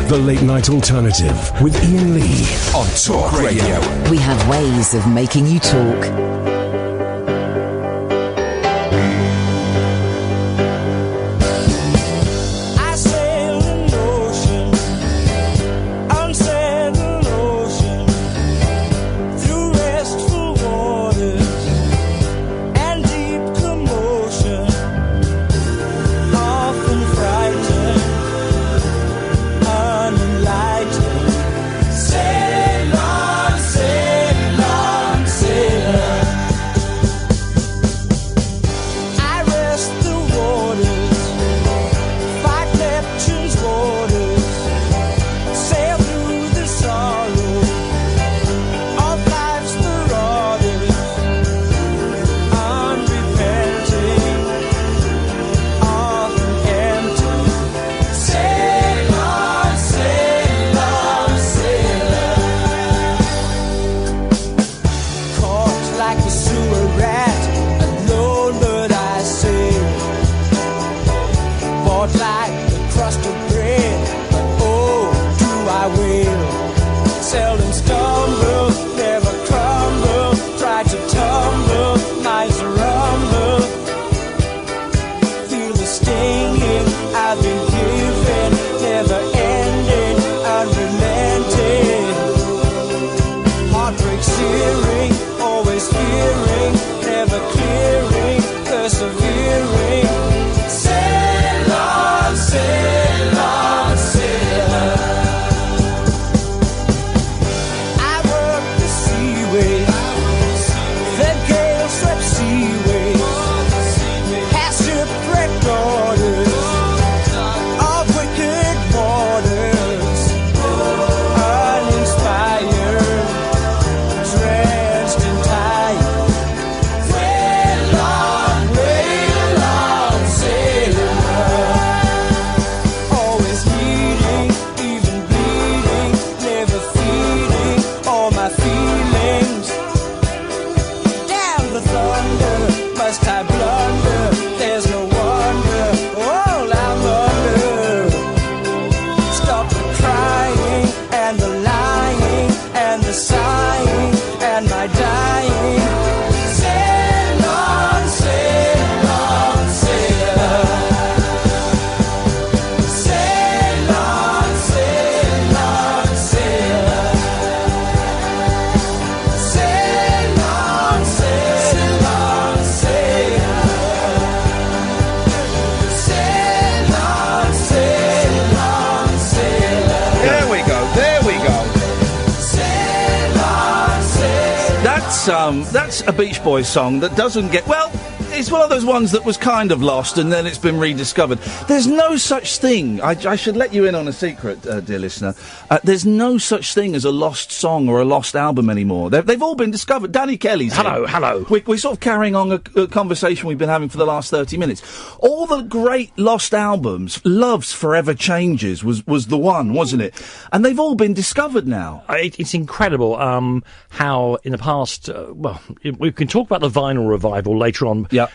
The Late Night Alternative with Iain Lee on Talk Radio. We have ways of making you talk. That's a Beach Boys song that doesn't get... Well, it's one of those ones that was kind of lost and then it's been rediscovered. There's no such thing. I should let you in on a secret, dear listener. There's no such thing as a lost song or a lost album anymore. They've all been discovered. Danny Kelly's Hello. We're sort of carrying on a conversation we've been having for the last 30 minutes. All the great lost albums, Love's Forever Changes was the one, wasn't it? And they've all been discovered now. It's incredible how in the past... we can talk about the vinyl revival later on. Yeah.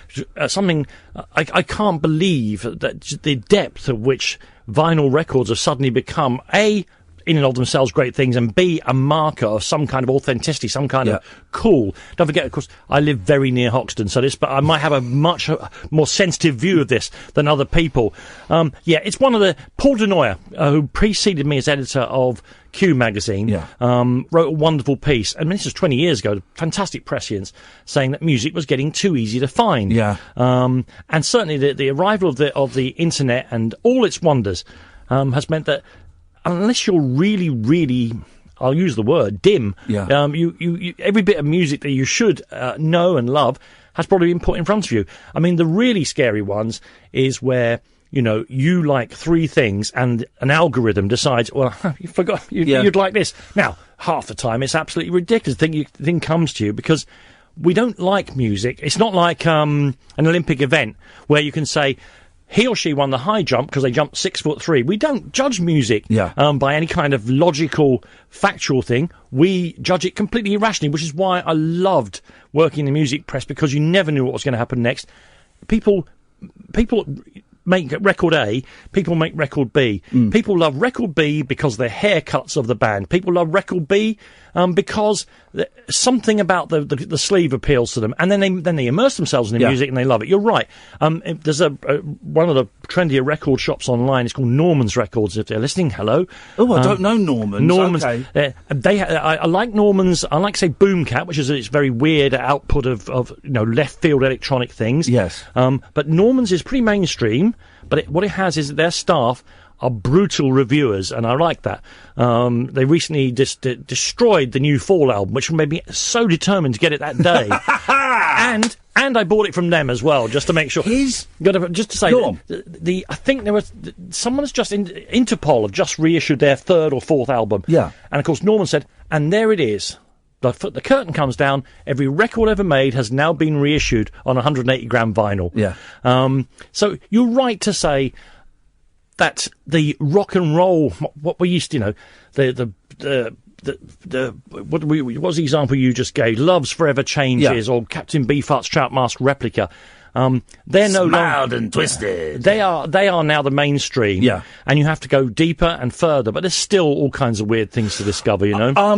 Something I can't believe that the depth at which vinyl records have suddenly become A, in and of themselves great things, and B, a marker of some kind of authenticity, some kind of cool. Don't forget, of course, I live very near Hoxton, but I might have a much more sensitive view of this than other people. It's one of the... Paul Denoyer, who preceded me as editor of Q magazine, wrote a wonderful piece, and this was 20 years ago, fantastic prescience, saying that music was getting too easy to find. And certainly the arrival of the internet and all its wonders has meant that unless you're really, really, I'll use the word, dim, you every bit of music that you should know and love has probably been put in front of you. I mean, the really scary ones is where, you like three things and an algorithm decides, well, you forgot, you'd like this. Now, half the time it's absolutely ridiculous. The thing comes to you because we don't like music. It's not like an Olympic event where you can say, he or she won the high jump because they jumped 6'3". We don't judge music by any kind of logical, factual thing. We judge it completely irrationally, which is why I loved working in the music press, because you never knew what was going to happen next. People make record A, people make record B. People love record B because they're haircuts of the band. People love record B because something about the sleeve appeals to them, and then they immerse themselves in the music and they love it. You're right. There's one of the trendier record shops online. It's called Norman's Records. If they're listening, hello. Oh, I don't know Norman's. Norman's. Okay. I like Norman's. I like, say, Boomcat, which is its very weird output of left field electronic things. Yes. But Norman's is pretty mainstream. But what it has is that their staff are brutal reviewers, and I like that. They recently destroyed the new Fall album, which made me so determined to get it that day. And I bought it from them as well, just to make sure. Just to say, I think there was someone's Interpol have just reissued their third or fourth album. Yeah, and of course Norman said, and there it is. The curtain comes down. Every record ever made has now been reissued on 180-gram vinyl. Yeah. So you're right to say that the rock and roll, what we used to, what was the example you just gave? Love's Forever Changes, or Captain Beefheart's Trout Mask replica. They're no longer and twisted. They are now the mainstream. Yeah. And you have to go deeper and further, but there's still all kinds of weird things to discover, you know.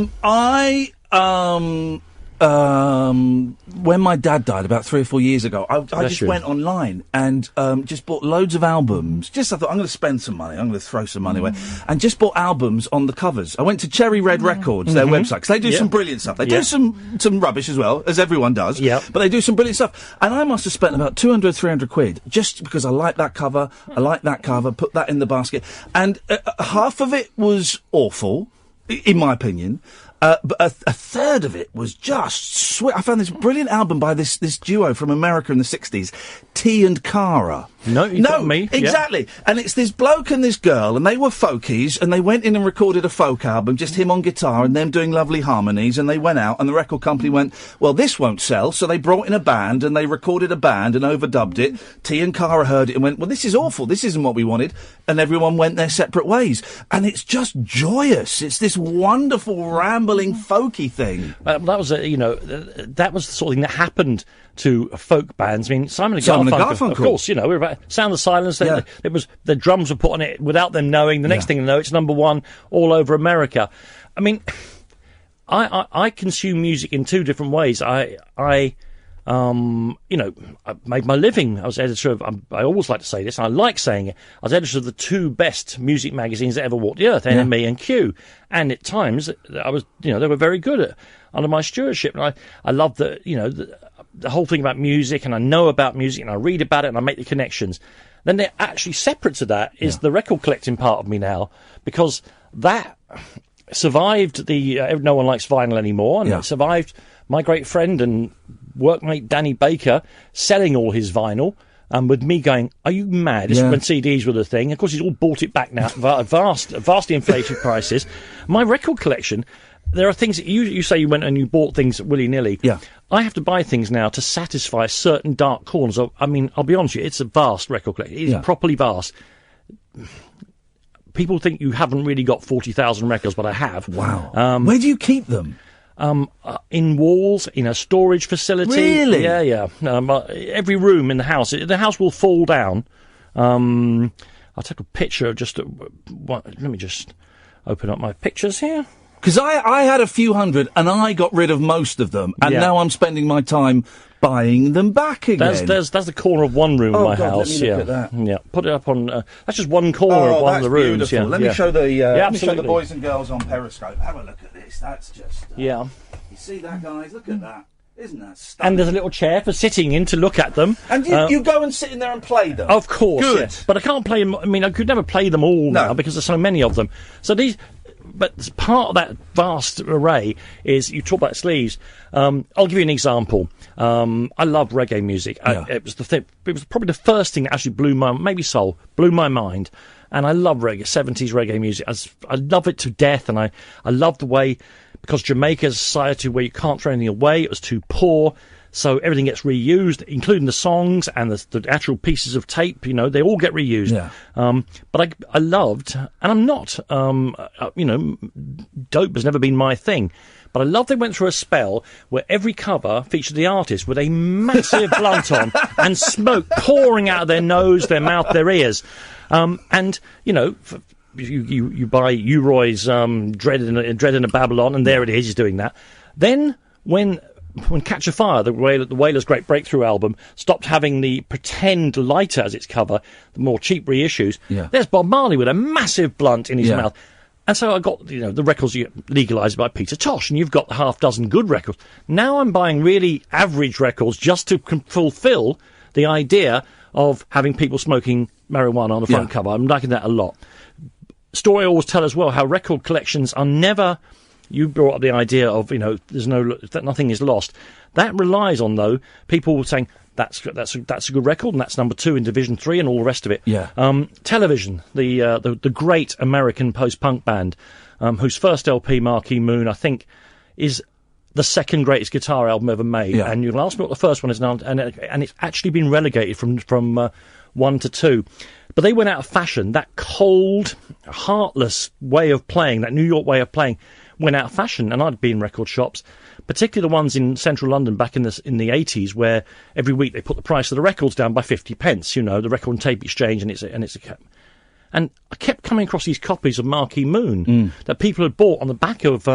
When my dad died about 3 or 4 years ago, I just went online and just bought loads of albums. I thought, I'm going to spend some money. I'm going to throw some money away. And just bought albums on the covers. I went to Cherry Red Records, their website, because they do some brilliant stuff. They do some rubbish as well, as everyone does. Yeah. But they do some brilliant stuff. And I must have spent about 200, 300 quid just because I like that cover. I like that cover. Put that in the basket. And half of it was awful, in my opinion. But a third of it was just sweet. I found this brilliant album by this duo from America in the 60s, T and Cara. No, you got me. Exactly. Yeah. And it's this bloke and this girl, and they were folkies, and they went in and recorded a folk album, just him on guitar and them doing lovely harmonies, and they went out, and the record company went, well, this won't sell, so they brought in a band, and they recorded a band and overdubbed it. T and Cara heard it and went, well, this is awful, this isn't what we wanted, and everyone went their separate ways. And it's just joyous. It's this wonderful, rambling, folky thing. That was, that was the sort of thing that happened to folk bands. I mean, Simon and Garfunkel, of course, we were about Sound of Silence. It was the drums were put on it without them knowing. The next thing you know, it's number one all over America. I mean, I consume music in two different ways. I made my living. I was editor of, I always like to say this, and I like saying it, I was editor of the two best music magazines that ever walked the earth, NME and Q. And at times, I was, they were very good under my stewardship. And I love the whole thing about music, and I know about music, and I read about it, and I make the connections. Then they're actually separate to that is the record collecting part of me now, because that survived No One Likes Vinyl Anymore, and it survived my great friend and workmate Danny Baker selling all his vinyl, with me going, are you mad? This is when CDs were the thing. Of course, he's all bought it back now, vastly inflated prices. My record collection, there are things that you say you went and you bought things willy-nilly. Yeah. I have to buy things now to satisfy certain dark corners. I mean, I'll be honest with you, it's a vast record collection. It's properly vast. People think you haven't really got 40,000 records, but I have. Wow. Where do you keep them? In walls, in a storage facility. Really? Yeah. Every room in the house will fall down. I'll take a picture of let me just open up my pictures here. Because I had a few hundred, and I got rid of most of them, and now I'm spending my time buying them back again. That's the corner of one room in my house. Let me look at that. Yeah, put it up on. That's just one corner of one of the rooms. Beautiful. Yeah, let me show the. Let me show the absolutely. boys and girls on Periscope. Have a look at this. That's just. Yeah. You see that, guys? Look at that. Isn't that stunning? And there's a little chair for sitting in to look at them. And you go and sit in there and play them? Of course. Good. Yeah. But I can't play them. I mean, I could never play them all now because there's so many of them. So these. But part of that vast array is, you talk about sleeves. I'll give you an example. I love reggae music. It was probably the first thing that actually blew my mind. And I love reggae, 70s reggae music. I love it to death, and I love the way, because Jamaica's a society where you can't throw anything away, it was too poor. So everything gets reused, including the songs and the actual pieces of tape. You know, they all get reused. Yeah. But I loved, and I'm not, dope has never been my thing. But I love they went through a spell where every cover featured the artist with a massive blunt on and smoke pouring out of their nose, their mouth, their ears. And, you know, you buy U-Roy's Dread in a Babylon, and there it is, he's doing that. Then when Catch a Fire, the Wailers' great breakthrough album, stopped having the pretend lighter as its cover, the more cheap reissues, there's Bob Marley with a massive blunt in his mouth. And so I got, you know, the records legalised by Peter Tosh, and you've got half dozen good records. Now I'm buying really average records just to fulfil the idea of having people smoking marijuana on the front cover. I'm liking that a lot. Story I always tell as well how record collections are never... You brought up the idea of, you know, nothing is lost. That relies on, though, people saying that's a good record and that's number 2 in Division 3 and all the rest of it. Yeah. Television, the great American post-punk band, whose first LP, Marquee Moon, I think, is the second greatest guitar album ever made. Yeah. And you can ask me what the first one is now, and it's actually been relegated from 1 to 2. But they went out of fashion. That cold, heartless way of playing, that New York way of playing, went out of fashion. And I'd be in record shops, particularly the ones in central London back in the 80s, where every week they put the price of the records down by 50 pence. You know, the record and tape exchange, and I kept coming across these copies of Marquee Moon that people had bought on the back of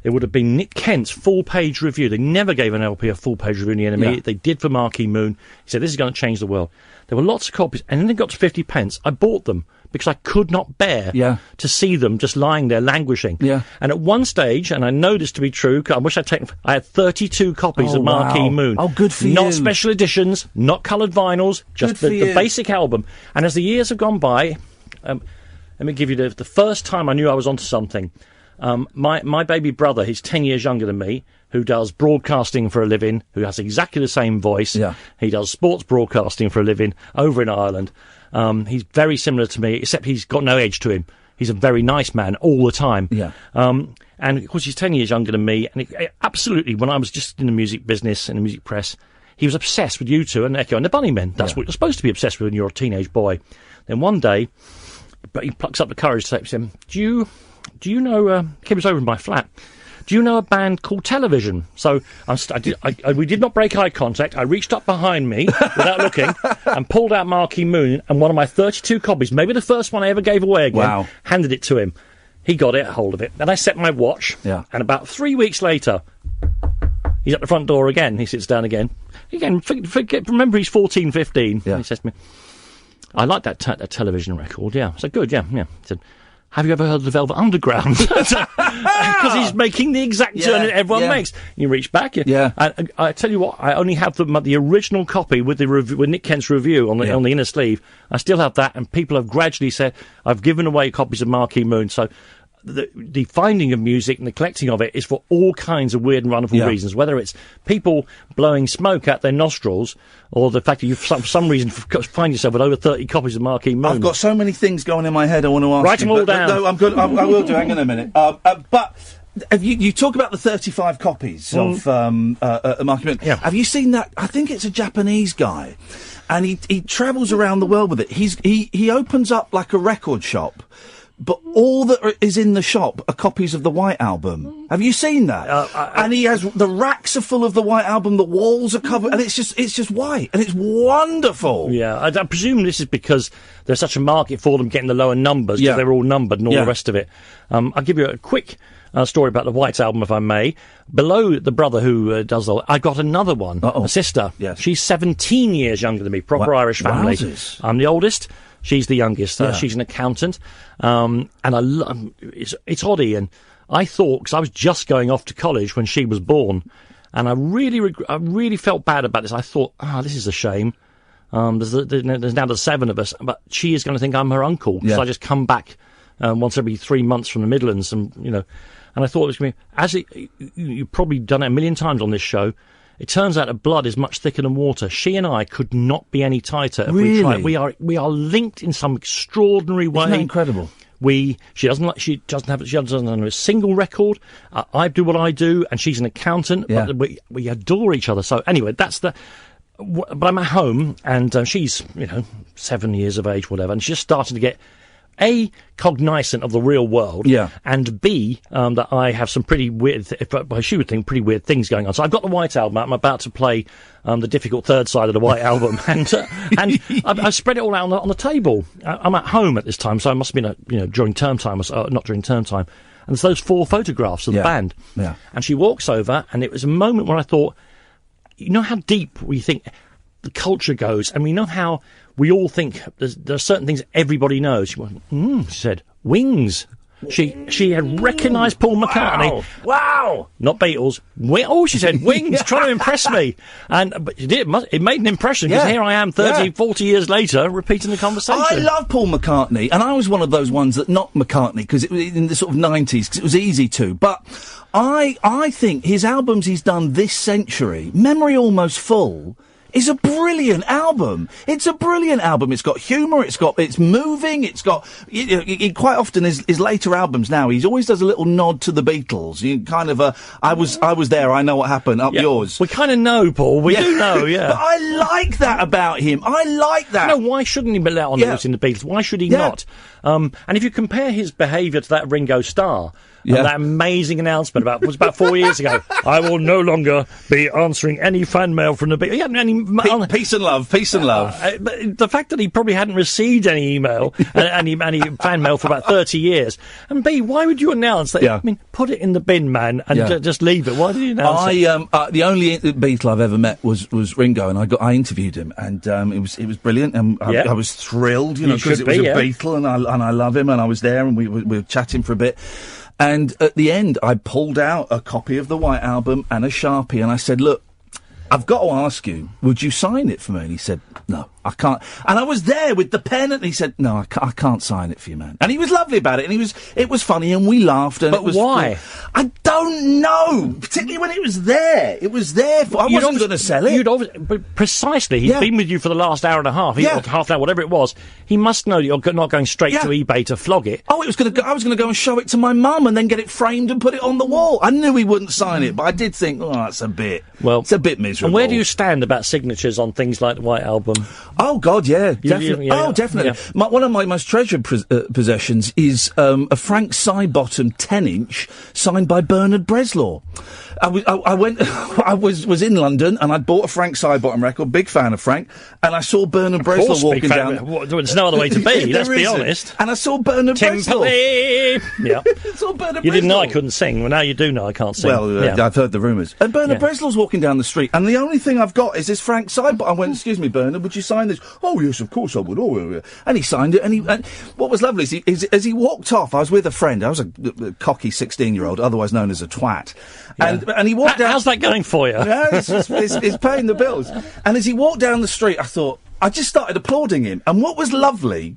it would have been Nick Kent's full-page review. They never gave an LP a full-page review in the NME. They did for Marquee Moon. He said, this is going to change the world. There were lots of copies, and then they got to 50 pence. I bought them because I could not bear to see them just lying there languishing. Yeah. And at one stage, and I know this to be true, I wish I'd taken... I had 32 copies of Marquee Moon. Oh, good for you. Not special editions, not coloured vinyls, just the basic album. And as the years have gone by, let me give you the first time I knew I was onto something. My baby brother, he's 10 years younger than me, who does broadcasting for a living, who has exactly the same voice. Yeah. He does sports broadcasting for a living over in Ireland. He's very similar to me, except he's got no edge to him. He's a very nice man all the time. Yeah. And of course, he's 10 years younger than me. And absolutely, when I was just in the music business, in the music press, he was obsessed with U2 and Echo and the Bunnymen. That's what you're supposed to be obsessed with when you're a teenage boy. Then one day, he plucks up the courage to say to him, do you know, he was over in my flat, do you know a band called Television? So we did not break eye contact. I reached up behind me without looking and pulled out Marquee Moon and one of my 32 copies, maybe the first one I ever gave away again, handed it to him. He got it, hold of it. Then I set my watch, and about 3 weeks later, he's at the front door again. He sits down again. Remember he's 14, 15. And he says to me, I like that Television record, I said, good, yeah. He said, have you ever heard of the Velvet Underground? Because he's making the exact turn that everyone makes. You reach back. I tell you what, I only have the original copy with Nick Kent's review on the inner sleeve. I still have that, and people have gradually said, I've given away copies of Marquee Moon. So the finding of music and the collecting of it is for all kinds of weird and wonderful reasons, whether it's people blowing smoke out their nostrils or the fact that you for some reason find yourself with over 30 copies of Marquee Moon. I've got so many things going in my head I want to ask Write them all down. No, I'm good. I will do. Hang on a minute. But you talk about the 35 copies of Marquee Moon. Yeah. Have you seen that? I think it's a Japanese guy, and he travels around the world with it. He opens up like a record shop, but all that is in the shop are copies of the White Album. Have you seen that? And he has the racks are full of the White Album. The walls are covered, and it's just white, and it's wonderful. Yeah, I presume this is because there's such a market for them getting the lower numbers because they're all numbered and all the rest of it. I'll give you a quick story about the White Album, if I may. Below the brother who does all, I got another one, a sister. Yes. She's 17 years younger than me, proper Irish family. Wowzers. I'm the oldest. She's the youngest. She's an accountant. And it's odd, Ian. I thought, because I was just going off to college when she was born, and I really felt bad about this. I thought, this is a shame. There's now the 7 of us, but she is going to think I'm her uncle, because I just come back once every 3 months from the Midlands, and I thought it was going to be, you've probably done it a million times on this show. It turns out that blood is much thicker than water. She and I could not be any tighter if we tried. We are linked in some extraordinary way. Isn't that incredible? She doesn't have a single record. I do what I do, and she's an accountant. Yeah. But we adore each other. So anyway, that's the. But I'm at home, and she's 7 years of age, whatever, and she's just starting to get A, cognizant of the real world, yeah, and B, that I have some pretty weird, she would think, pretty weird things going on. So I've got the White Album out. I'm about to play the difficult third side of the White Album, and I spread it all out on the table. I'm at home at this time, so I must have been during term time, not during term time. And there's those 4 photographs of the band. Yeah. And she walks over, and it was a moment where I thought, you know how deep we think the culture goes, and we know how we all think there are certain things everybody knows. She went, she said, Wings. She had recognised Paul McCartney. Wow! Not Beatles. She said Wings, trying to impress me. But it made an impression, because here I am 40 years later repeating the conversation. I love Paul McCartney, and I was one of those ones that not McCartney, because it was in the sort of 90s, because it was easy to. But I think his albums he's done this century, Memory Almost Full, is a brilliant album. It's a brilliant album. It's got humour. It's moving. It's got. Quite often his later albums now, he always does a little nod to the Beatles. You kind of I was there. I know what happened. Up yours. We kind of know, Paul. We do know. Yeah. But I like that about him. I like that. No, why shouldn't he be let on notice in the Beatles? Why should he not? And if you compare his behaviour to that Ringo Starr. And that amazing announcement was about 4 years ago. I will no longer be answering any fan mail from the Beatles. He hadn't any peace and love. But the fact that he probably hadn't received any email any fan mail for about 30 years. And B, why would you announce that? Yeah. I mean, put it in the bin, man, and just leave it. Why did you announce it? The only Beatle I've ever met was Ringo, and I interviewed him, and it was brilliant, and I was thrilled, because it was a Beatle, and I love him, and I was there, and we were chatting for a bit. And at the end, I pulled out a copy of the White Album and a Sharpie, and I said, look, I've got to ask you, would you sign it for me? And he said, no, I can't. And I was there with the pen, and he said, no, I can't sign it for you, man. And he was lovely about it, and it was funny, and we laughed. And but it was why? I don't know. Particularly when it was there. It was there. I wasn't going to sell it. But precisely, he's been with you for the last hour and a half, or half an hour, whatever it was. He must know that you're not going straight to eBay to flog it. Oh, I was going to go and show it to my mum, and then get it framed and put it on the wall. I knew he wouldn't sign it, but I did think, it's a bit miserable. And where do you stand about signatures on things like the White Album? Oh, God, yeah. Definitely. Definitely. Yeah. One of my most treasured possessions is a Frank Sidebottom 10-inch signed by Bernard Bresslaw. I was in London, and I'd bought a Frank Sidebottom record, big fan of Frank, and I saw Bernard Bresslaw walking down. There's no other way to be, let's be honest. And I saw Bernard Bresslaw. Yeah. Saw Bernard you Bresslaw. didn't know I couldn't sing. Well, now you do know I can't sing. Well, I've heard the rumours. And Bernard Breslaw's walking down the street, and the only thing I've got is this Frank Sidebottom. I went, excuse me, Bernard, would you sign this? Oh, yes, of course I would. Oh, yeah. And he signed it, and what was lovely is as he walked off, I was with a friend. I was a cocky 16-year-old, otherwise known as a twat. And he walked down... How's that going for you? Yeah, it's paying the bills. And as he walked down the street, I just started applauding him. And what was lovely,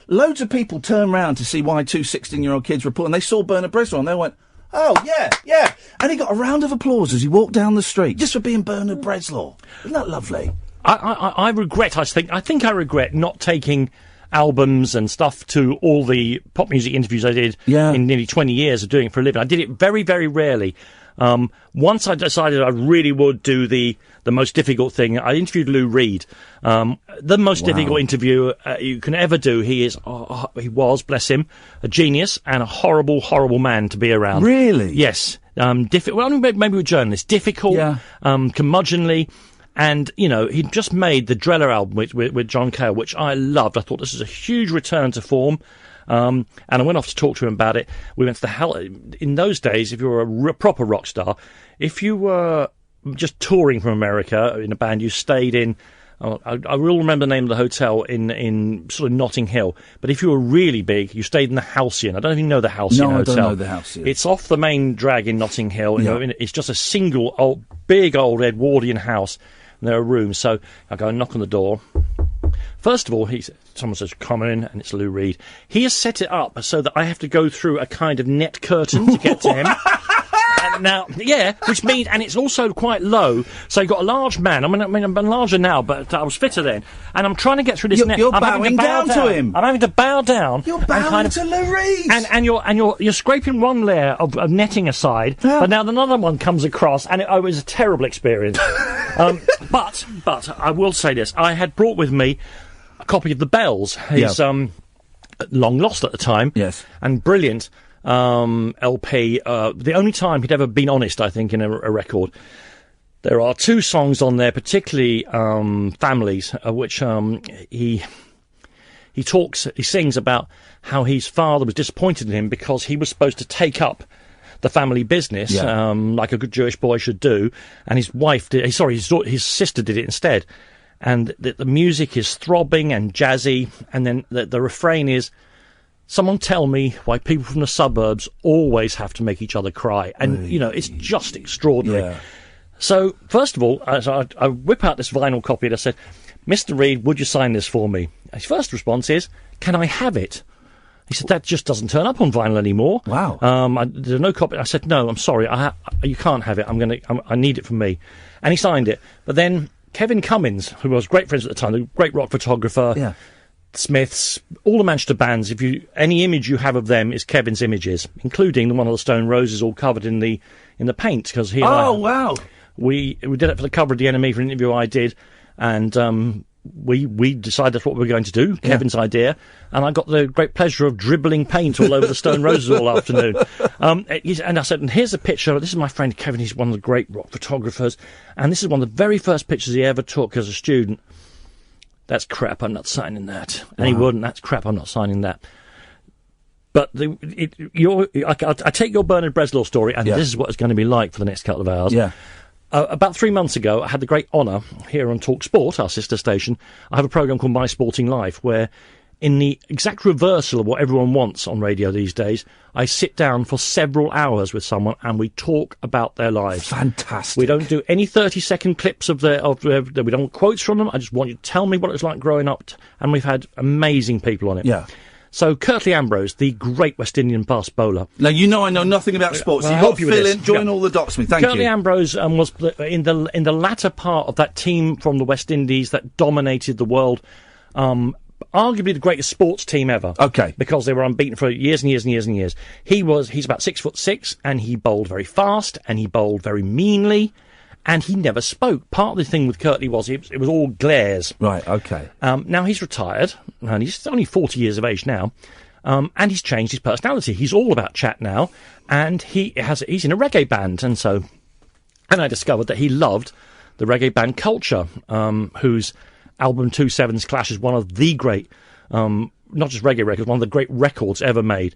loads of people turned round to see why 2 16-year-old kids were applauding. They saw Bernard Bresslaw, and they went, oh, yeah. And he got a round of applause as he walked down the street, just for being Bernard Bresslaw. Isn't that lovely? I regret, I think I regret not taking albums and stuff to all the pop music interviews I did in nearly 20 years of doing it for a living. I did it very, very rarely. Once I decided I really would do the most difficult thing, I interviewed Lou Reed. The most difficult interview you can ever do. He was, bless him, a genius and a horrible, horrible man to be around. Really? Yes. Maybe a journalist. Difficult, curmudgeonly. And, he'd just made the Dreller album with John Cale, which I loved. I thought this was a huge return to form. And I went off to talk to him about it. We went to the hell. In those days, if you were a proper rock star, if you were just touring from America in a band, you stayed in. I will remember the name of the hotel in sort of Notting Hill. But if you were really big, you stayed in the Halcyon. I don't even know the Halcyon Hotel. No, I don't know the Halcyon. It's off the main drag in Notting Hill. It's just a single big old Edwardian house. And there are rooms. So I go and knock on the door. First of all, someone says, come in, and it's Lou Reed. He has set it up so that I have to go through a kind of net curtain to get to him. Now, yeah, which means, and it's also quite low, so you've got a large man. I'm larger now, but I was fitter then. And I'm trying to get through this net. You're bowing down to him. I'm having to bow down. You're bowing to Larice. And you're scraping one layer of netting aside, but now another one comes across, and it was a terrible experience. But I will say this: I had brought with me a copy of The Bells, his long lost at the time, yes, and brilliant LP. The only time he'd ever been honest, I think, in a record. There are two songs on there, particularly Families, which he sings about how his father was disappointed in him because he was supposed to take up the family business, like a good Jewish boy should do, and his wife did. His sister did it instead. And the music is throbbing and jazzy, and then the refrain is, "Someone tell me why people from the suburbs always have to make each other cry." And, it's just extraordinary. Yeah. So, first of all, I whip out this vinyl copy and I said, "Mr. Reed, would you sign this for me?" His first response is, "Can I have it?" He said, "That just doesn't turn up on vinyl anymore." Wow. There's no copy. I said, "No, I'm sorry. You can't have it. I need it for me." And he signed it. But then Kevin Cummins, who was great friends at the time, the great rock photographer, Smiths, all the Manchester bands, any image you have of them is Kevin's images, including the one of the Stone Roses all covered in the paint, because he and I, wow. We did it for the cover of the NME for an interview I did, and we decided that's what we were going to do, Kevin's idea, and I got the great pleasure of dribbling paint all over the Stone Roses all afternoon. And I said, and here's a picture. This is my friend Kevin. He's one of the great rock photographers, and this is one of the very first pictures he ever took as a student. "That's crap, I'm not signing that." And he wouldn't. "That's crap, I'm not signing that." But I take your Bernard Bresslaw story, and this is what it's going to be like for the next couple of hours. Yeah. About 3 months ago, I had the great honour here on Talk Sport, our sister station. I have a programme called My Sporting Life, where, in the exact reversal of what everyone wants on radio these days, I sit down for several hours with someone and we talk about their lives. Fantastic. We don't do any 30-second clips of their. We don't want quotes from them. I just want you to tell me what it's like growing up. And we've had amazing people on it. Yeah. So, Curtly Ambrose, the great West Indian fast bowler. Now, I know nothing about sports. Well, You've got to fill in, join all the dots with me. Thank you. Curtly Ambrose was in the latter part of that team from the West Indies that dominated the world. Arguably the greatest sports team ever. Okay. Because they were unbeaten for years and years and years and years. He's about 6'6", and he bowled very fast, and he bowled very meanly, and he never spoke. Part of the thing with Curtly was it was all glares. Right, okay. Now he's retired, and he's only 40 years of age now, and he's changed his personality. He's all about chat now, and he's in a reggae band, and I discovered that he loved the reggae band Culture, whose album 2 Sevens Clash is one of the great, not just reggae records, one of the great records ever made.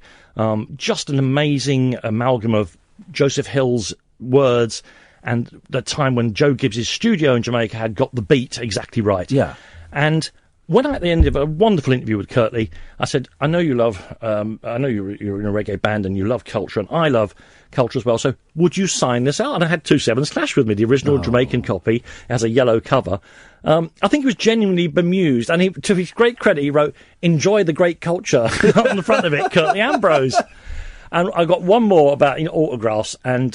Just an amazing amalgam of Joseph Hill's words and the time when Joe Gibbs' studio in Jamaica had got the beat exactly right. Yeah. And when at the end of a wonderful interview with Curtly, I said, I know you love, I know you're in a reggae band and you love Culture, and I love Culture as well, so would you sign this out? And I had 2 Sevens Clash with me, the original Jamaican copy. It has a yellow cover. I think he was genuinely bemused, and to his great credit, he wrote, "Enjoy the great Culture," on the front of it, Curtly Ambrose. And I got one more about autographs, and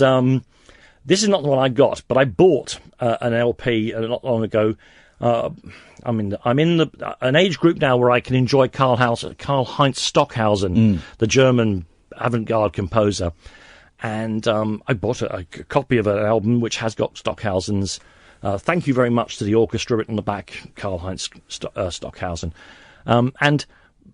this is not the one I got, but I bought an LP not long ago. I'm in an age group now where I can enjoy Karl-Heinz Stockhausen, the German avant-garde composer, and I bought a copy of an album which has got Stockhausen's "Thank You Very Much" to the orchestra written on the back, Karl-Heinz Stockhausen, and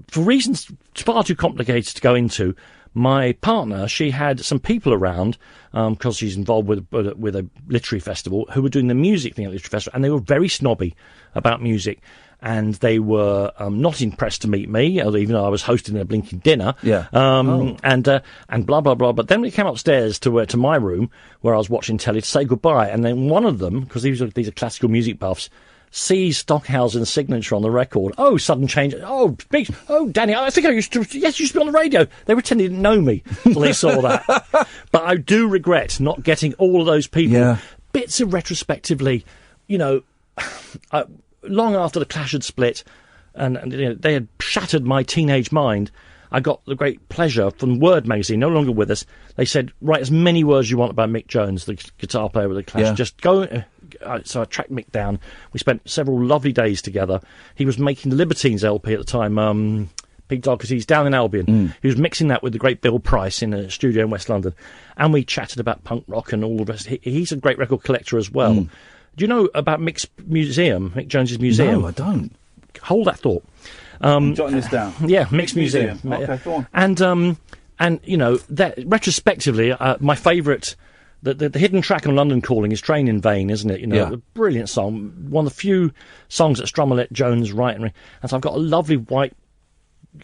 for reasons far too complicated to go into, my partner, she had some people around, because she's involved with a literary festival, who were doing the music thing at the literary festival, and they were very snobby about music, and they were not impressed to meet me, even though I was hosting their blinking dinner. Yeah. And blah blah blah. But then we came upstairs to my room where I was watching telly to say goodbye, and then one of them, because these are classical music buffs, sees Stockhausen's signature on the record. Oh, sudden change. Oh, big. Oh, Danny, I think I used to be on the radio. They pretended they didn't know me until they saw that. But I do regret not getting all of those people bits of retrospectively, long after the Clash had split and they had shattered my teenage mind. I got the great pleasure from Word magazine, no longer with us. They said, write as many words you want about Mick Jones, the guitar player with the Clash. Yeah. Just go. So I tracked Mick down. We spent several lovely days together. He was making the Libertines LP at the time, Big Dog, because he's down in Albion. He was mixing that with the great Bill Price in a studio in West London. And we chatted about punk rock and all the rest. He's a great record collector as well. Do you know about Mick's museum, Mick Jones's museum? No, I don't. Hold that thought. I'm jotting this down. Yeah, Mick's museum. Okay, go on. And you know, that retrospectively, my favourite, the hidden track on London Calling is Train in Vain, isn't it? You know, a brilliant song. One of the few songs that Strummer let Jones write. And so I've got a lovely white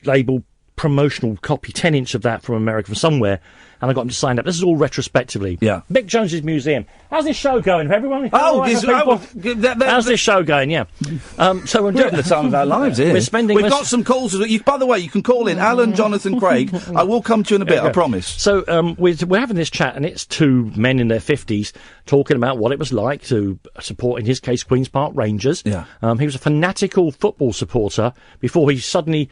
label promotional copy, 10-inch of that from America, from somewhere, and I got him to sign up. This is all retrospectively. Yeah. Mick Jones's museum. How's this show going, everyone? How's this show going? Yeah. So we're having the time of our lives here. We've got some calls. By the way, you can call in. Alan, Jonathan, Craig. I will come to you in a bit, I promise. So we're having this chat, and it's two men in their 50s talking about what it was like to support, in his case, Queen's Park Rangers. Yeah. He was a fanatical football supporter before he suddenly...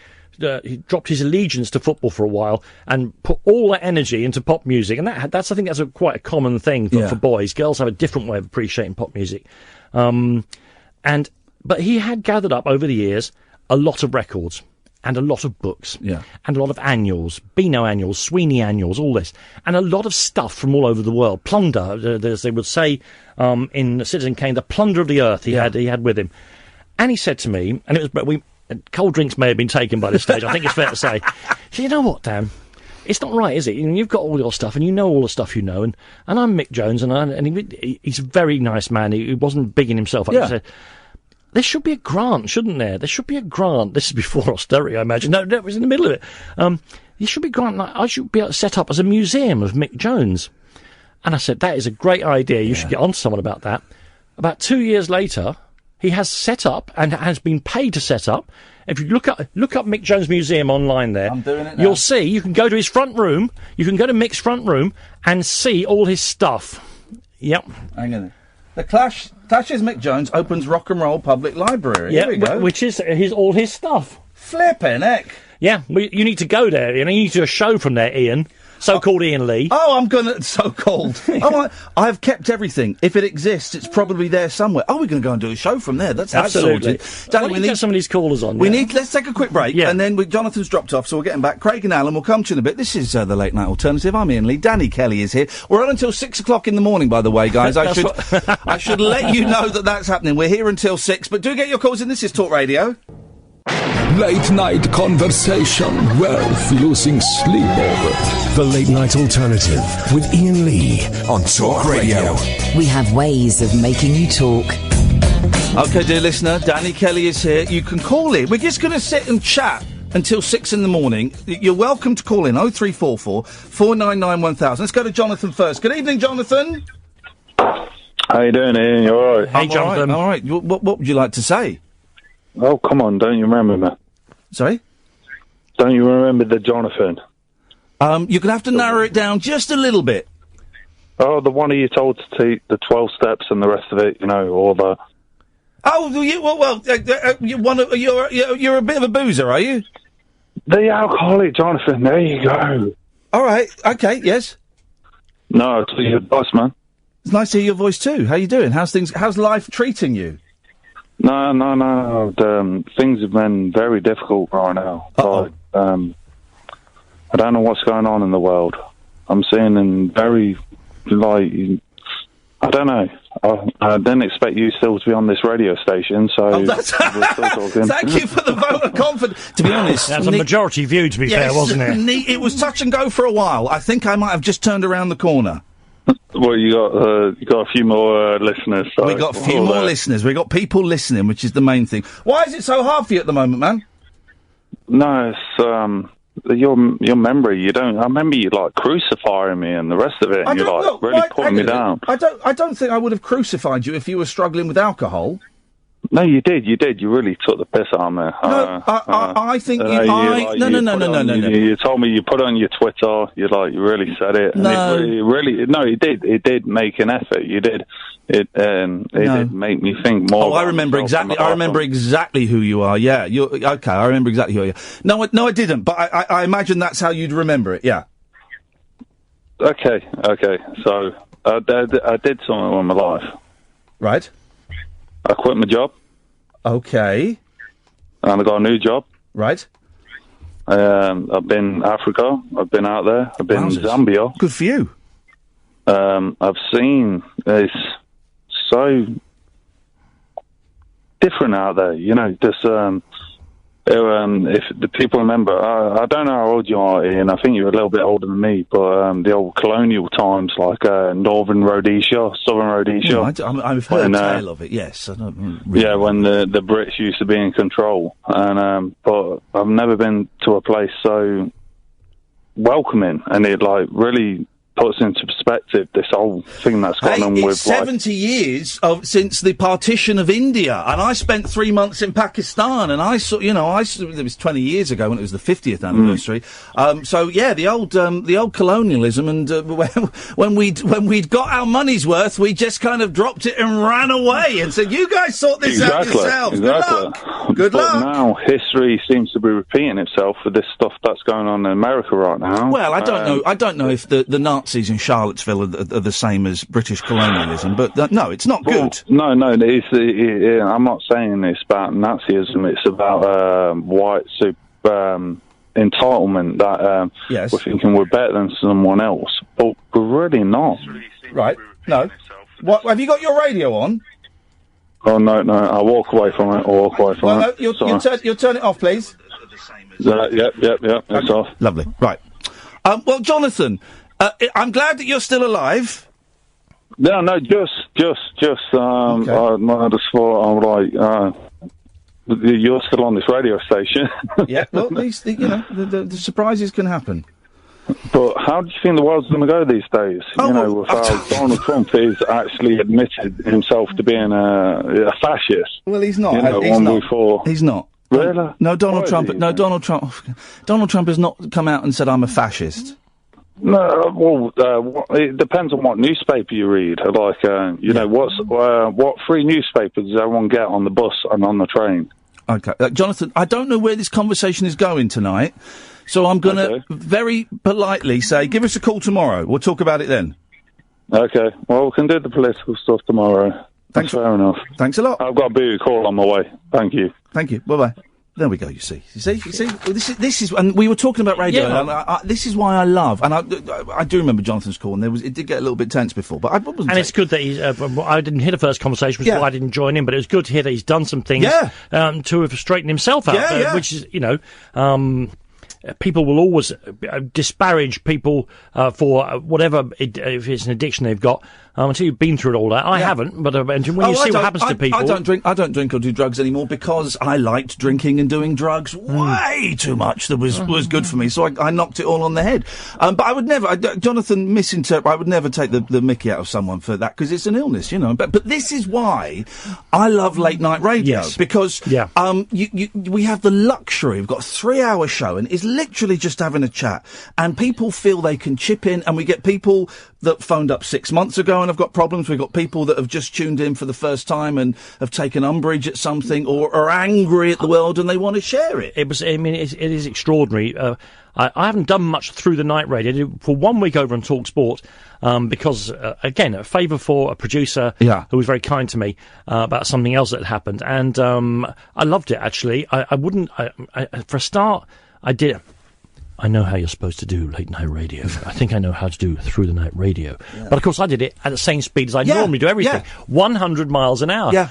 he dropped his allegiance to football for a while and put all that energy into pop music, and I think that's quite a common thing for boys. Girls have a different way of appreciating pop music, but he had gathered up over the years a lot of records and a lot of books, and a lot of annuals, Beano annuals, Sweeney annuals, all this, and a lot of stuff from all over the world. Plunder, as they would say in Citizen Kane, the plunder of the earth. He had with him, and he said to me, and it was cold drinks may have been taken by this stage, I think it's fair to say. So, you know what, Dan? It's not right, is it? You've got all your stuff, and you know all the stuff you know, and I'm Mick Jones, and he's a very nice man. He wasn't bigging himself up. He said, there should be a grant, shouldn't there? There should be a grant. This is before austerity, I imagine. No, it was in the middle of it. There should be a grant. I should be able to set up as a museum of Mick Jones. And I said, that is a great idea. You should get on to someone about that. About 2 years later... he has set up and has been paid to set up. If you look up Mick Jones Museum online there, I'm doing it now. You'll see, you can go to his front room, you can go to Mick's front room and see all his stuff. Yep. Hang on. The Clash's Mick Jones opens Rock and Roll Public Library. Yeah, Here we go. which is all his stuff. Flippin' heck. Yeah, you need to go there, you need to do a show from there, Iain. So-called Iain Lee. Oh, I'm gonna... So-called. I've kept everything. If it exists, it's probably there somewhere. Oh, we're gonna go and do a show from there. That's absolutely. Sorted. Danny, we need some of these callers on. Let's take a quick break, and then Jonathan's dropped off, so we're getting back. Craig and Alan will come to you in a bit. This is the Late Night Alternative. I'm Iain Lee. Danny Kelly is here. We're on until 6 o'clock in the morning, by the way, guys. I should let you know that that's happening. We're here until 6, but do get your calls in. This is Talk Radio. Late night conversation worth losing sleep over. The Late Night Alternative with Iain Lee on Talk Radio. We have ways of making you talk. Okay, dear listener, Danny Kelly is here. You can call in. We're just going to sit and chat until 6 in the morning. You're welcome to call in 0344 499 1000. Let's go to Jonathan first. Good evening, Jonathan. How you doing, Iain? You all right? Hey, Jonathan. All right. What would you like to say? Oh, come on, don't you remember me? Sorry? Don't you remember the Jonathan? You're going to have to narrow it down just a little bit. Oh, the one you told to take the 12 steps and the rest of it, all the... Oh, you're a bit of a boozer, are you? The alcoholic Jonathan, there you go. All right, okay, yes. No, it's your boss, man. It's nice to hear your voice too. How you doing? How's life treating you? No. Things have been very difficult right now. Uh-oh. I don't know what's going on in the world. I'm seeing I don't know. I didn't expect you still to be on this radio station, so we're still talking. Thank you for the vote of confidence. To be honest, that's a majority view, to be fair, wasn't it? It was touch and go for a while. I think I might have just turned around the corner. Well, you got a few more listeners. So we got a few more listeners. We got people listening, which is the main thing. Why is it so hard for you at the moment, man? No, it's your memory. You don't. I remember you crucifying me and the rest of it. And you're really putting me down. I don't think I would have crucified you if you were struggling with alcohol. No, you did. You really took the piss out of me. No, I think you... No. You told me, you put it on your Twitter, you really said it. No. And it did make an effort. You did. It did make me think more. Oh, I remember exactly who you are. Yeah, okay. I remember exactly who you are. No, I didn't. But I imagine that's how you'd remember it. Yeah. Okay. So I did something with my life. Right. I quit my job. Okay. And I got a new job. Right. I've been in Africa. I've been out there. I've been in Zambia. Good for you. I've seen it's so different out there. You know, if the people remember, I don't know how old you are, Ian. I think you're a little bit older than me, but the old colonial times, like Northern Rhodesia, Southern Rhodesia. I've heard a tale of it, yes. I don't really when the Brits used to be in control. But I've never been to a place so welcoming, and it really puts into perspective this whole thing that's gone on with 70 years since the partition of India, and I spent 3 months in Pakistan, and I saw, it was 20 years ago when it was the 50th anniversary. The old colonialism, and when we'd got our money's worth, we just kind of dropped it and ran away and said, "You guys sort this out yourselves. Good luck." But now history seems to be repeating itself for this stuff that's going on in America right now. Well, I don't know. I don't know if the Nazis in Charlottesville are the same as British colonialism, but no, it's not good. No, I'm not saying it's about Nazism. It's about white entitlement that we're thinking we're better than someone else, but we're really not. Right? No. What? Have you got your radio on? Oh no! I'll walk away from it. No, you'll turn it off, please. Yep. It's off. Lovely. Right. Well, Jonathan. I'm glad that you're still alive. No, just. Okay. I just thought, you're still on this radio station. Yeah, well, at least, the surprises can happen. But how do you think the world's going to go these days? With how Donald Trump is actually admitted himself to being a fascist. Well, he's not. He's not. Really? No, Donald Trump has not come out and said, "I'm a fascist." No, it depends on what newspaper you read. What free newspapers does everyone get on the bus and on the train? Okay, Jonathan, I don't know where this conversation is going tonight, so I'm going to very politely say, give us a call tomorrow. We'll talk about it then. Okay, well, we can do the political stuff tomorrow. Thanks. That's fair enough. Thanks a lot. I've got a booty call on my way. Thank you. Thank you. Bye-bye. There we go. You see. This is, and we were talking about radio. Yeah. And this is why I love, and I do remember Jonathan's call, and it did get a little bit tense before, but I wasn't. And it's good that he's. I didn't hear the first conversation, which is why I didn't join in. But it was good to hear that he's done some things to have straightened himself out. Which is, people will always disparage people for whatever if it's an addiction they've got. Until you've been through all that, I haven't. But when you see what happens to people, I don't drink or do drugs anymore because I liked drinking and doing drugs way too much. That was good for me, so I knocked it all on the head. But I would never, Jonathan, misinterpret. I would never take the mickey out of someone for that because it's an illness, But this is why I love late night radio because we have the luxury. We've got a 3-hour show and it's literally just having a chat, and people feel they can chip in, and we get people that phoned up 6 months ago and have got problems. We've got people that have just tuned in for the first time and have taken umbrage at something or are angry at the world and they want to share it. It is extraordinary. I haven't done much through the night radio. I did for 1 week over on Talk Sport because, again, a favour for a producer who was very kind to me about something else that had happened. And I loved it, actually. I wouldn't... for a start, I did... I know how you're supposed to do late night radio. I think I know how to do through the night radio. Yeah. But of course I did it at the same speed as I normally do everything. 100 miles an hour. Yeah.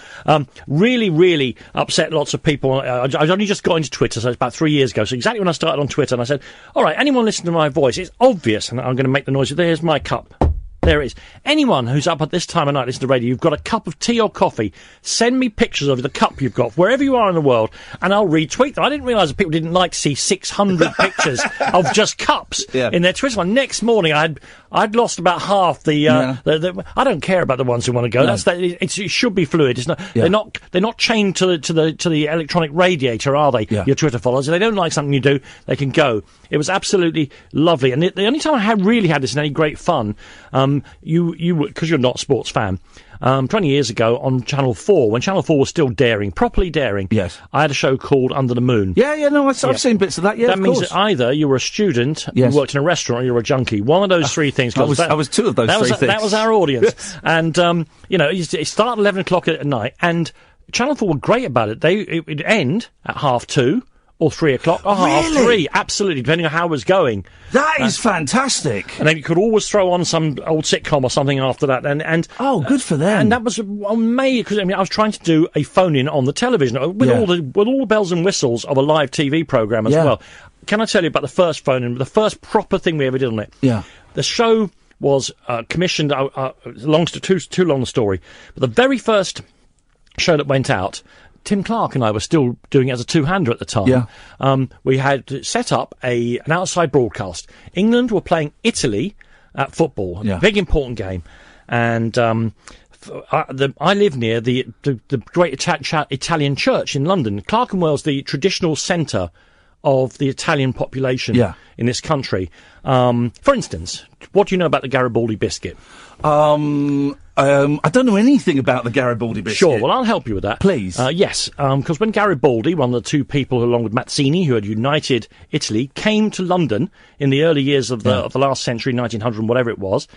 Really, really upset lots of people. I only just got into Twitter, so it's about 3 years ago. So exactly when I started on Twitter, and I said, all right, anyone listening to my voice, it's obvious, and I'm going to make the noise. There's my cup. There it is. Anyone who's up at this time of night listening to radio, you've got a cup of tea or coffee, send me pictures of the cup you've got, wherever you are in the world, and I'll retweet them. I didn't realise that people didn't like to see 600 pictures of just cups in their Twitter. Next morning, I had I'd lost about half the I don't care about the ones who want to go. No. It should be fluid. It's not. They're not chained to the electronic radiator, are they? Yeah. Your Twitter followers. If they don't like something you do, they can go. It was absolutely lovely. And the only time I really had this in any great fun, you because you're not a sports fan. 20 years ago on Channel 4, when Channel 4 was still daring, properly daring, yes, I had a show called Under the Moon. I've seen bits of that, That means that either you were a student, you worked in a restaurant, or you were a junkie. One of those three things. I was two of those three things. That was our audience. And, it started at 11 o'clock at night, and Channel 4 were great about it. It would end at 2:30, or 3 o'clock, or half three, absolutely, depending on how it was going. That is fantastic. And then you could always throw on some old sitcom or something after that. And good for them. And that was amazing, because I was trying to do a phone-in on the television with all the bells and whistles of a live TV programme as well. Can I tell you about the first phone-in, the first proper thing we ever did on it? Yeah. The show was commissioned, too long a story, but the very first show that went out, Tim Clark and I were still doing it as a two-hander at the time. Yeah. We had set up an outside broadcast. England were playing Italy at football, a big important game. And I live near the great Italian church in London. Clerkenwell's the traditional centre of the Italian population in this country. For instance, what do you know about the Garibaldi biscuit? I don't know anything about the Garibaldi biscuit. Sure, well, I'll help you with that. Please. Yes, because when Garibaldi, one of the two people along with Mazzini who had united Italy, came to London in the early years of the last century, 1900 and whatever it was,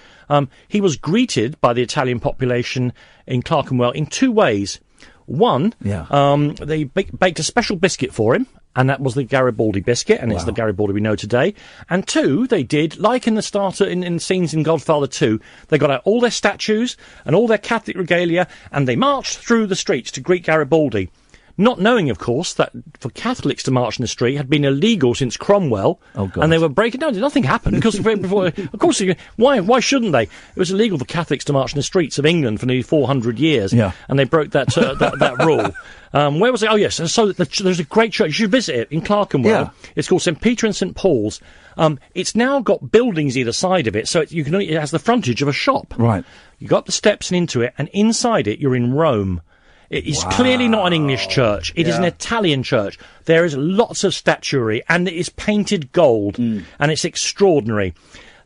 he was greeted by the Italian population in Clerkenwell in two ways. One, they baked a special biscuit for him, and that was the Garibaldi biscuit, and it's the Garibaldi we know today. And two, they did, like in the starter, in scenes in Godfather 2, they got out all their statues and all their Catholic regalia, and they marched through the streets to greet Garibaldi. Not knowing, of course, that for Catholics to march in the street had been illegal since Cromwell. Oh, God. And they were breaking down. Nothing happened, because before, of course, why shouldn't they? It was illegal for Catholics to march in the streets of England for nearly 400 years. Yeah. And they broke that rule. Where was it? Oh, yes. And so there's a great church. You should visit it in Clerkenwell. Yeah. It's called St. Peter and St. Paul's. It's now got buildings either side of it, so it has the frontage of a shop. Right. You go up the steps and into it, and inside it, you're in Rome. It is clearly not an English church. It is an Italian church. There is lots of statuary, and it is painted gold, and it's extraordinary.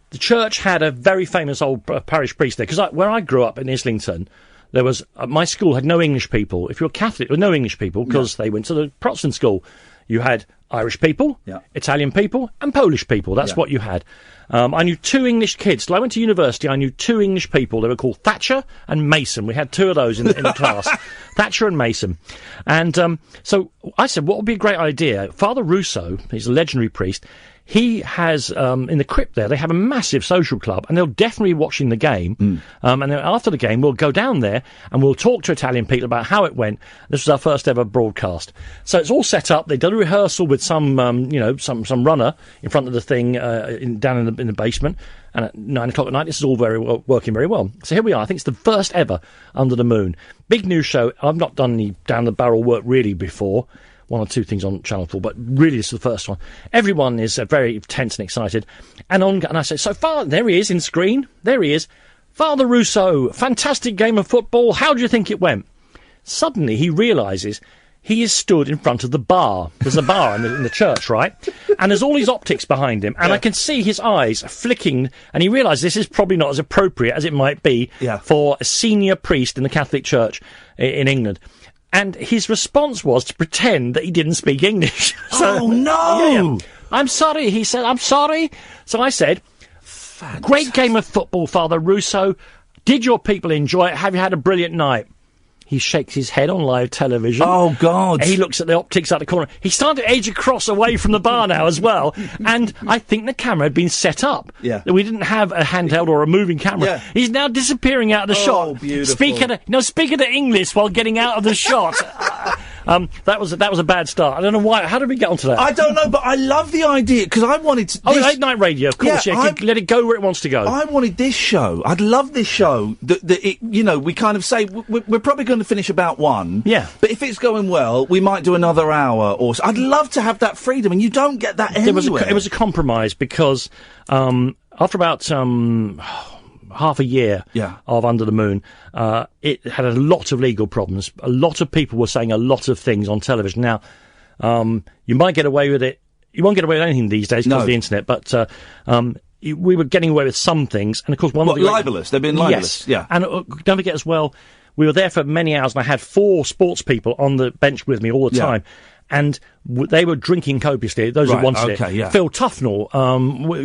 The church had a very famous old parish priest there, because where I grew up in Islington, there was my school had no English people. If you're Catholic, there were no English people, because they went to the Protestant school. You had Irish people, Italian people, and Polish people. That's what you had. I knew two English kids. Till I went to university, I knew two English people. They were called Thatcher and Mason. We had two of those in the class. Thatcher and Mason. And so I said, what would be a great idea? Father Russo, he's a legendary priest, he has, in the crypt there, they have a massive social club, and they'll definitely be watching the game. And then after the game, we'll go down there, and we'll talk to Italian people about how it went. This was our first ever broadcast. So it's all set up. They've done a rehearsal with some runner in front of the thing, down in the basement. And at 9 o'clock at night, this is all working very well. So here we are. I think it's the first ever Under the Moon. Big news show. I've not done any down-the-barrel work really before. One or two things on Channel 4, but really this is the first one. Everyone is very tense and excited. And I said, so far, there he is in screen. There he is. Father Russo, fantastic game of football. How do you think it went? Suddenly he realises he is stood in front of the bar. There's a bar in the church, right? And there's all these optics behind him, and I can see his eyes flicking, and he realises this is probably not as appropriate as it might be for a senior priest in the Catholic Church in England. And his response was to pretend that he didn't speak English. Oh, no! I'm sorry, he said, I'm sorry. So I said, great game of football, Father Russo. Did your people enjoy it? Have you had a brilliant night? He shakes his head on live television. Oh, God. He looks at the optics out the corner. He's starting to edge across away from the bar now as well. And I think the camera had been set up. Yeah. We didn't have a handheld or a moving camera. Yeah. He's now disappearing out of the shot. Oh, beautiful. Speaking the English while getting out of the shot. That was a bad start. I don't know why. How did we get onto that? I don't know, but I love the idea, because I wanted to... late night radio, of course, let it go where it wants to go. I wanted this show. I'd love this show. We kind of say, we're probably going to finish about 1. Yeah. But if it's going well, we might do another hour or so. I'd love to have that freedom, and you don't get that anywhere. It was a compromise, because... after about half a year of Under the Moon, it had a lot of legal problems. A lot of people were saying a lot of things on television. Now, you might get away with it. You won't get away with anything these days because of the internet, but we were getting away with some things. And, of course, one of the... libelous. They've been libelous. Yes. Yeah. And don't forget as well, we were there for many hours, and I had 4 sports people on the bench with me all the time. And they were drinking copiously, those who wanted it. Yeah. Phil Tufnell,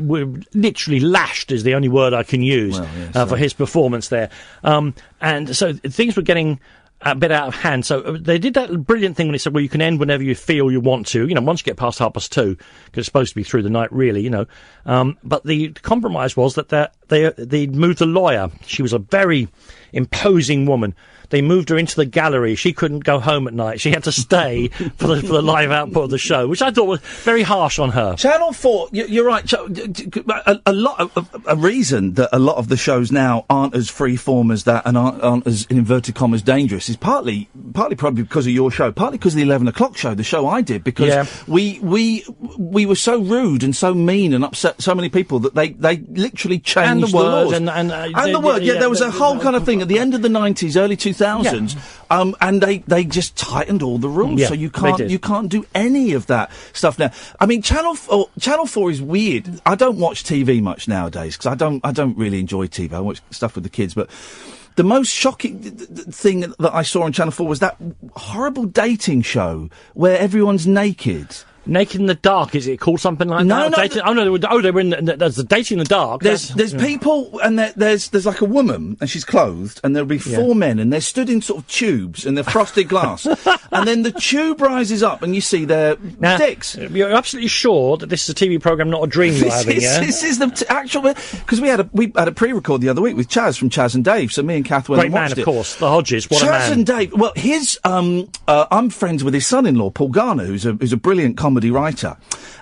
we literally lashed is the only word I can use for his performance there. And so things were getting a bit out of hand. So they did that brilliant thing when they said, well, you can end whenever you feel you want to, once you get past 2:30, because it's supposed to be through the night, really, But the compromise was that they moved the lawyer. She was a very imposing woman. They moved her into the gallery. She couldn't go home at night. She had to stay for the live output of the show, which I thought was very harsh on her. Channel 4, you're right. A reason that a lot of the shows now aren't as free-form as that and aren't as, in inverted commas, dangerous is partly probably because of your show, partly because of the 11 o'clock show, the show I did, because we were so rude and so mean and upset so many people that they literally changed the laws. And the word. There was a whole kind of thing at the end of the 90s, early 2000s. And they just tightened all the rules, so you can't do any of that stuff now. I mean, Channel 4 is weird. I don't watch TV much nowadays because I don't really enjoy TV. I watch stuff with the kids, but the most shocking thing that I saw on Channel 4 was that horrible dating show where everyone's naked. Naked in the Dark, is it called something like that? They were in. There's the Dating in the Dark. There's people, and there's like a woman, and she's clothed, and there'll be 4 men, and they're stood in sort of tubes, and they're frosted glass, and then the tube rises up, and you see their dicks. You're absolutely sure that this is a TV programme, not a dream you're having, yeah? This is the actual, because we had a pre-record the other week with Chaz from Chaz and Dave, so me and Kath went and watched it. Great man, of course, the Hodges. What a man. Chaz and Dave. Well, I'm friends with his son-in-law, Paul Garner, who's a brilliant comedy writer,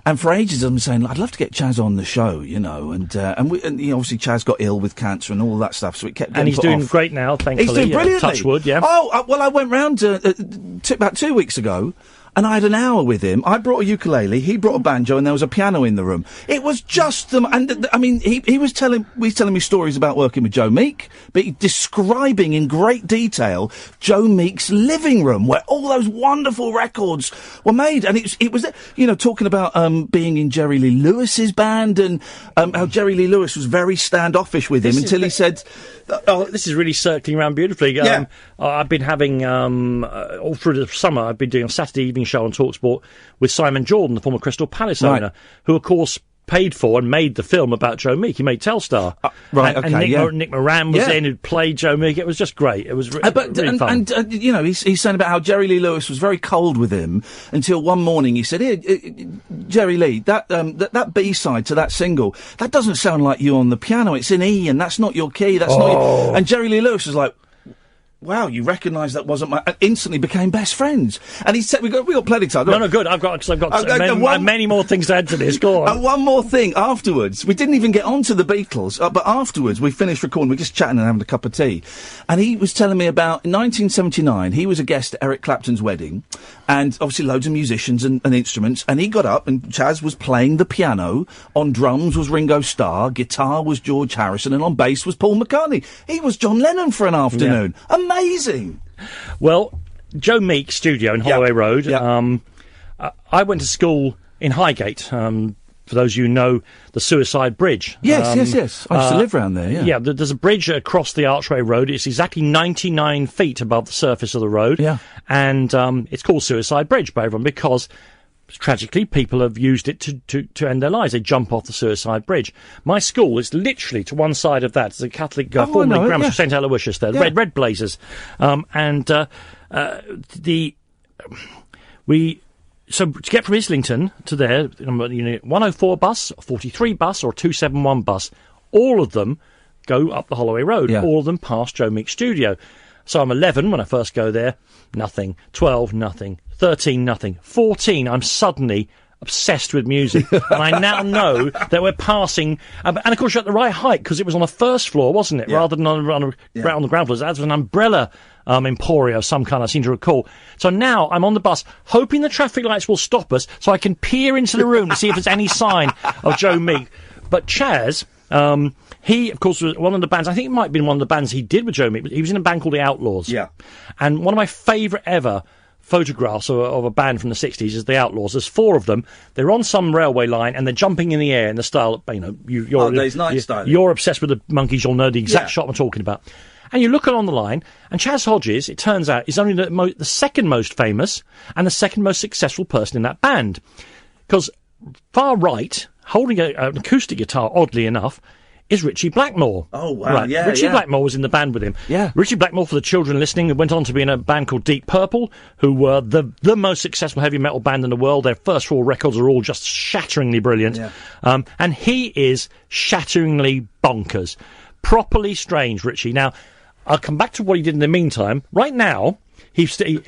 and for ages I've been saying, I'd love to get Chaz on the show, and obviously Chaz got ill with cancer and all that stuff, so it kept getting and he's doing great now, thankfully. He's doing brilliantly. Touch wood, yeah. Well, I went round about 2 weeks ago, and I had an hour with him. I brought a ukulele, he brought a banjo, and there was a piano in the room. It was just he was telling me stories about working with Joe Meek, but describing in great detail Joe Meek's living room where all those wonderful records were made. And it was talking about being in Jerry Lee Lewis's band and how Jerry Lee Lewis was very standoffish with him until he said... this is really circling around beautifully. I've been having, all through the summer, I've been doing a Saturday evening show on TalkSport with Simon Jordan, the former Crystal Palace owner, who, of course, paid for and made the film about Joe Meek. He made Telstar. And Nick Moran was in, who played Joe Meek. It was just great. It was really fun. He's saying about how Jerry Lee Lewis was very cold with him until one morning he said, "Here, Jerry Lee, that B-side to that single, that doesn't sound like you on the piano. It's in E, and that's not your key. That's not your..." And Jerry Lee Lewis was like, "Wow, you recognise that wasn't my..." And instantly became best friends. And he said, we got plenty of time. No, good. I've got many more things to add to this. Go on. And one more thing. Afterwards, we didn't even get onto the Beatles, but afterwards we finished recording. We were just chatting and having a cup of tea. And he was telling me about, in 1979, he was a guest at Eric Clapton's wedding, and obviously loads of musicians and instruments, and he got up and Chaz was playing the piano. On drums was Ringo Starr, guitar was George Harrison, and on bass was Paul McCartney. He was John Lennon for an afternoon. Yeah. Amazing. Well, Joe Meek's studio in Holloway Road. Yeah. I went to school in Highgate. For those of you who know the Suicide Bridge. Yes. I used to live around there, Yeah, there's a bridge across the Archway Road. It's exactly 99 feet above the surface of the road. Yeah. And it's called Suicide Bridge by everyone because, tragically, people have used it to end their lives. They jump off the Suicide Bridge. My school is literally to one side of that. It's a Catholic, formerly grammar school, St. Aloysius there, the red blazers. So to get from Islington to there, 104 bus, 43 bus, or 271 bus, all of them go up the Holloway Road. Yeah. All of them past Joe Meek's studio. So I'm 11 when I first go there, nothing. 12, nothing. 13, nothing. 14, I'm suddenly obsessed with music. And I now know that we're passing... and of course you're at the right height, because it was on the first floor, wasn't it? Yeah. Rather than on the ground floor. That was an umbrella emporio of some kind, I seem to recall. So now I'm on the bus, hoping the traffic lights will stop us so I can peer into the room to see if there's any sign of Joe Meek. But Chaz He, of course, was one of the bands, I think it might have been one of the bands he did with Joe Meek, but he was in a band called The Outlaws. Yeah. And one of my favourite ever photographs of a band from the 60s is The Outlaws. There's 4 of them. They're on some railway line and they're jumping in the air in the style, you're obsessed with the Monkeys, you'll know the exact shot I'm talking about. And you look along the line, and Chaz Hodges, it turns out, is only the second most famous and the second most successful person in that band. Because far right, holding an acoustic guitar, oddly enough, is Richie Blackmore. Oh, wow, right. yeah, Richie Blackmore was in the band with him. Yeah. Richie Blackmore, for the children listening, went on to be in a band called Deep Purple, who were the most successful heavy metal band in the world. Their first 4 records are all just shatteringly brilliant. Yeah. And he is shatteringly bonkers. Properly strange, Richie. Now, I'll come back to what he did in the meantime. Right now, he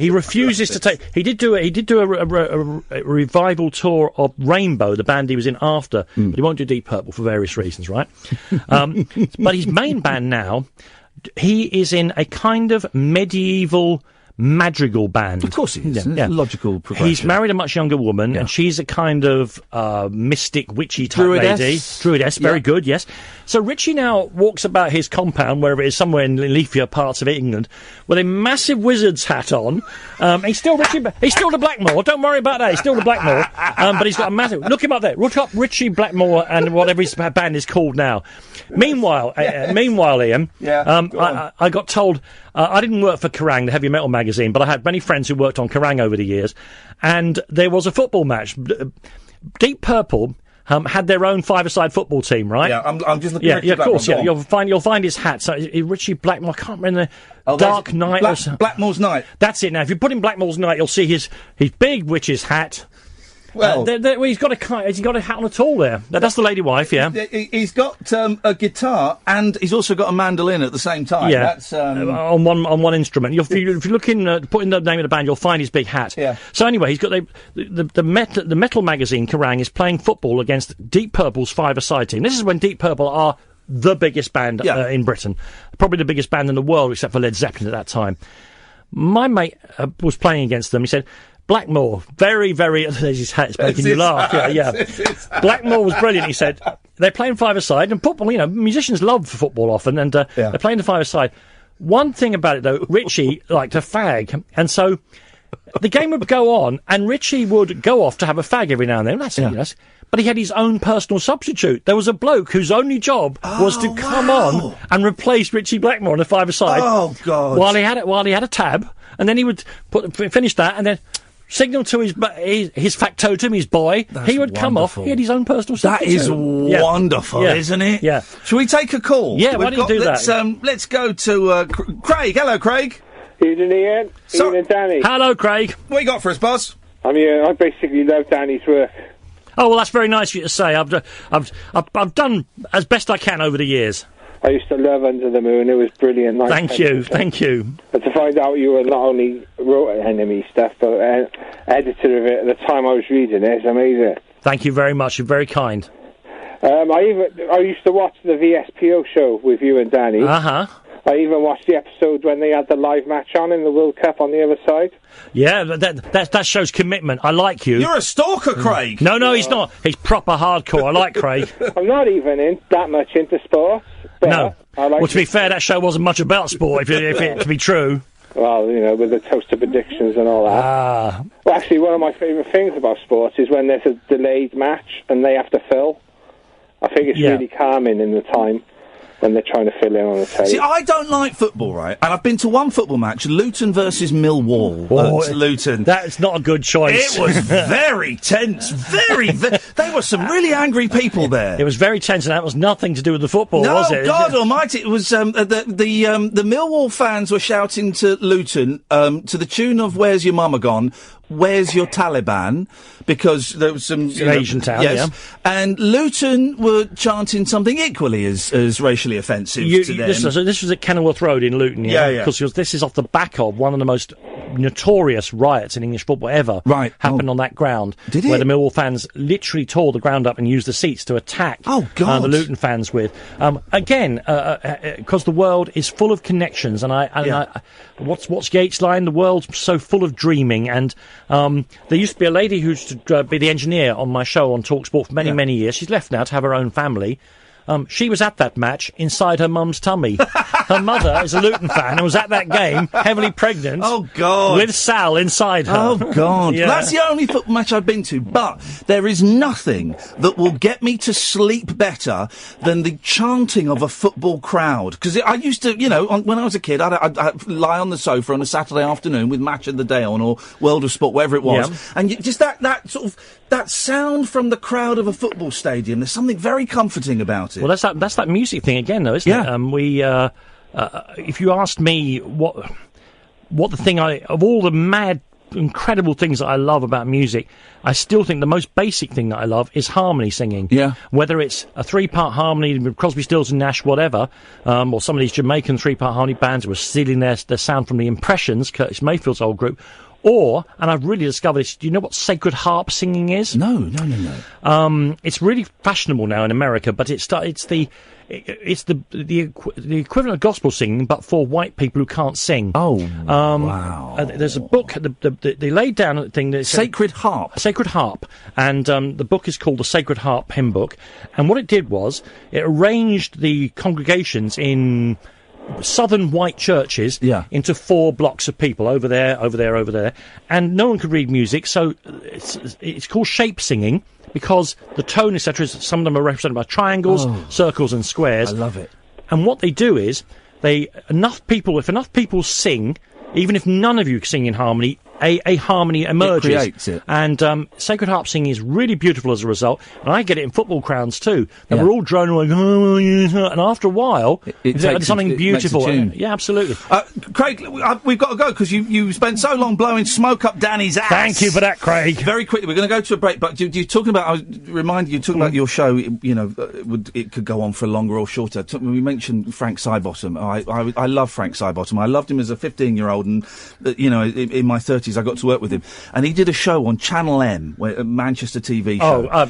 refuses to take. He did do a revival tour of Rainbow, the band he was in after, but he won't do Deep Purple for various reasons, right? But his main band now, he is in a kind of medieval madrigal band. Of course he is. Yeah. Logical progression. He's married a much younger woman, and she's a kind of mystic, witchy type lady. Druidess, very good, yes. So Richie now walks about his compound, wherever it is, somewhere in leafier parts of England, with a massive wizard's hat on. He's still the Blackmore. Don't worry about that. He's still the Blackmore. But he's got a massive... Look him up there. Look up Richie Blackmore and whatever his band is called now. Meanwhile, Ian, I got told... I didn't work for Kerrang, the heavy metal magazine, but I had many friends who worked on Kerrang over the years, and there was a football match. Deep Purple had their own 5-a-side football team, right? Yeah, I'm just looking at of course, yeah. You'll find his hat. So Richie Blackmore, I can't remember Dark Knight or something. Blackmore's Night. That's it now. If you put in Blackmore's Night, you'll see his big witch's hat. Well, he's got a hat on a tool there. That's the lady wife, yeah. He's got a guitar and he's also got a mandolin at the same time. Yeah, that's on one instrument. If you look in, put in the name of the band, you'll find his big hat. Yeah. So anyway, he's got the metal magazine Kerrang is playing football against Deep Purple's 5-a-side team. This is when Deep Purple are the biggest band in Britain, probably the biggest band in the world except for Led Zeppelin at that time. My mate was playing against them. He said, Blackmore, very, very... There's his hat, it's making you laugh. Yeah. Blackmore was brilliant, he said. They're playing 5-a-side, and football, musicians love football often, and they're playing the 5-a-side. One thing about it, though, Richie liked a fag, and so the game would go on, and Richie would go off to have a fag every now and then. That's but he had his own personal substitute. There was a bloke whose only job was to come on and replace Richie Blackmore on the 5-a-side. Oh, God. While he had a tab, and then he would finish that, and then... signal to his factotum, his boy. He would come off. He had his own personal substitute. That is wonderful, isn't it? Yeah. Shall we take a call? Yeah, why don't you do that? Let's go to Craig. Hello, Craig. Evening, Ian. Evening, Danny. Hello, Craig. What you got for us, boss? I basically love Danny's work. Oh, well, that's very nice of you to say. I've done as best I can over the years. I used to love Under the Moon. It was brilliant. Thank you. But to find out you were not only wrote Enemy stuff, but editor of it at the time I was reading it, it's amazing. Thank you very much. You're very kind. I used to watch the VSPO show with you and Danny. Uh-huh. I even watched the episode when they had the live match on in the World Cup on the other side. Yeah, that shows commitment. I like you. You're a stalker, Craig. No, he's not. He's proper hardcore. I like Craig. I'm not even that much into sports. No. Well, to be fair, that show wasn't much about sport, if it to be true. Well, with the toaster predictions and all that. Well, actually, one of my favourite things about sports is when there's a delayed match and they have to fill. I think it's really calming in the time when they're trying to fill in on the tape. See, I don't like football, right? And I've been to one football match, Luton versus Millwall. Luton. That's not a good choice. It was very tense. There were some really angry people there. It was very tense, and that was nothing to do with the football, was it? God almighty. It was, the Millwall fans were shouting to Luton, to the tune of Where's Your Mama Gone? Where's Your Taliban? Because there was some Asian town, and Luton were chanting something equally as racially offensive to them. This was at Kenilworth Road in Luton, because this is off the back of one of the most notorious riots in English football ever. Right, happened on that ground. Did it? Where the Millwall fans literally tore the ground up and used the seats to attack the Luton fans with. Again, because the world is full of connections, and what's Yates' line? The world's so full of dreaming, and there used to be a lady who used to be the engineer on my show on TalkSport for many years. She's left now to have her own family. She was at that match inside her mum's tummy. Her mother is a Luton fan and was at that game, heavily pregnant. Oh, God. With Sal inside her. Oh, God. Yeah. That's the only football match I've been to, but there is nothing that will get me to sleep better than the chanting of a football crowd. Because I used to, when I was a kid, I'd lie on the sofa on a Saturday afternoon with Match of the Day on, or World of Sport, whatever it was. Yeah. And just that sort of, that sound from the crowd of a football stadium, there's something very comforting about it. Well, that's that music thing again, though, isn't it? If you asked me what the thing of all the mad, incredible things that I love about music, I still think the most basic thing that I love is harmony singing. Yeah. Whether it's a 3-part harmony with Crosby, Stills and Nash, whatever, or some of these Jamaican 3-part harmony bands who were stealing their sound from the Impressions, Curtis Mayfield's old group. Or, and I've really discovered this, do you know what sacred harp singing is? No. It's really fashionable now in America, but it's the equivalent of gospel singing, but for white people who can't sing. Oh, wow. There's a book, they laid down a thing that... Sacred Harp. Sacred Harp. And the book is called the Sacred Harp Hymn Book. And what it did was, it arranged the congregations in southern white churches into 4 blocks of people, over there, and no one could read music, so it's called shape singing, because the tone, etc., some of them are represented by triangles, circles and squares. I love it. And what they do is, if enough people sing, even if none of you sing in harmony, a harmony emerges. It creates it. And sacred harp singing is really beautiful as a result. And I get it in football grounds too. And we're all droning like, and after a while, it's something beautiful. Yeah, absolutely. Craig, we've got to go because you spent so long blowing smoke up Danny's ass. Thank you for that, Craig. Very quickly, we're going to go to a break. But you're talking about, I was reminding you, talking about your show. It could go on for longer or shorter. We mentioned Frank Sidebottom. I love Frank Sidebottom. I loved him as a 15-year-old, and in my 30s. I got to work with him, and he did a show on Channel M, a Manchester TV show. I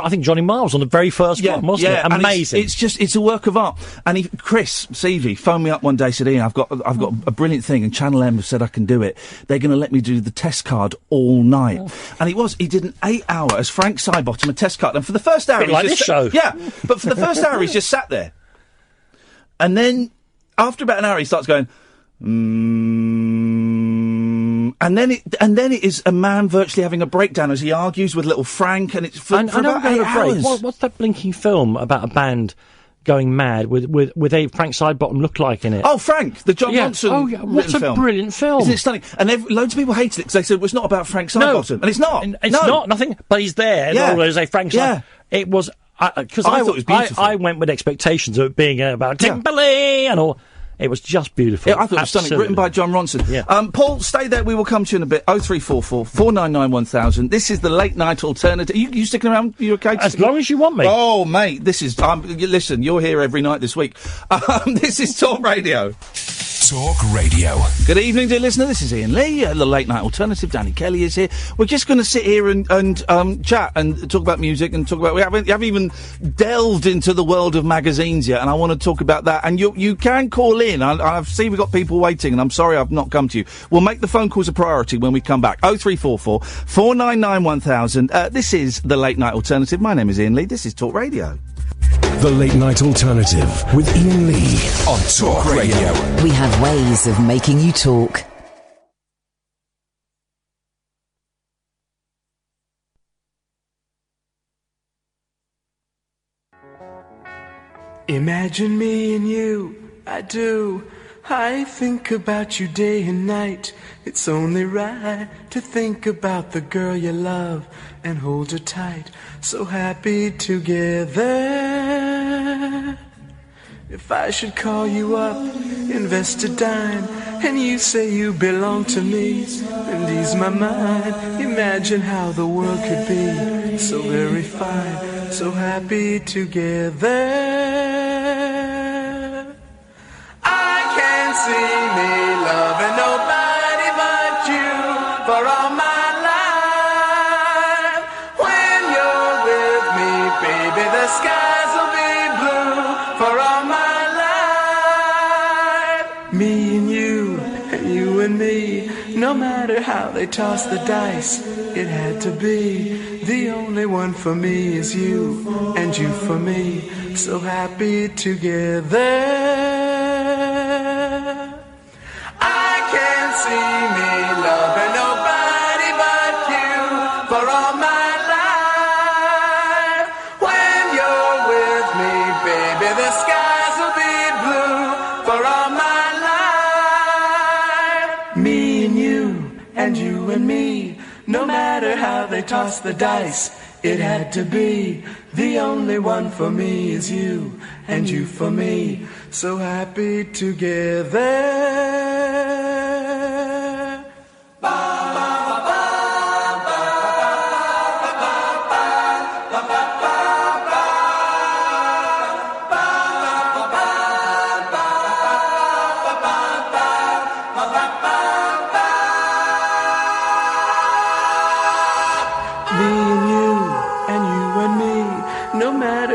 think Johnny Marr was on the very first one, wasn't it? Amazing. It's a work of art. And Chris Seavey phoned me up one day, said, Ian, I've got a brilliant thing, and Channel M have said I can do it. They're going to let me do the test card all night. And he did an 8-hour as Frank Sidebottom, a test card, and for the first hour, show. Yeah, but for the first hour, he's just sat there, and then after about an hour, he starts going. And then it is a man virtually having a breakdown as he argues with little Frank, and it's for about 8 hours. What's that blinking film about a band going mad with a Frank Sidebottom look like in it? Oh, Frank, the John Ronson. Oh, yeah. What a brilliant film! Isn't it stunning? And loads of people hated it because they said it's not about Frank Sidebottom, and it's not. It's not nothing. But he's there. Yeah. There's a Frank. Yeah. It was because I thought it was beautiful. I went with expectations of it being about Timberley and all. It was just beautiful. Yeah, I thought it was stunning. Written by John Ronson. Yeah. Paul, stay there. We will come to you in a bit. 0344 499 1000. This is the late night alternative. You sticking around? You okay? As long as you want me. Oh, mate, this is. Listen, you're here every night this week. This is Talk Radio. Talk Radio. Good evening, dear listener. This is Ian Lee, the late night alternative. Danny Kelly is here. We're just going to sit here and chat and talk about music and talk about. We haven't even delved into the world of magazines yet, and I want to talk about that. And you can call in. I see we've got people waiting, and I'm sorry I've not come to you. We'll make the phone calls a priority when we come back. 0344 499 1000. This is the late night alternative. My name is Ian Lee. This is Talk Radio. The Late Night Alternative with Ian Lee on Talk Radio. We have ways of making you talk. Imagine me and you, I do. I think about you day and night. It's only right to think about the girl you love and hold her tight. So happy together. If I should call you up, invest a dime, and you say you belong to me and ease my mind. Imagine how the world could be so very fine, so happy together. See me loving nobody but you for all my life. When you're with me, baby, the skies will be blue for all my life. Me and you and me, no No matter how they toss the dice, it had to be. The only one for me is you, and you for me. So happy together. I can't see me loving nobody but you for all my life. When you're with me, baby, the skies will be blue for all my life. Me and you and me. No matter how they toss the dice, it had to be. The only one for me is you, and you for me. So happy together.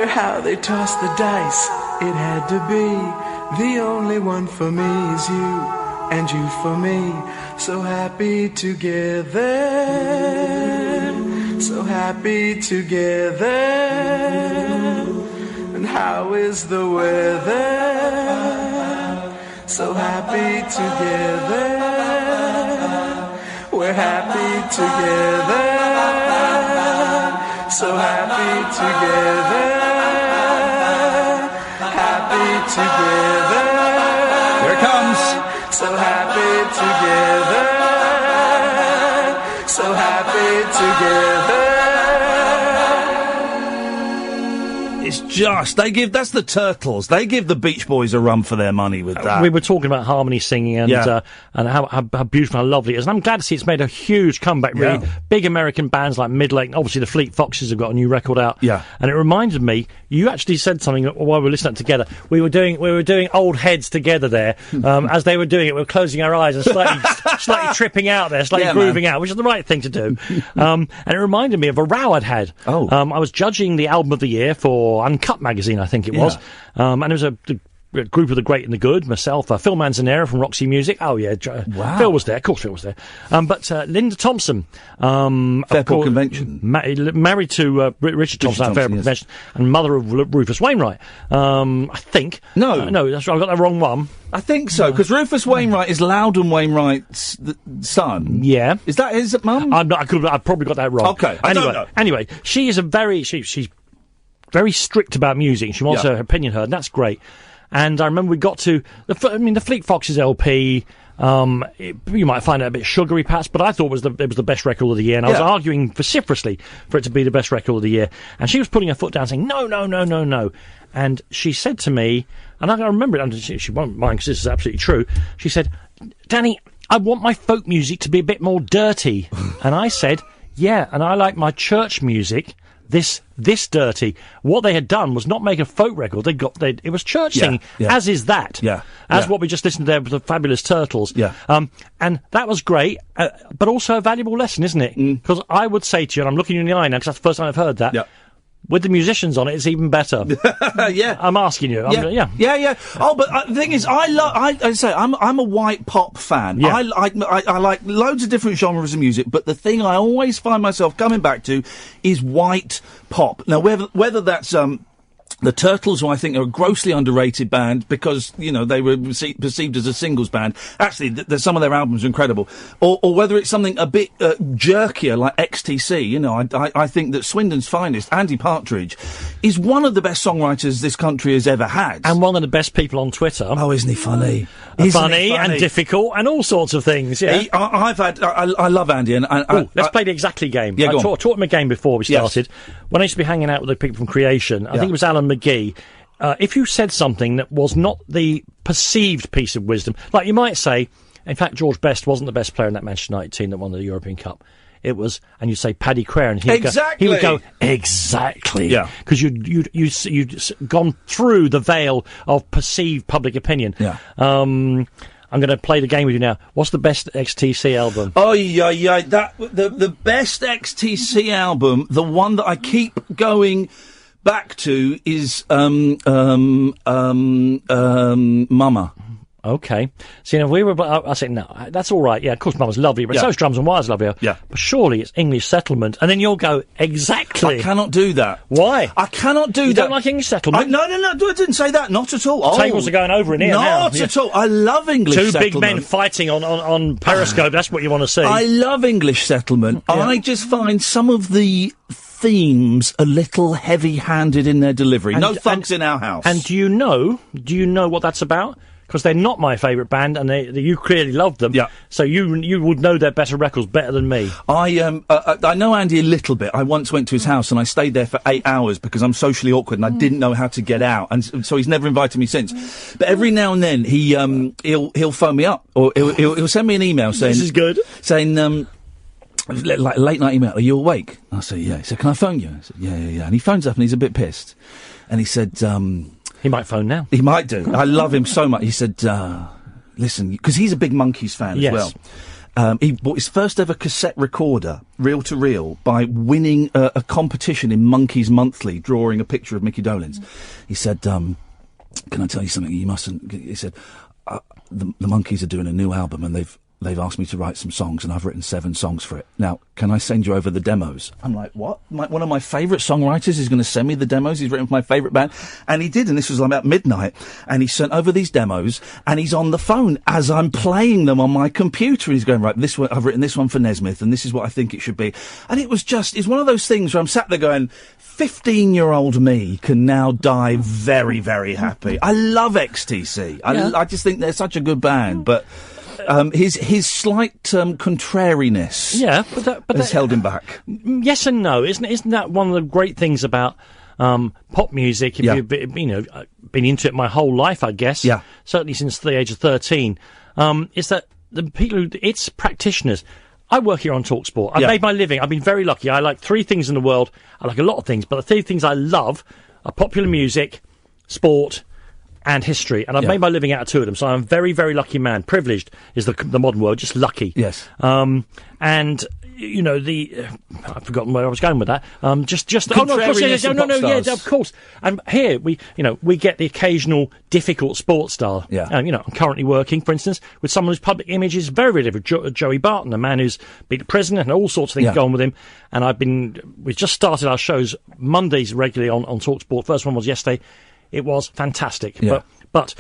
How they toss the dice, it had to be. The only one for me is you, and you for me. So happy together, so happy together. And how is the weather? So happy together, we're happy together. So happy together. Together. Here it comes. So happy together. So happy together. It's just that's the Turtles. They give the Beach Boys a run for their money with that. We were talking about harmony singing and how beautiful and lovely it is. And I'm glad to see it's made a huge comeback, really. Yeah. Big American bands like Midlake, obviously the Fleet Foxes have got a new record out. Yeah. And it reminded me, you actually said something while we were listening together. We were doing old heads together there. As they were doing it, we were closing our eyes and slightly tripping out there, slightly grooving out, which is the right thing to do. And it reminded me of a row I'd had. Oh. I was judging the album of the year for Uncut magazine, I think it was. And it was a group of the great and the good, myself, Phil Manzanera from Roxy Music. Oh, yeah. Wow. Phil was there. Of course Phil was there. But Linda Thompson. Fairport Convention. Married to Richard Thompson at Fairport Convention, and mother of Rufus Wainwright. I think. No. No, that's right. I got the wrong one. I think so, because Rufus Wainwright is Loudon Wainwright's son. Yeah. Is that his mum? I've probably got that wrong. Okay. I don't know. Anyway, she is she's very strict about music. She wants her opinion heard, and that's great. And I remember we got to the Fleet Foxes LP. You might find it a bit sugary, perhaps, but I thought it was the best record of the year, and I was arguing vociferously for it to be the best record of the year. And she was putting her foot down, saying no. And she said to me, and I remember it, and she won't mind because this is absolutely true. She said, "Danny, I want my folk music to be a bit more dirty." And I said, "Yeah, and I like my church music this dirty." What they had done was not make a folk record. It was church singing, as is that. What we just listened to there with the Fabulous Turtles. And that was great, but also a valuable lesson, isn't it? Because I would say to you, and I'm looking you in the eye now because that's the first time I've heard that. With the musicians on it, it's even better. I'm asking you. Oh, but the thing is, I'm a white pop fan. Yeah. I like loads of different genres of music, but the thing I always find myself coming back to is white pop. Now, whether that's the Turtles, who I think are a grossly underrated band because, they were perceived as a singles band. Actually, some of their albums are incredible. Or whether it's something a bit jerkier like XTC. I think that Swindon's finest, Andy Partridge, is one of the best songwriters this country has ever had. And one of the best people on Twitter. Oh, isn't he funny? Funny and difficult and all sorts of things, yeah. I love Andy. And let's play the Exactly game. Yeah, I taught him a game before we started. When I used to be hanging out with the people from Creation, I think it was Alan McGee. If you said something that was not the perceived piece of wisdom, like you might say, in fact, George Best wasn't the best player in that Manchester United team that won the European Cup. It was, and you say Paddy Crare, and he would go, exactly. Yeah. Because you'd gone through the veil of perceived public opinion. Yeah. I'm going to play the game with you now. What's the best XTC album? Oh, yeah. The best XTC album, the one that I keep going back to is Mama. Okay. See, if we were, I said, no, that's all right. Yeah, of course, Mama's lovely, but so's Drums and Wires lovely. Yeah. But surely it's English Settlement. And then you'll go, exactly. I cannot do that. Why? I cannot do that. You don't like English Settlement? No, I didn't say that. Not at all. Tables are going over in here now. Not at all. I love English Settlement. Two big men fighting on Periscope. That's what you want to see. I love English Settlement. Yeah. I just find some of the themes a little heavy-handed in their delivery. No thugs in our house. And do you know what that's about? Because they're not my favourite band, and you clearly love them. Yeah. So you would know their better records better than me. I know Andy a little bit. I once went to his house and I stayed there for 8 hours because I'm socially awkward and I didn't know how to get out, and so he's never invited me since. But every now and then he'll phone me up or he'll send me an email saying, "This is good," saying like a late night email. Are you awake? I said, yeah. He said, can I phone you? I said, yeah. And he phones up and he's a bit pissed, and he said, he might phone now. He might do. I love him so much. He said, listen, because he's a big Monkees fan as well. He bought his first ever cassette recorder, reel to reel, by winning a competition in Monkees Monthly, drawing a picture of Mickey Dolenz. He said, can I tell you something? You mustn't. He said, the Monkees are doing a new album and they've asked me to write some songs, and I've written 7 songs for it. Now, can I send you over the demos? I'm like, what? One of my favourite songwriters is going to send me the demos he's written for my favourite band? And he did, and this was about midnight, and he sent over these demos, and he's on the phone as I'm playing them on my computer, and he's going, right, this one, I've written this one for Nesmith, and this is what I think it should be. And it's one of those things where I'm sat there going, 15-year-old me can now die very, very happy. I love XTC. I just think they're such a good band, but his slight contrariness, has held him back. Yes and no, isn't that one of the great things about pop music? If you've been into it my whole life, I guess. Yeah. Certainly since the age of 13. Is that the people it's practitioners. I work here on TalkSport. I've made my living. I've been very lucky. I like 3 things in the world. I like a lot of things, but the 3 things I love are popular music, sport, and history, and I've made my living out of 2 of them, so I'm a very, very lucky man. Privileged is the modern word, just lucky. Yes. And, you know, I've forgotten where I was going with that. Of course. And here, we get the occasional difficult sports star. Yeah. I'm currently working, for instance, with someone whose public image is very, very different. Joey Barton, a man who's been to prison and all sorts of things going with him. And we've just started our shows Mondays regularly on TalkSport. First one was yesterday. It was fantastic, but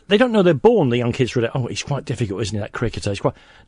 they don't know they're born. The young kids read it. Oh, he's quite difficult, isn't he? That cricketer.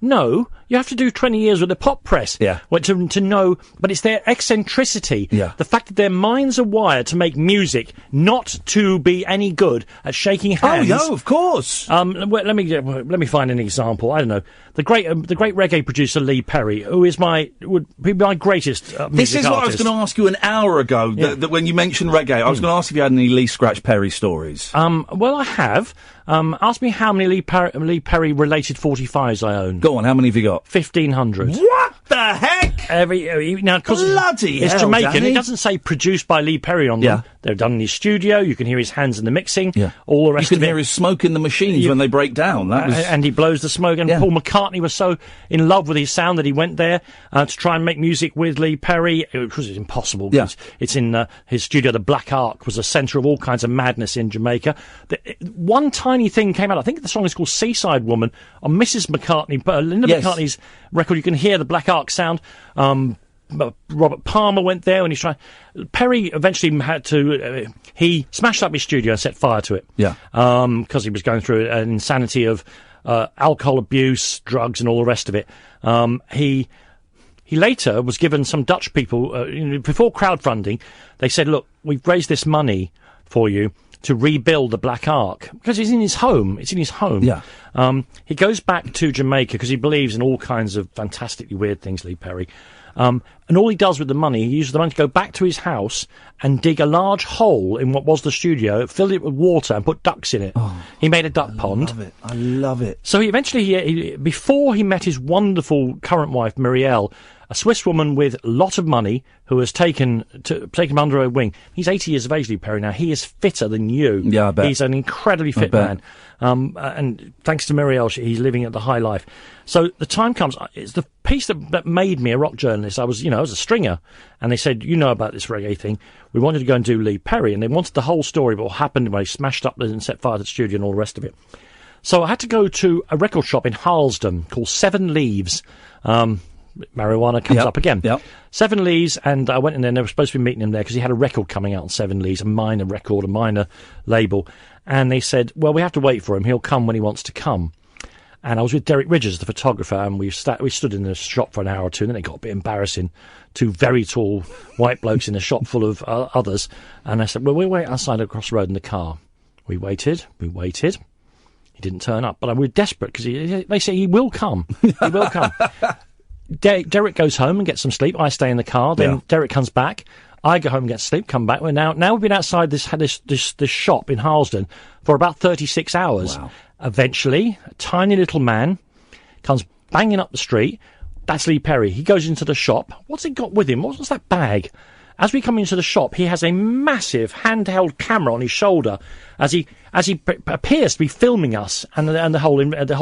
No, you have to do 20 years with the pop press. Yeah. To know, but it's their eccentricity. Yeah. The fact that their minds are wired to make music, not to be any good at shaking hands. Oh, no, of course. Let me find an example. I don't know. The great reggae producer Lee Perry, who would be my greatest music This is artist. what I was going to ask you an hour ago. That when you mentioned reggae, I was going to ask if you had any Lee Scratch Perry stories. Well, I have. Ask me how many Lee Perry related 45s I own. Go on, how many have you got? 1,500. What the heck? Now, because it's hell, Jamaican, Danny. it doesn't say produced by Lee Perry on them. They're done in his studio. You can hear his hands in the mixing. Yeah. All the rest of it. You can hear his smoke in the machines when they break down. And he blows the smoke. And Paul McCartney was so in love with his sound that he went there to try and make music with Lee Perry. It was impossible. Yeah. It's in his studio. The Black Ark was the centre of all kinds of madness in Jamaica. One tiny thing came out. I think the song is called Seaside Woman on Mrs. McCartney, Linda McCartney's record. You can hear the Black Ark sound. Robert Palmer went there and Perry eventually had to, he smashed up his studio and set fire to it. Yeah. Because he was going through an insanity of alcohol abuse, drugs and all the rest of it. He later was given some Dutch people, before crowdfunding, they said, look, we've raised this money for you to rebuild the Black Ark, because it's in his home. Yeah. He goes back to Jamaica because he believes in all kinds of fantastically weird things, Lee Perry. And all he does with the money, he uses the money to go back to his house and dig a large hole in what was the studio, fill it with water and put ducks in it. Oh, he made a duck pond. I love it. So he eventually, before he met his wonderful current wife, Muriel, a Swiss woman with a lot of money who has taken him under her wing. He's 80 years of age, Lee Perry now. He is fitter than you. Yeah, I bet. He's an incredibly fit man. And thanks to Muriel, he's living at the high life. So the time comes. It's the piece that made me a rock journalist. I was a stringer. And they said, you know about this reggae thing. We wanted to go and do Lee Perry. And they wanted the whole story of what happened when he smashed up and set fire to the studio and all the rest of it. So I had to go to a record shop in Harlesden called Seven Leaves. Marijuana comes up again. Yep. 7 Leaves, and I went in there, and they were supposed to be meeting him there because he had a record coming out on 7 Leaves, a minor record, a minor label. And they said, well, we have to wait for him. He'll come when he wants to come. And I was with Derek Ridges, the photographer, and we stood in the shop for an hour or two, and then it got a bit embarrassing. 2 very tall white blokes in a shop full of others. And I said, well, we'll wait outside across the road in the car. We waited. He didn't turn up. But we were desperate because they say he will come. He will come. Derek goes home and gets some sleep. I stay in the car. Then Derek comes back. I go home and get sleep. Come back. Well, now we've been outside this shop in Harlesden for about 36 hours. Wow. Eventually, a tiny little man comes banging up the street. That's Lee Perry. He goes into the shop. What's he got with him? What's that bag? As we come into the shop, he has a massive handheld camera on his shoulder as he appears to be filming us and the whole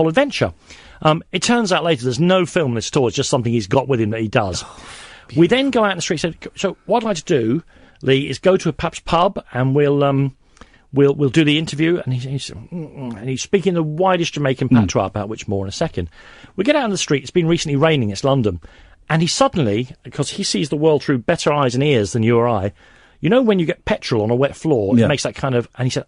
adventure. It turns out later there's no film in this store. It's just something he's got with him that he does. We then go out in the street and say, so what I'd like to do, Lee, is go to a pub and we'll do the interview. And he's speaking the widest Jamaican patois, about which more in a second. We get out on the street. It's been recently raining. It's London. And he suddenly, because he sees the world through better eyes and ears than you or I, you know when you get petrol on a wet floor, it makes that kind of... And he said,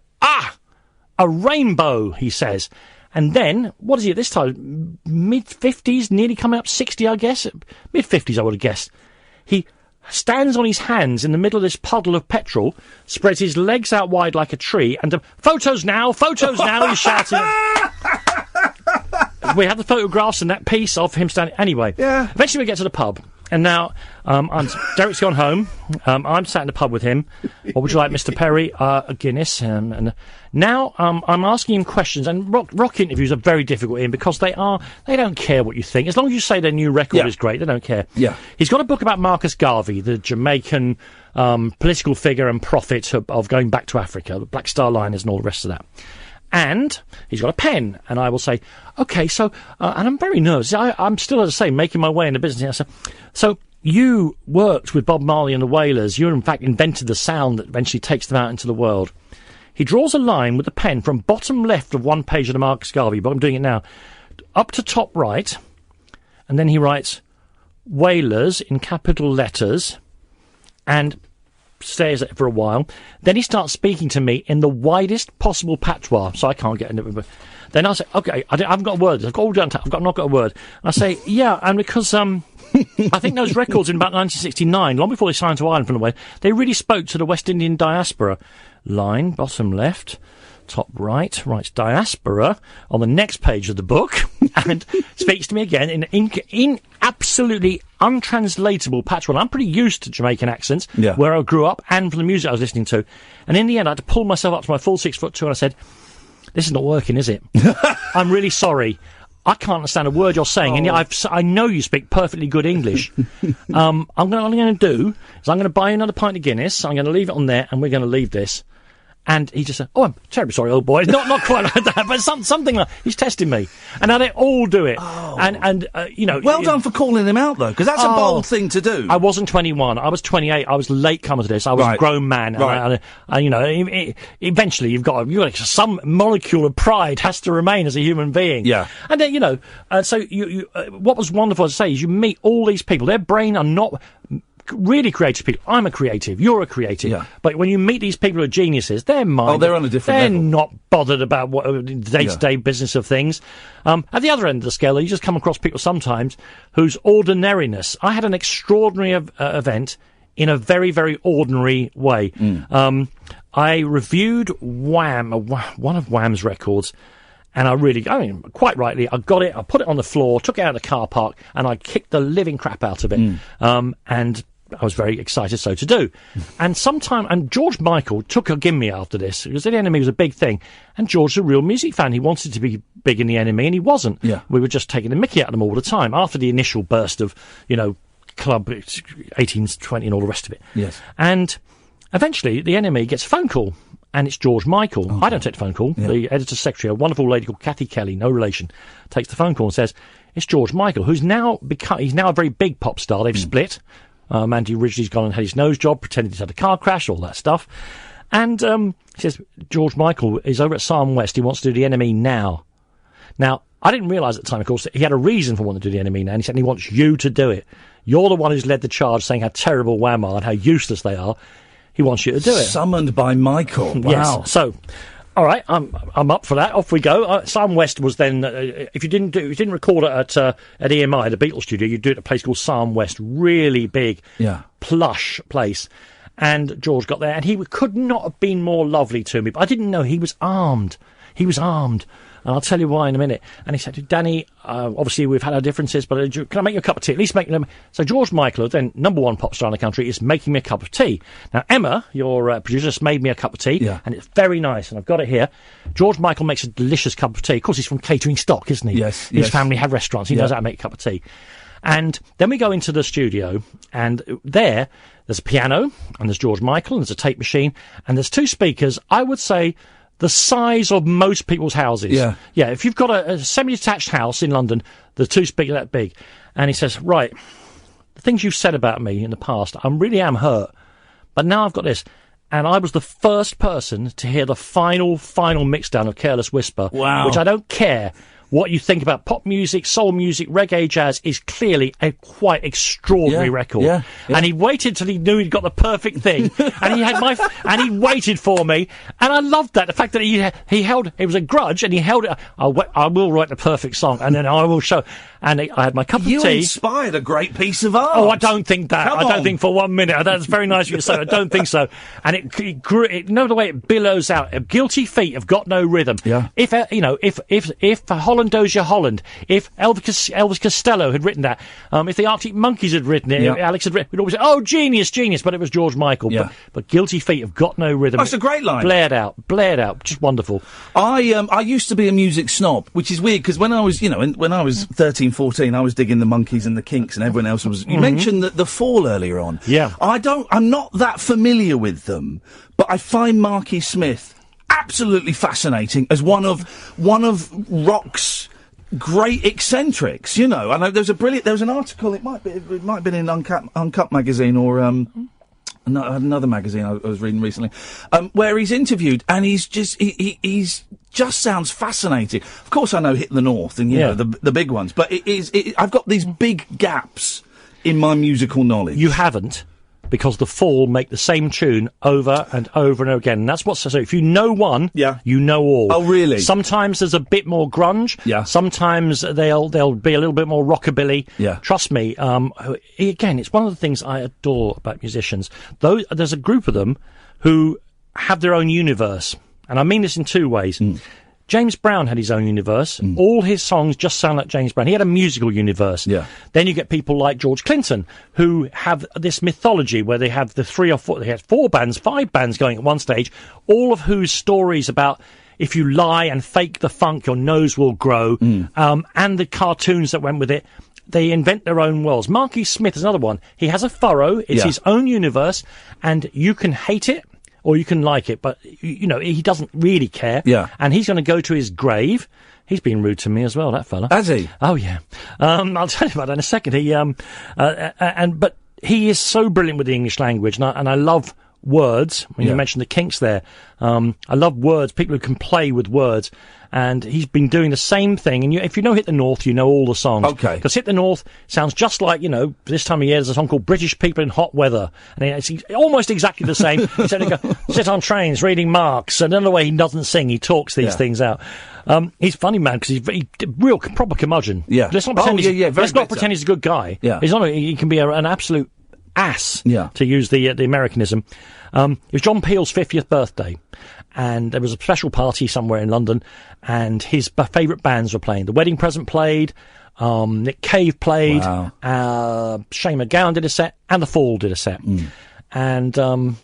a rainbow, he says. And then, what is he at this time? Mid-50s, nearly coming up 60, I guess. Mid-50s, I would have guessed. He stands on his hands in the middle of this puddle of petrol, spreads his legs out wide like a tree, and photos now, he's shouting. We have the photographs and that piece of him standing. Anyway, eventually we get to the pub. And now, Derek's gone home. I'm sat in the pub with him. What would you like, Mr. Perry? A Guinness. And now, I'm asking him questions. And rock interviews are very difficult, Ian, because they don't care what you think. As long as you say their new record is great, they don't care. Yeah. He's got a book about Marcus Garvey, the Jamaican, political figure and prophet of going back to Africa, the Black Star Liners and all the rest of that. And he's got a pen, and I will say, okay, so, and I'm very nervous. I'm still, as I say, making my way in the business. So you worked with Bob Marley and the Wailers. You, in fact, invented the sound that eventually takes them out into the world. He draws a line with a pen from bottom left of one page of the Marcus Garvey, but I'm doing it now, up to top right, and then he writes Wailers in capital letters, and stares at it for a while. Then he starts speaking to me in the widest possible patois, so I can't get into it. Then I say, okay, I haven't got a word. I've not got a word. And I say, yeah, and because I think those records in about 1969, long before they signed to Ireland from the way, they really spoke to the West Indian diaspora. Line, bottom left, top right, writes diaspora on the next page of the book, and speaks to me again in absolutely untranslatable patois. I'm pretty used to Jamaican accents, where I grew up, and from the music I was listening to. And in the end, I had to pull myself up to my full 6'2", and I said, this is not working, is it? I'm really sorry. I can't understand a word you're saying, and yet I know you speak perfectly good English. What I'm going to do is I'm going to buy another pint of Guinness, I'm going to leave it on there, and we're going to leave this. And he just said, I'm terribly sorry, old boy. Not quite like that, but something like... He's testing me. And now they all do it. And you know... Well done for calling him out, though, because that's a bold thing to do. I wasn't 21. I was 28. I was late coming to this. I was a grown man. And, you know, eventually you've got some molecule of pride has to remain as a human being. Yeah. And then, you know, so what was wonderful to say is you meet all these people. Their brain are not... really creative people. I'm a creative. You're a creative. Yeah. But when you meet these people who are geniuses, they're they're on a different level. They're not bothered about what the day-to-day business of things. At the other end of the scale, you just come across people sometimes whose ordinariness. I had an extraordinary event in a very, very ordinary way. I reviewed Wham, one of Wham's records, and quite rightly, I got it, I put it on the floor, took it out of the car park, and I kicked the living crap out of it. And I was very excited so to do. And George Michael took a gimme after this, because The Enemy was a big thing. And George's a real music fan. He wanted to be big in The Enemy, and he wasn't. Yeah. We were just taking the mickey out of them all the time, after the initial burst of, you know, Club 1820 and all the rest of it. Yes. And eventually, The Enemy gets a phone call. And it's George Michael. I don't take the phone call. Yeah. The editor's secretary, a wonderful lady called Kathy Kelly, no relation, takes the phone call and says, it's George Michael, who's now he's now a very big pop star. They've split. Andy Ridgely's gone and had his nose job, pretending he's had a car crash, all that stuff. And he says, George Michael is over at Psalm West. He wants to do The Enemy now. Now, I didn't realise at the time, of course, that he had a reason for wanting to do the NME now, and he said he wants you to do it. You're the one who's led the charge, saying how terrible Wham are and how useless they are. He wants you to do it. Summoned by Michael. Wow. Yes. So, all right, I'm up for that. Off we go. Sam West was then. If you didn't record it at EMI, the Beatles studio, you'd do it at a place called Sam West, really big, plush place. And George got there, and he could not have been more lovely to me. But I didn't know he was armed. And I'll tell you why in a minute. And he said, Danny, obviously we've had our differences, but can I make you a cup of tea? At least make them. So George Michael, then number one pop star in the country, is making me a cup of tea. Now, Emma, your producer, just made me a cup of tea, and it's very nice, and I've got it here. George Michael makes a delicious cup of tea. Of course, he's from catering stock, isn't he? Yes. His family had restaurants. He knows how to make a cup of tea. And then we go into the studio, and there's a piano, and there's George Michael, and there's a tape machine, and there's two speakers, I would say, the size of most people's houses. Yeah, if you've got a semi-detached house in London, the two speakers are that big. And he says, right, the things you've said about me in the past, I really am hurt. But now I've got this. And I was the first person to hear the final mixdown of Careless Whisper. Wow. Which I don't care what you think about pop music, soul music, reggae, jazz, is clearly a quite extraordinary record. Yeah. And he waited till he knew he'd got the perfect thing, and he had and he waited for me, and I loved that. The fact that he held, it was a grudge, and he held it. I will write the perfect song, and then I will show. And I had my cup of tea. You inspired a great piece of art. Oh, I don't think that. I don't think for 1 minute. That's very nice of you to say. I don't think so. And it grew. You know the way it billows out. Guilty Feet have got no rhythm. Yeah. If Holland Dozier Holland, if Elvis Costello had written that, if the Arctic Monkeys had written it, if Alex had written it, we'd always say, oh, genius, but it was George Michael. Yeah. But Guilty Feet have got no rhythm. That's a great line. Blared out, just wonderful. I used to be a music snob, which is weird, because when I was, when I was 13, 14, I was digging the Monkeys and the Kinks, and everyone else was. You mentioned the Fall earlier on. Yeah. I'm not that familiar with them, but I find Marky Smith absolutely fascinating as one of rock's great eccentrics. I know there was an article. It might have been in Uncut magazine or another magazine I was reading recently, where he's interviewed, and he's just sounds fascinating. Of course, I know Hit the North and the big ones, but I've got these big gaps in my musical knowledge. You haven't, because the Fall make the same tune over and over and over again. And that's what's so. If you know one, you know all. Oh, really? Sometimes there's a bit more grunge. Yeah. Sometimes they'll be a little bit more rockabilly. Yeah. Trust me. Again, it's one of the things I adore about musicians. There's a group of them who have their own universe, and I mean this in two ways. James Brown had his own universe. All his songs just sound like James Brown. He had a musical universe. Yeah. Then you get people like George Clinton, who have this mythology where they have they had 5 bands going at one stage, all of whose stories about if you lie and fake the funk, your nose will grow, and the cartoons that went with it. They invent their own worlds. Marky Smith is another one. He has a furrow. It's his own universe, and you can hate it, or you can like it, but, he doesn't really care. Yeah. And he's going to go to his grave. He's been rude to me as well, that fella. Has he? Oh, yeah. I'll tell you about that in a second. But he is so brilliant with the English language, and I love words. When you mentioned the Kinks there, I love words, people who can play with words. And he's been doing the same thing. And if you know Hit the North, you know all the songs. Okay. Because Hit the North sounds just like, this time of year, there's a song called British People in Hot Weather. And it's almost exactly the same. Instead of go, sit on trains reading Marx. And another way he doesn't sing, he talks these things out. He's funny, man, because he's real proper curmudgeon. Yeah. Let's not pretend, pretend he's a good guy. Yeah. He can be an absolute ass, to use the Americanism. It was John Peel's 50th birthday, and there was a special party somewhere in London, and his favourite bands were playing. The Wedding Present played, Nick Cave played, Shane MacGowan did a set, and The Fall did a set. And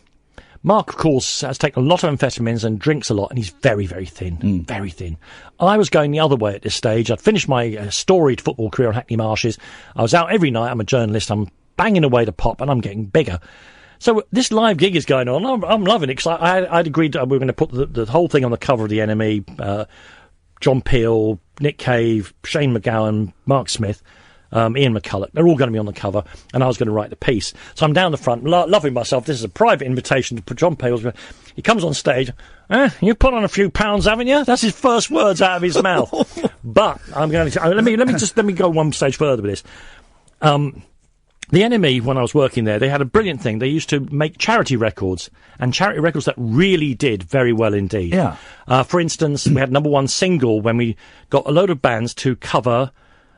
Mark, of course, has taken a lot of amphetamines and drinks a lot, and he's very, very thin. Very thin. I was going the other way at this stage. I'd finished my storied football career on Hackney Marshes. I was out every night. I'm a journalist. I'm banging away to pop, and I'm getting bigger. So this live gig is going on. I'm loving it, because I'd agreed we were going to put the whole thing on the cover of the NME. John Peel, Nick Cave, Shane MacGowan, Mark Smith, Ian McCulloch. They're all going to be on the cover, and I was going to write the piece. So I'm down the front, loving myself. This is a private invitation to John Peel's. He comes on stage. You put on a few pounds, haven't you? That's his first words out of his mouth. But I'm going to let me go one stage further with this. The NME, when I was working there, they had a brilliant thing. They used to make charity records, and charity records that really did very well indeed. Yeah. For instance, we had number one single when we got a load of bands to cover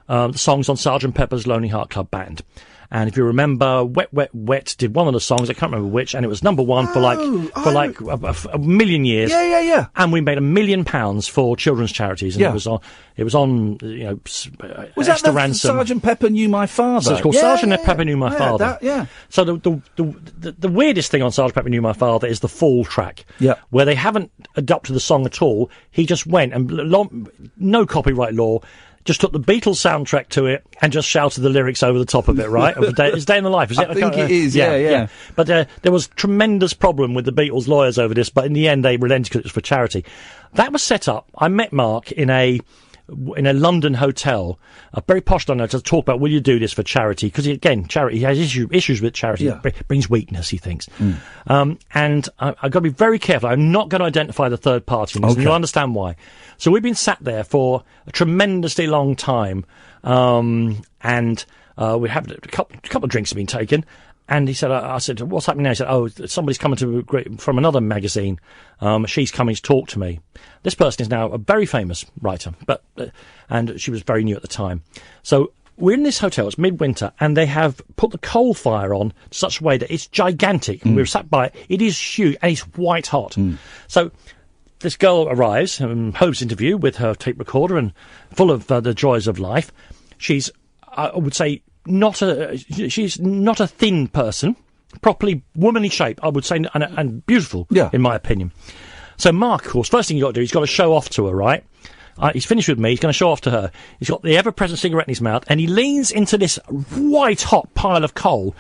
the songs on Sgt. Pepper's Lonely Heart Club Band. And if you remember, Wet, Wet, Wet did one of the songs, I can't remember which, and it was number one for a million years. Yeah. And we made £1 million for children's charities, and it was on, Was Esther that Ransom. Sgt. Pepper Knew My Father? So it's called Sgt. Pepper Knew My Father. So the weirdest thing on Sgt. Pepper Knew My Father is the fall track. Yeah. Where they haven't adopted the song at all. He just went, and no copyright law, just took the Beatles soundtrack to it and just shouted the lyrics over the top of it, right? It's Day in the Life, is it? I think it is, yeah. But there was tremendous problem with the Beatles lawyers over this, but in the end they relented because it was for charity. That was set up. I met Mark in a London hotel, a very posh London hotel, to talk about, will you do this for charity? Because, again, charity, he has issues with charity. Yeah. It brings weakness, he thinks. And I've got to be very careful. I'm not going to identify the third party in this, and you'll understand why. So we've been sat there for a tremendously long time, and we have a couple of drinks have been taken. And he said, I said, what's happening now? He said, somebody's coming from another magazine. She's coming to talk to me. This person is now a very famous writer, and she was very new at the time. So we're in this hotel, it's midwinter, and they have put the coal fire on such a way that it's gigantic. And we're sat by it. It is huge, and it's white hot. So this girl arrives, Hope's interview with her tape recorder and full of the joys of life. She's, I would say, she's not a thin person, properly womanly shape, I would say, and beautiful, in my opinion. So Mark, of course, first thing you've got to do, he's got to show off to her, right? He's finished with me, he's going to show off to her. He's got the ever-present cigarette in his mouth, and he leans into this white-hot pile of coal,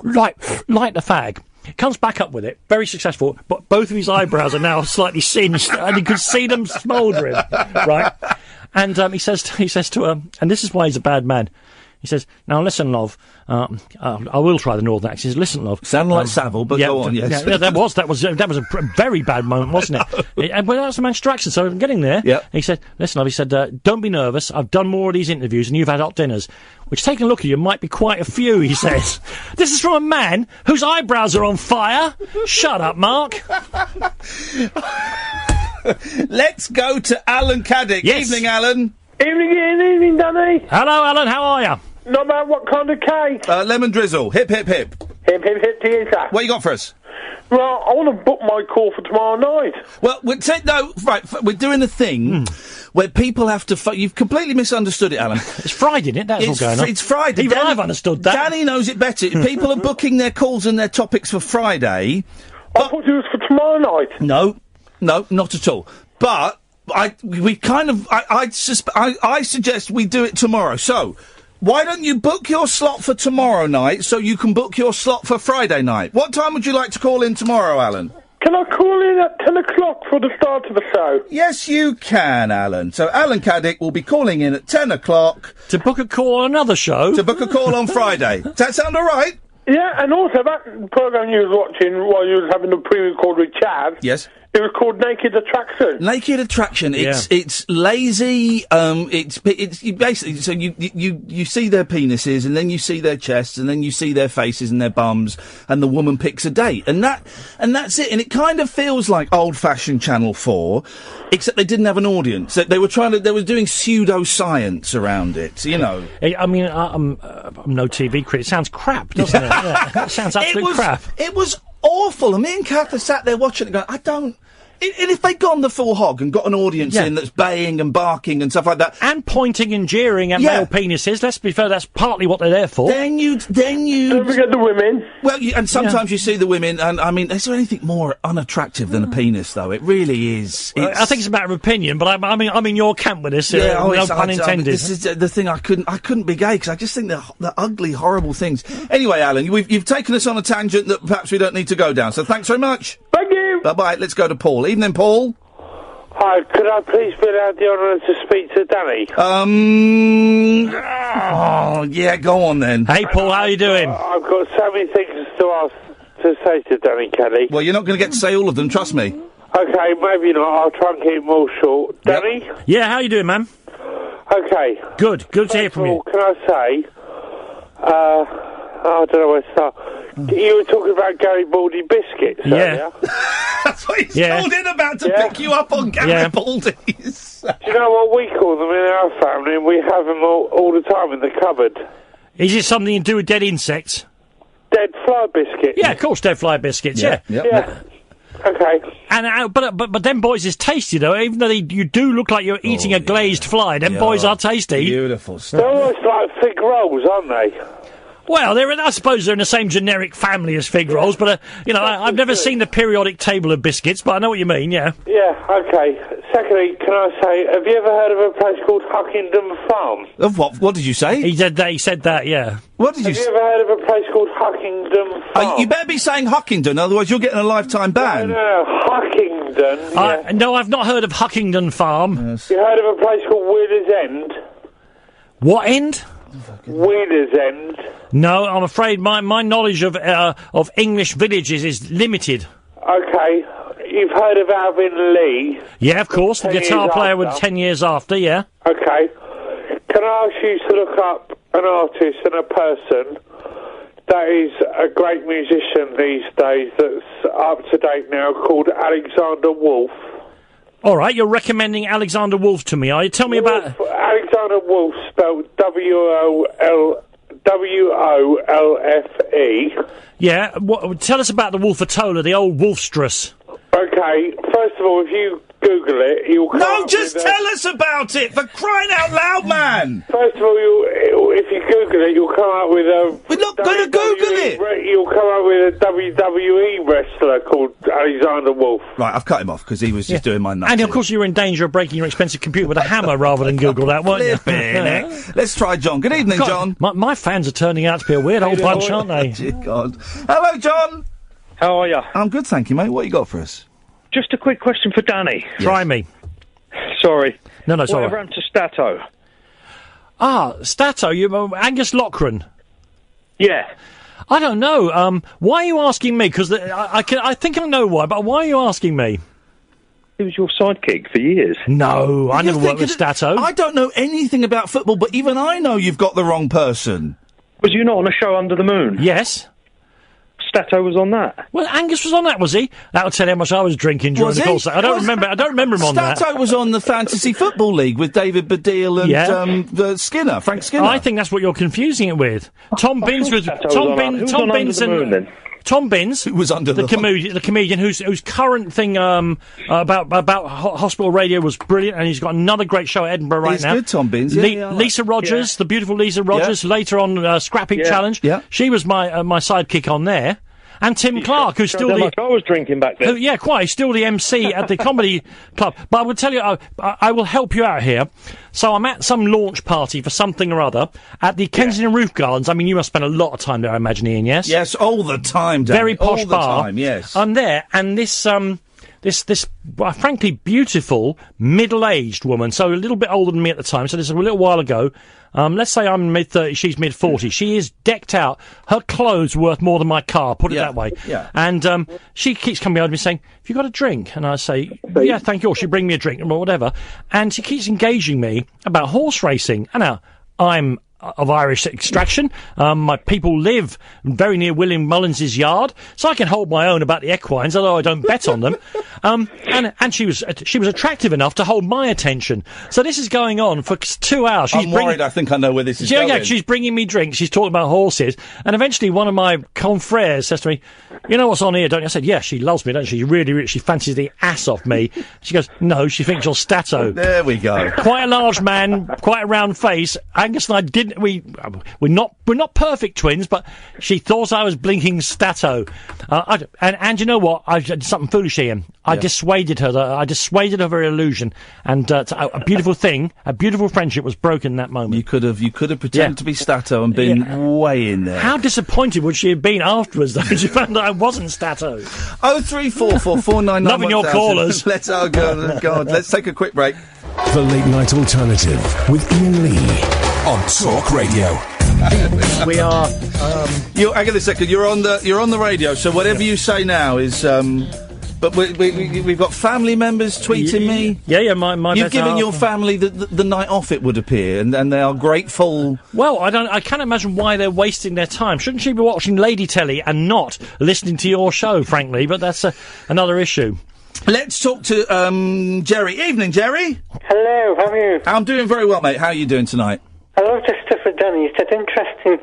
light the fag. Comes back up with it, very successful, but both of his eyebrows are now slightly singed, and you can see them smouldering, right? And he says to her, and this is why he's a bad man. He says, "Now listen, love. I will try the northern accent. He says, listen, love. Sounded like Savile, but go on. Yes, that was a very bad moment, wasn't it? But that's the Manchester accent. So I'm getting there. Yeah. He said, listen, love. He said, don't be nervous. I've done more of these interviews, and you've had hot dinners. Which, taking a look at you, might be quite a few. He says, this is from a man whose eyebrows are on fire. Shut up, Mark." Let's go to Alan Caddick. Yes. Evening, Alan. Evening, Danny. Hello, Alan. How are you? Not bad. What kind of cake? Lemon drizzle. Hip, hip, hip. Hip, hip, hip to you, sir. What you got for us? Well, I want to book my call for tomorrow night. Well, we're doing a thing where people have to... You've completely misunderstood it, Alan. It's Friday, isn't it? That's all going on. It's Friday. Even I've understood that. Danny knows it better. People are booking their calls and their topics for Friday. I thought it was for tomorrow night. No, not at all. But I suggest we do it tomorrow. So, why don't you book your slot for tomorrow night so you can book your slot for Friday night? What time would you like to call in tomorrow, Alan? Can I call in at 10 o'clock for the start of the show? Yes, you can, Alan. So Alan Caddick will be calling in at 10 o'clock. To book a call on another show? To book a call on Friday. Does that sound all right? Yeah, and also that programme you was watching while you was having the pre-record with Chad... Yes. It was called Naked Attraction. Naked Attraction. It's lazy. It's basically so you see their penises and then you see their chests and then you see their faces and their bums and the woman picks a date and that's it. And it kind of feels like old-fashioned Channel 4, except they didn't have an audience. They were doing pseudoscience around it. You know. I mean, I'm no TV critic. It sounds crap, doesn't it? Yeah, it sounds absolute crap. It was awful. And me and Kath sat there watching it going, I don't... And if they'd gone the full hog and got an audience in that's baying and barking and stuff like that... And pointing and jeering at male penises, let's be fair, that's partly what they're there for. Then you... Don't forget the women. Well, and sometimes you see the women, and I mean, is there anything more unattractive than a penis, though? It really is. I think it's a matter of opinion, but I'm in your camp with this. No pun intended. This is the thing, I couldn't be gay, because I just think they're ugly, horrible things. Anyway, Alan, you've taken us on a tangent that perhaps we don't need to go down, so thanks very much. Thank you. Bye-bye, let's go to Paul. Evening, Paul. Hi, could I please be allowed the honour to speak to Danny? Yeah, go on then. Hey, Paul, how are you doing? I've got so many things to say to Danny Kelly. Well, you're not going to get to say all of them, trust me. Okay, maybe not. I'll try and keep it more short. Danny? Yeah, how you doing, man? Okay. Good to hear from you. Can I say, I don't know where to start. You were talking about Garibaldi biscuits earlier. That's what he's called in about to pick you up on Garibaldi's. Do you know what we call them in our family? And we have them all the time in the cupboard. Is it something to do with dead insects? Dead fly biscuits. Yeah, of course, dead fly biscuits, Yeah. Okay. And but them boys is tasty though. Even though you do look like you're eating a glazed fly, them boys are tasty. Beautiful stuff. They're almost like fig rolls, aren't they? Well, I suppose they're in the same generic family as fig rolls, but I've never seen the periodic table of biscuits, but I know what you mean. Yeah. Yeah. Okay. Secondly, can I say, have you ever heard of a place called Huckingdon Farm? Of what? What did you say? He said that. Yeah. What did you? Have you ever heard of a place called Huckingdon Farm? You better be saying Huckingdon, otherwise you're getting a lifetime ban. No, Huckingdon. Yeah. No, I've not heard of Huckingdon Farm. Yes. You heard of a place called Wheeler's End? What end? Wheeler's End. No, I'm afraid my knowledge of English villages is limited. Okay, you've heard of Alvin Lee? Yeah, of course, the guitar player with 10 years after, yeah. Okay. Can I ask you to look up an artist and a person that is a great musician these days that's up to date now called Alexander Wolf? All right, you're recommending Alexander Wolf to me, are you? Tell me about... Alexander Wolf, spelled W-O-L-F-E. Yeah, tell us about the Wolfatola, the old Wolfstress. Okay, first of all, if you Google it, you'll come No, up just with tell us about it, for crying out loud, man! First of all, if you Google it, you'll come up with a... We're not going to Google it! You'll come up with a WWE wrestler called Alexander Wolf. Right, I've cut him off, because he was just doing my nuts. And, of course, you're in danger of breaking your expensive computer with a hammer rather than Google that, weren't you? Let's try John. Good evening, John. My fans are turning out to be a weird old bunch, aren't they? Dear God. Hello, John. How are you? I'm good, thank you, mate. What you got for us? Just a quick question for Danny. Try me. Sorry. No, it's all right. Whatever happened to Stato? Stato, Angus Loughran. Yeah. I don't know. Why are you asking me? Because I think I know why, but why are you asking me? He was your sidekick for years. No, I never worked with Stato. I don't know anything about football, but even I know you've got the wrong person. Was you not on a show Under the Moon? Yes. Stato was on that. Well, Angus was on that, was he? That'll tell you how much I was drinking during the course. I don't remember him on that. Stato was on the Fantasy Football League with David Baddiel and Skinner, Frank Skinner. I think that's what you're confusing it with. Tom Binns was Tom Binns, who was under the comedian whose current thing about hospital radio was brilliant, and he's got another great show at Edinburgh right now. He's good, Tom Binns. Lisa Rogers, the beautiful Lisa Rogers, later on Scrappy Challenge. Yeah. She was my sidekick on there. And Tim Clark, who's still I was drinking back then. He's still the MC at the comedy club. But I will tell you, I will help you out here. So I'm at some launch party for something or other at the Kensington Roof Gardens. I mean, you must spend a lot of time there, I imagine, Ian, yes? Yes, all the time, Danny. Very posh bar. All the time, yes. I'm there, and this frankly beautiful middle-aged woman, so a little bit older than me at the time, so this is a little while ago. Let's say I'm mid-30s, she's mid-40s. She is decked out. Her clothes are worth more than my car, put it that way. Yeah. And she keeps coming behind me saying, have you got a drink? And I say, yeah, thank you. Or she'll bring me a drink or whatever. And she keeps engaging me about horse racing. And now, I'm of Irish extraction. My people live very near William Mullins's yard, so I can hold my own about the equines, although I don't bet on them. And she was attractive enough to hold my attention. So this is going on for 2 hours. I'm worried. I think I know where this is going. Yeah, she's bringing me drinks. She's talking about horses, and eventually one of my confrères says to me, "You know what's on here, don't you?" I said, "Yeah, she loves me, don't she? She fancies the ass off me." She goes, "No, she thinks you're Stato." There we go. Quite a large man, quite a round face. Angus and I didn't. We're not perfect twins, but she thought I was blinking Stato. And you know what? I did something foolish, Ian. I dissuaded her. I dissuaded her of her illusion, and a beautiful thing, a beautiful friendship was broken in that moment. You could have pretended to be Stato and been way in there. How disappointed would she have been afterwards, though, when she found that I wasn't Stato? 03444991000. Loving your callers. Let's God. Let's take a quick break. The Late Night Alternative with Ian Lee on Talk Radio. We are. Hang on a second. You're on the radio, so whatever you say now is But we've got family members tweeting me. Yeah, my You've given your family the night off, it would appear, and they are grateful. Well, I can't imagine why they're wasting their time. Shouldn't she be watching Lady Telly and not listening to your show, frankly? But that's another issue. Let's talk to Jerry. Evening, Jerry. Hello, how are you? I'm doing very well, mate. How are you doing tonight? I love the stuff we've done. You said interesting.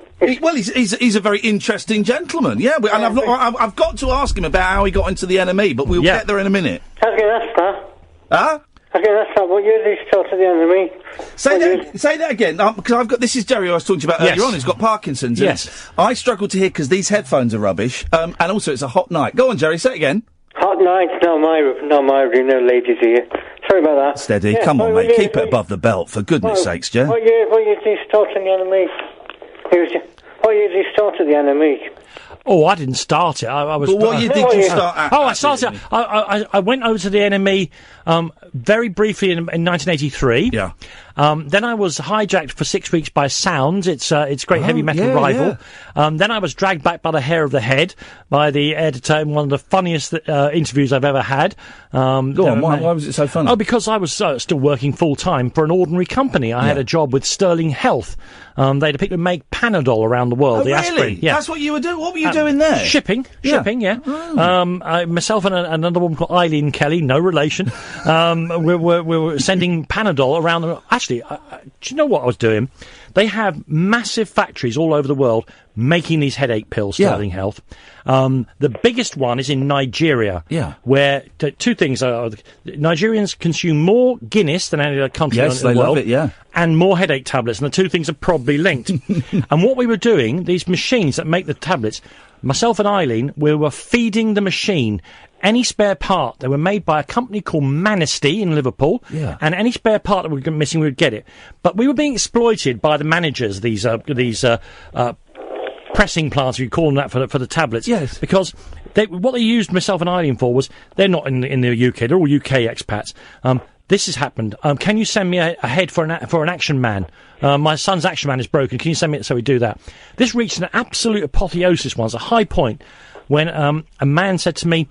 He's a very interesting gentleman. Yeah, and I've got to ask him about how he got into the NME, but we'll get there in a minute. I was going to ask that. Huh? I was going to ask that. What year did you start at the NME? Say that again, because I've got. This is Jerry, who I was talking to you about earlier on. He's got Parkinson's. Yes. I struggle to hear because these headphones are rubbish, and also it's a hot night. Go on, Jerry. Say it again. Hot night, not my room, no ladies here. Sorry about that. Steady, come on, mate, keep it above the belt, for goodness sakes, Jer. What year did you start in the NME? What year did you start at the NME? Oh, I didn't start it. I was. But what year did you start at? I started. I went over to the NME very briefly in 1983. Yeah. Then I was hijacked for 6 weeks by Sounds. It's great heavy metal rival. Yeah. Then I was dragged back by the hair of the head by the editor in one of the funniest interviews I've ever had. Go on. Why was it so funny? Oh, because I was still working full time for an ordinary company. I had a job with Sterling Health. They depicted to make Panadol around the world. The really? asprin. Yeah. That's what you were doing. What were you doing there? Shipping. Yeah. Oh. Myself and another woman called Iain Kelly, no relation. We were sending Panadol around the. Actually, do you know what I was doing? They have massive factories all over the world making these headache pills, Sterling Health. The biggest one is in Nigeria, where two things are. Nigerians consume more Guinness than any other country in the world. Yes, they love it, and more headache tablets, and the two things are probably linked. And what we were doing, these machines that make the tablets, myself and Eileen, we were feeding the machine any spare part. They were made by a company called Manesty in Liverpool, and any spare part that we were missing, we would get it. But we were being exploited by the managers, these pressing plants, if you call them that, for the tablets. Yes. Because what they used myself and Eileen for was, they're not in the UK, they're all UK expats. This has happened. Can you send me a head for an action man? My son's action man is broken. Can you send me it? So we do that. This reached an absolute apotheosis once, a high point, when a man said to me,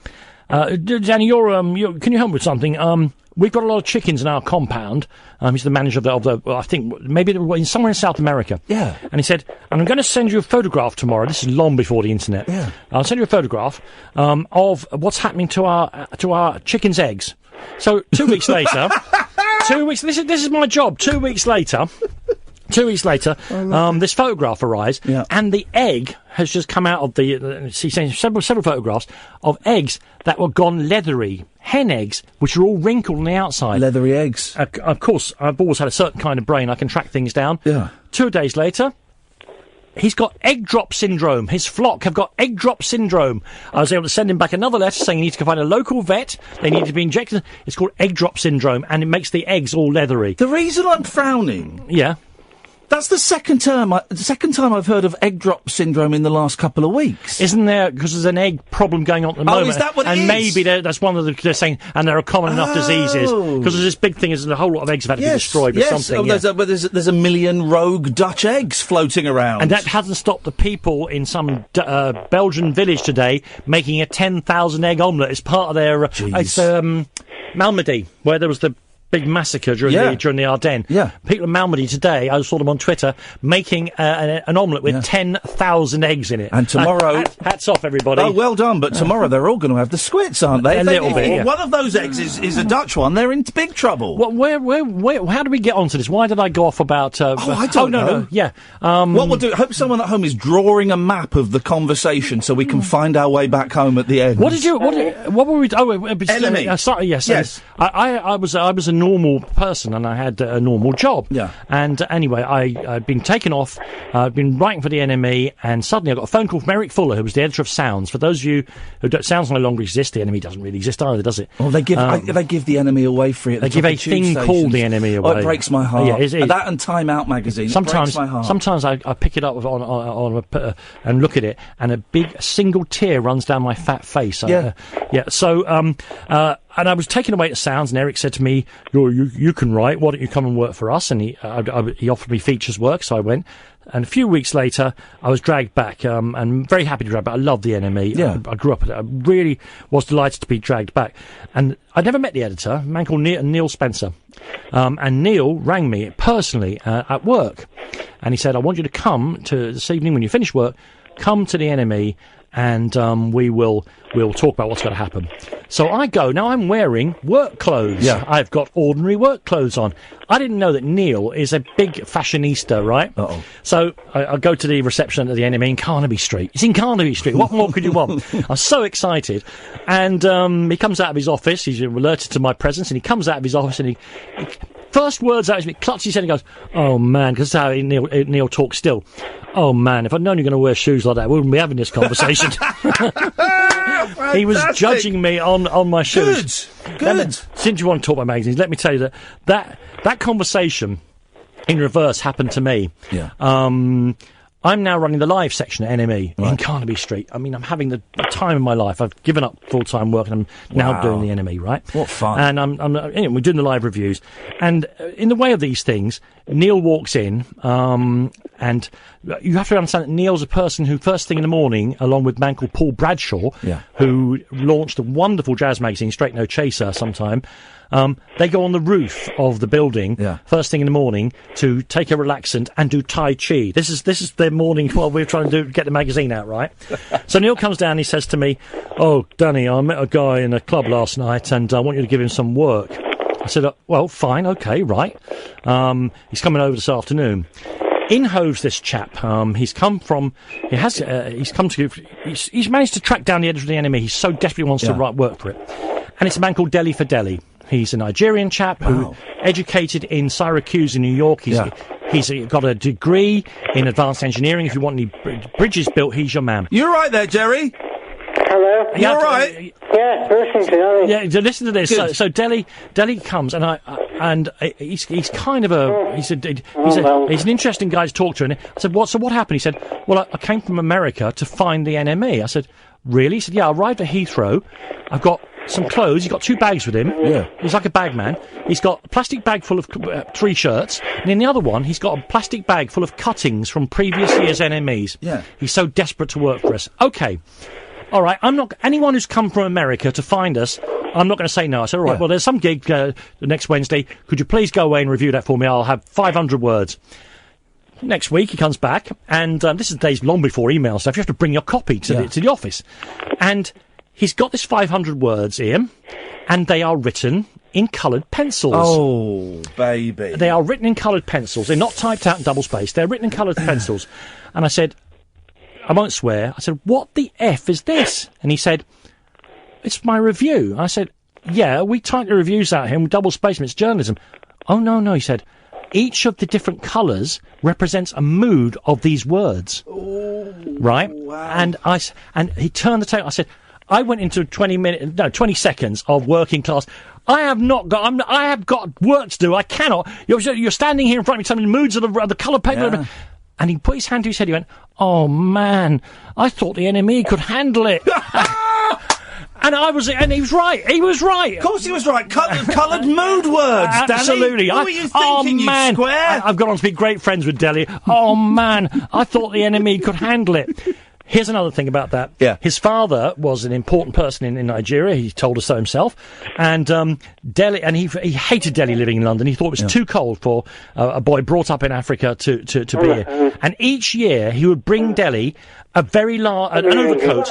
Danny, can you help with something? We've got a lot of chickens in our compound. He's the manager of the I think, maybe somewhere in South America. Yeah. And he said, and I'm going to send you a photograph tomorrow. This is long before the internet. Yeah. I'll send you a photograph of what's happening to our chickens' eggs. So 2 weeks later, this is my job. 2 weeks later, this photograph arrives, and the egg has just come out of several photographs of eggs that were gone leathery. Hen eggs, which are all wrinkled on the outside. Leathery eggs. Of course, I've always had a certain kind of brain. I can track things down. Yeah. 2 days later, he's got egg drop syndrome. His flock have got egg drop syndrome. I was able to send him back another letter saying he needs to find a local vet. They need to be injected. It's called egg drop syndrome, and it makes the eggs all leathery. The reason I'm frowning... Yeah. That's the second time I've heard of egg drop syndrome in the last couple of weeks. Isn't there? Because there's an egg problem going on at the moment. Oh, is that what it is? And maybe that's one of they're saying, and there are common enough diseases. Because there's this big thing, is a whole lot of eggs have had to be destroyed with something. There's a million rogue Dutch eggs floating around. And that hasn't stopped the people in some Belgian village today making a 10,000 egg omelette as part of their... it's Malmedy, where there was the big massacre during the Ardennes. Yeah. People in Malmedy today, I saw them on Twitter, making an omelette with 10,000 eggs in it. And tomorrow... hats off, everybody. Oh, well done, but tomorrow they're all going to have the squits, aren't they? A little bit, One of those eggs is a Dutch one, they're in big trouble. Well, how do we get onto this? Why did I go off about... I don't know. No, yeah. What we'll do, hope someone at home is drawing a map of the conversation so we can find our way back home at the end. What were we... Enemy. Sorry, yes. I was a normal person, and I had a normal job. Yeah. And anyway, I'd been taken off, I'd been writing for the NME, and suddenly I got a phone call from Eric Fuller, who was the editor of Sounds. For those of you who don't... Sounds no longer exist, the NME doesn't really exist either, does it? Well, they give the NME away free at the They give a thing called the NME away. Oh, it breaks my heart. Yeah, that and Time Out magazine, it breaks my heart. Sometimes I pick it up and look at it, and a single tear runs down my fat face. So, and I was taken away to Sounds, and Eric said to me, you can write, why don't you come and work for us? And he offered me features work, so I went. And a few weeks later, I was dragged back, and very happy to drag back. I love the NME. Yeah. I grew up at it. I really was delighted to be dragged back. And I'd never met the editor, a man called Neil Spencer. And Neil rang me personally at work. And he said, I want you to come to this evening when you finish work, come to the NME, and we'll talk about what's going to happen. So I go. Now I'm wearing work clothes. Yeah. I've got ordinary work clothes on. I didn't know that Neil is a big fashionista, right? Uh-oh. So I go to the reception at the NME in Carnaby Street. It's in Carnaby Street. What more could you want? I'm so excited. And he comes out of his office. He's alerted to my presence, and he comes out of his office, and he first words out of his mouth, clutches his head and goes, "Oh man," because that's how Neil talks still. "Oh man, if I'd known you're going to wear shoes like that, we wouldn't be having this conversation." He was judging me on my shoes. Good. Since you want to talk about magazines, let me tell you that conversation in reverse happened to me. Yeah. I'm now running the live section at NME in Carnaby Street. I mean, I'm having the time of my life. I've given up full-time work, and I'm now doing the NME, right? What fun. And anyway, we're doing the live reviews. And in the way of these things, Neil walks in, and you have to understand that Neil's a person who, first thing in the morning, along with a man called Paul Bradshaw, who launched a wonderful jazz magazine, Straight No Chaser, sometime, they go on the roof of the building first thing in the morning to take a relaxant and do Tai Chi. This is their morning while we're trying to get the magazine out, right? So Neil comes down and he says to me, "Oh, Danny, I met a guy in a club last night and I want you to give him some work." I said, "Well, fine, okay, right." He's coming over this afternoon. In hoves this chap. He's managed to track down the editor of the NME. He so desperately wants to write work for it. And it's a man called Deli for Deli. He's a Nigerian chap who educated in Syracuse in New York. He's got a degree in advanced engineering. If you want any bridges built, he's your man. You're right there, Jerry. Hello. You're right. Yeah, listen to that. Yeah, listen to this. So Deli comes, and he's kind of he's an interesting guy to talk to. And I said, what happened? He said, "Well, I came from America to find the NME." I said, "Really?" He said, "Yeah, I arrived at Heathrow. I've got some clothes." He's got 2 bags with him. Yeah. He's like a bag man. He's got a plastic bag full of 3 shirts, and in the other one, he's got a plastic bag full of cuttings from previous year's NMEs. Yeah. He's so desperate to work for us. Okay. All right, anyone who's come from America to find us, I'm not going to say no. I said, all right, well, there's some gig next Wednesday. Could you please go away and review that for me? I'll have 500 words. Next week, he comes back, and this is days long before email stuff. You have to bring your copy to the office. And he's got this 500 words, Ian, and they are written in coloured pencils. Oh, baby. They are written in coloured pencils. They're not typed out in double space. They're written in coloured pencils. And I said, I won't swear, I said, "What the F is this?" And he said, "It's my review." I said, "Yeah, we type the reviews out here and double space them, it's journalism." "Oh, no," he said, "each of the different colours represents a mood of these words." Oh, right? Wow. And he turned the tape. I said, I went into 20 seconds of working class. I have got work to do. I cannot. You're standing here in front of me telling me the moods of the colour paper. Yeah. And he put his hand to his head. He went, "Oh man, I thought the NME could handle it." And he was right. He was right. Of course he was right. Coloured mood words, Absolutely. Danny. What were you thinking, man. You square? I've gone on to be great friends with Deli. Oh man, I thought the NME could handle it. Here's another thing about that. Yeah. His father was an important person in Nigeria. He told us so himself. And Deli, and he hated Deli living in London. He thought it was too cold for a boy brought up in Africa to be here. And each year he would bring Deli a very large an overcoat,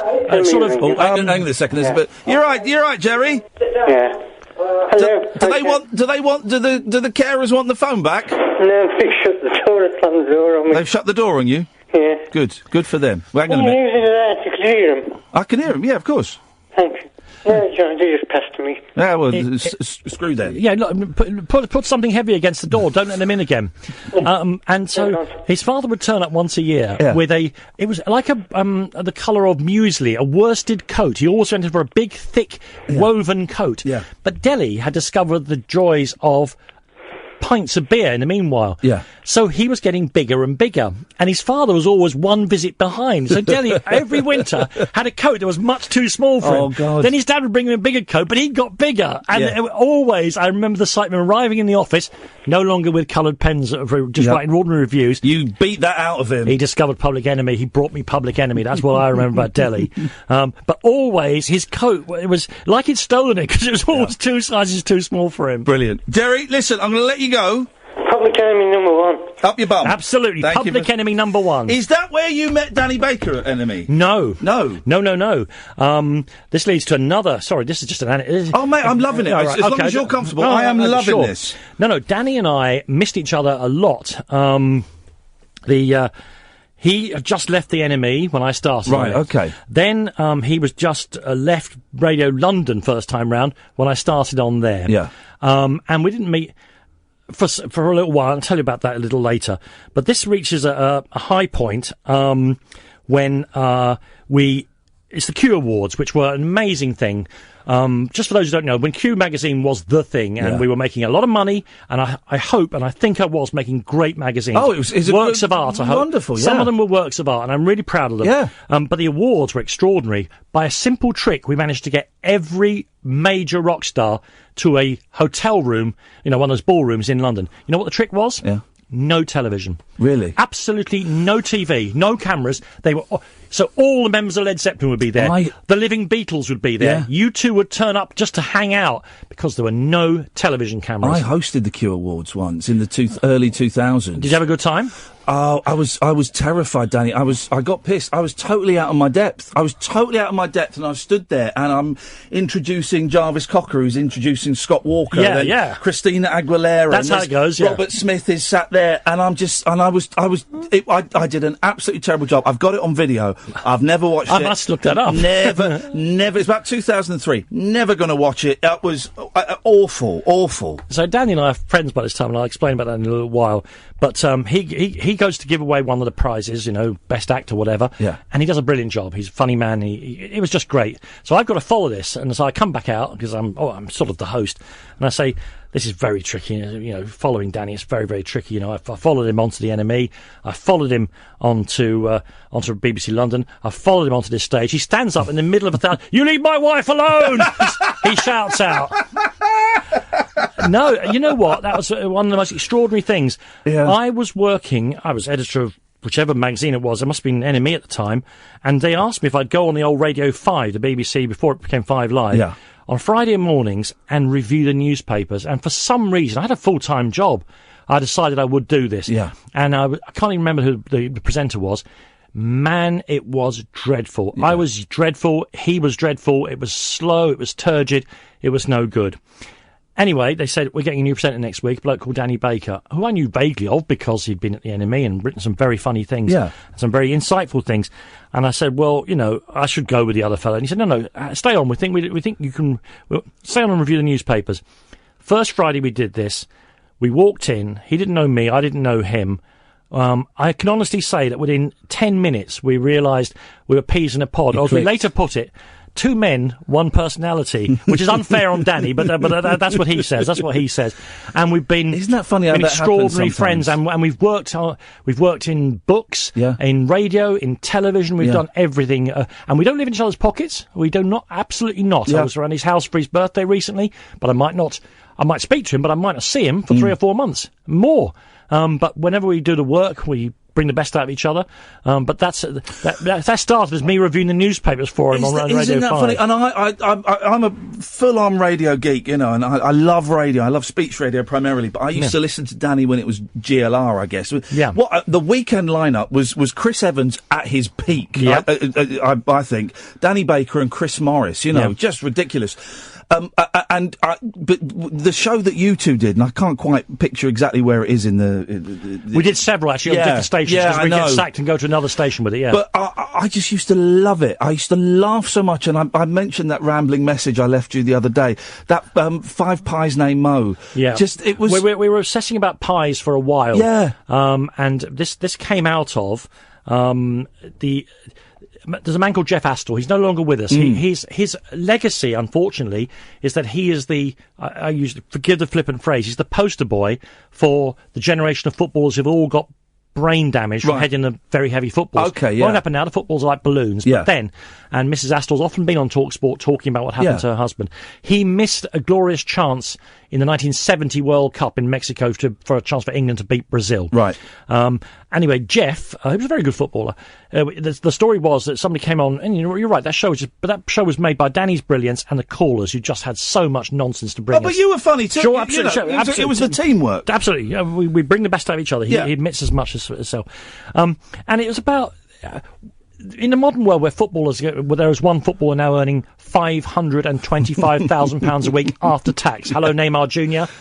sort of. Hang on a second. You're right, Jerry. Yeah. Hello. Do the carers want the phone back? No, they shut the door. It's on the door on me. They've shut the door on you? Yeah. Good for them. Well, hang on a minute. You can hear him. I can hear him, yeah, of course. Thank you. No, John, they just passed me. Yeah, well, screw them. Yeah, look, put something heavy against the door. Don't let them in again. And so his father would turn up once a year with it was like the colour of muesli, a worsted coat. He always went for a big, thick, woven coat. Yeah. But Deli had discovered the joys of pints of beer in the meanwhile. Yeah. So he was getting bigger and bigger, and his father was always one visit behind. So Delhi, every winter, had a coat that was much too small for him. Oh, God. Then his dad would bring him a bigger coat, but he got bigger. And always, I remember the sight of him arriving in the office, no longer with coloured pens, just writing ordinary reviews. You beat that out of him. He discovered Public Enemy. He brought me Public Enemy. That's what I remember about Delhi. But always, his coat, it was like he'd stolen it, because it was always 2 sizes too small for him. Brilliant. Jerry, listen, I'm going to let you go. Public Enemy #1. Up your bum. Absolutely. Public Enemy #1. Is that where you met Danny Baker at Enemy? No. No. No. This leads to another... Sorry, this is just an... Oh, mate, I'm loving it. As long as you're comfortable, I am loving this. No, Danny and I missed each other a lot. He had just left the NME when I started. Right, okay. Then he was just left Radio London first time round when I started on there. Yeah. And we didn't meet for a little while. I'll tell you about that a little later. But this reaches a high point when it's the Q Awards, which were an amazing thing. Just for those who don't know, when Q magazine was the thing, and we were making a lot of money, and I hope, and I think I was making great magazines. Oh, it's works of art, I hope. Wonderful, yeah. Some of them were works of art, and I'm really proud of them. Yeah. But the awards were extraordinary. By a simple trick, we managed to get every major rock star to a hotel room, one of those ballrooms in London. You know what the trick was? Yeah. No television. Really? Absolutely no TV, no cameras. They were so all the members of Led Zeppelin would be there. The Living Beatles would be there. Yeah. You two would turn up just to hang out because there were no television cameras. I hosted the Q Awards once in the early 2000s. Did you have a good time? Oh, I was terrified, Danny. I got pissed. I was totally out of my depth. And I stood there, and I'm introducing Jarvis Cocker, who's introducing Scott Walker. Yeah. Christina Aguilera. That's how it goes. Yeah. Robert Smith is sat there, and I did an absolutely terrible job. I've got it on video. I've never watched it. I must look that up. Never. It's about 2003. Never going to watch it. It was awful. So Danny and I are friends by this time, and I'll explain about that in a little while. But he goes to give away one of the prizes, best actor, whatever. Yeah. And he does a brilliant job. He's a funny man. It was just great. So I've got to follow this, and so I come back out because I'm sort of the host, and I say, this is very tricky. Following Danny, it's very, very tricky. I followed him onto the NME. I followed him onto BBC London. I followed him onto this stage. He stands up in the middle of 1,000. You leave my wife alone! He shouts out. No, you know what? That was one of the most extraordinary things. Yeah. I was editor of whichever magazine it was. It must have been NME at the time. And they asked me if I'd go on the old Radio 5, the BBC, before it became 5 Live, on Friday mornings and review the newspapers. And for some reason, I had a full-time job. I decided I would do this. Yeah. And I can't even remember who the presenter was. Man, it was dreadful. Yeah. I was dreadful. He was dreadful. It was slow. It was turgid. It was no good. Anyway, they said, we're getting a new presenter next week, a bloke called Danny Baker, who I knew vaguely of because he'd been at the NME and written some very funny things, some very insightful things. And I said, well, I should go with the other fellow. And he said, no, stay on. We think you can stay on and review the newspapers. First Friday we did this. We walked in. He didn't know me. I didn't know him. I can honestly say that within 10 minutes we realised we were peas in a pod. Or as we later put it, 2 men, 1 personality, which is unfair on Danny, but that's what he says. That's what he says. And we've been isn't that funny? Been extraordinary friends, and we've worked in books, in radio, in television. We've done everything, and we don't live in each other's pockets. We do not, absolutely not. I was around his house for his birthday recently, but I might speak to him, but I might not see him for 3 or 4 months more. But whenever we do the work, we bring the best out of each other. But that started as me reviewing the newspapers for him on Radio 5. Isn't that funny? And I'm a full-on radio geek, and I love radio. I love speech radio primarily, but I used to listen to Danny when it was GLR, I guess. Yeah. The weekend lineup was Chris Evans at his peak. Yeah. I think Danny Baker and Chris Morris. Just ridiculous. But the show that you two did, and I can't quite picture exactly where it is in the we did several actually on different stations because we get sacked and go to another station with it. Yeah, but I just used to love it. I used to laugh so much, and I mentioned that rambling message I left you the other day. That 5 pies named Mo. Yeah, just it was. We were obsessing about pies for a while. Yeah, and this came out of the there's a man called Jeff Astle. He's no longer with us. His legacy, unfortunately, is that he is I forgive the flippant phrase, he's the poster boy for the generation of footballers who've all got brain damage from heading the very heavy footballs. Okay, yeah. Won't happen now. The footballs are like balloons. Yeah. But then, and Mrs. Astle's often been on TalkSport talking about what happened to her husband. He missed a glorious chance in the 1970 World Cup in Mexico for a chance for England to beat Brazil. Right. Anyway, Jeff, he was a very good footballer. The story was that somebody came on, and you're right, that show was made by Danny's brilliance and the callers who just had so much nonsense to bring us. But you were funny too. Sure, absolutely. It was the teamwork. Absolutely. We bring the best out of each other. He admits as much as so. And it was about... in the modern world where there is one footballer now earning £525,000 a week after tax. Hello, Neymar Jr.,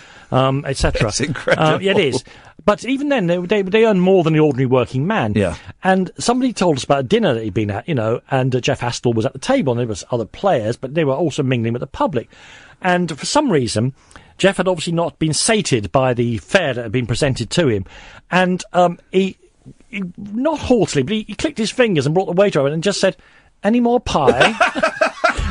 etc. It's incredible. Yeah, it is. But even then, they earn more than the ordinary working man. Yeah. And somebody told us about a dinner that he'd been at, and Jeff Astle was at the table, and there was other players, but they were also mingling with the public. And for some reason, Jeff had obviously not been sated by the fare that had been presented to him. And he not haughtily, but he clicked his fingers and brought the waiter over and just said, "Any more pie?"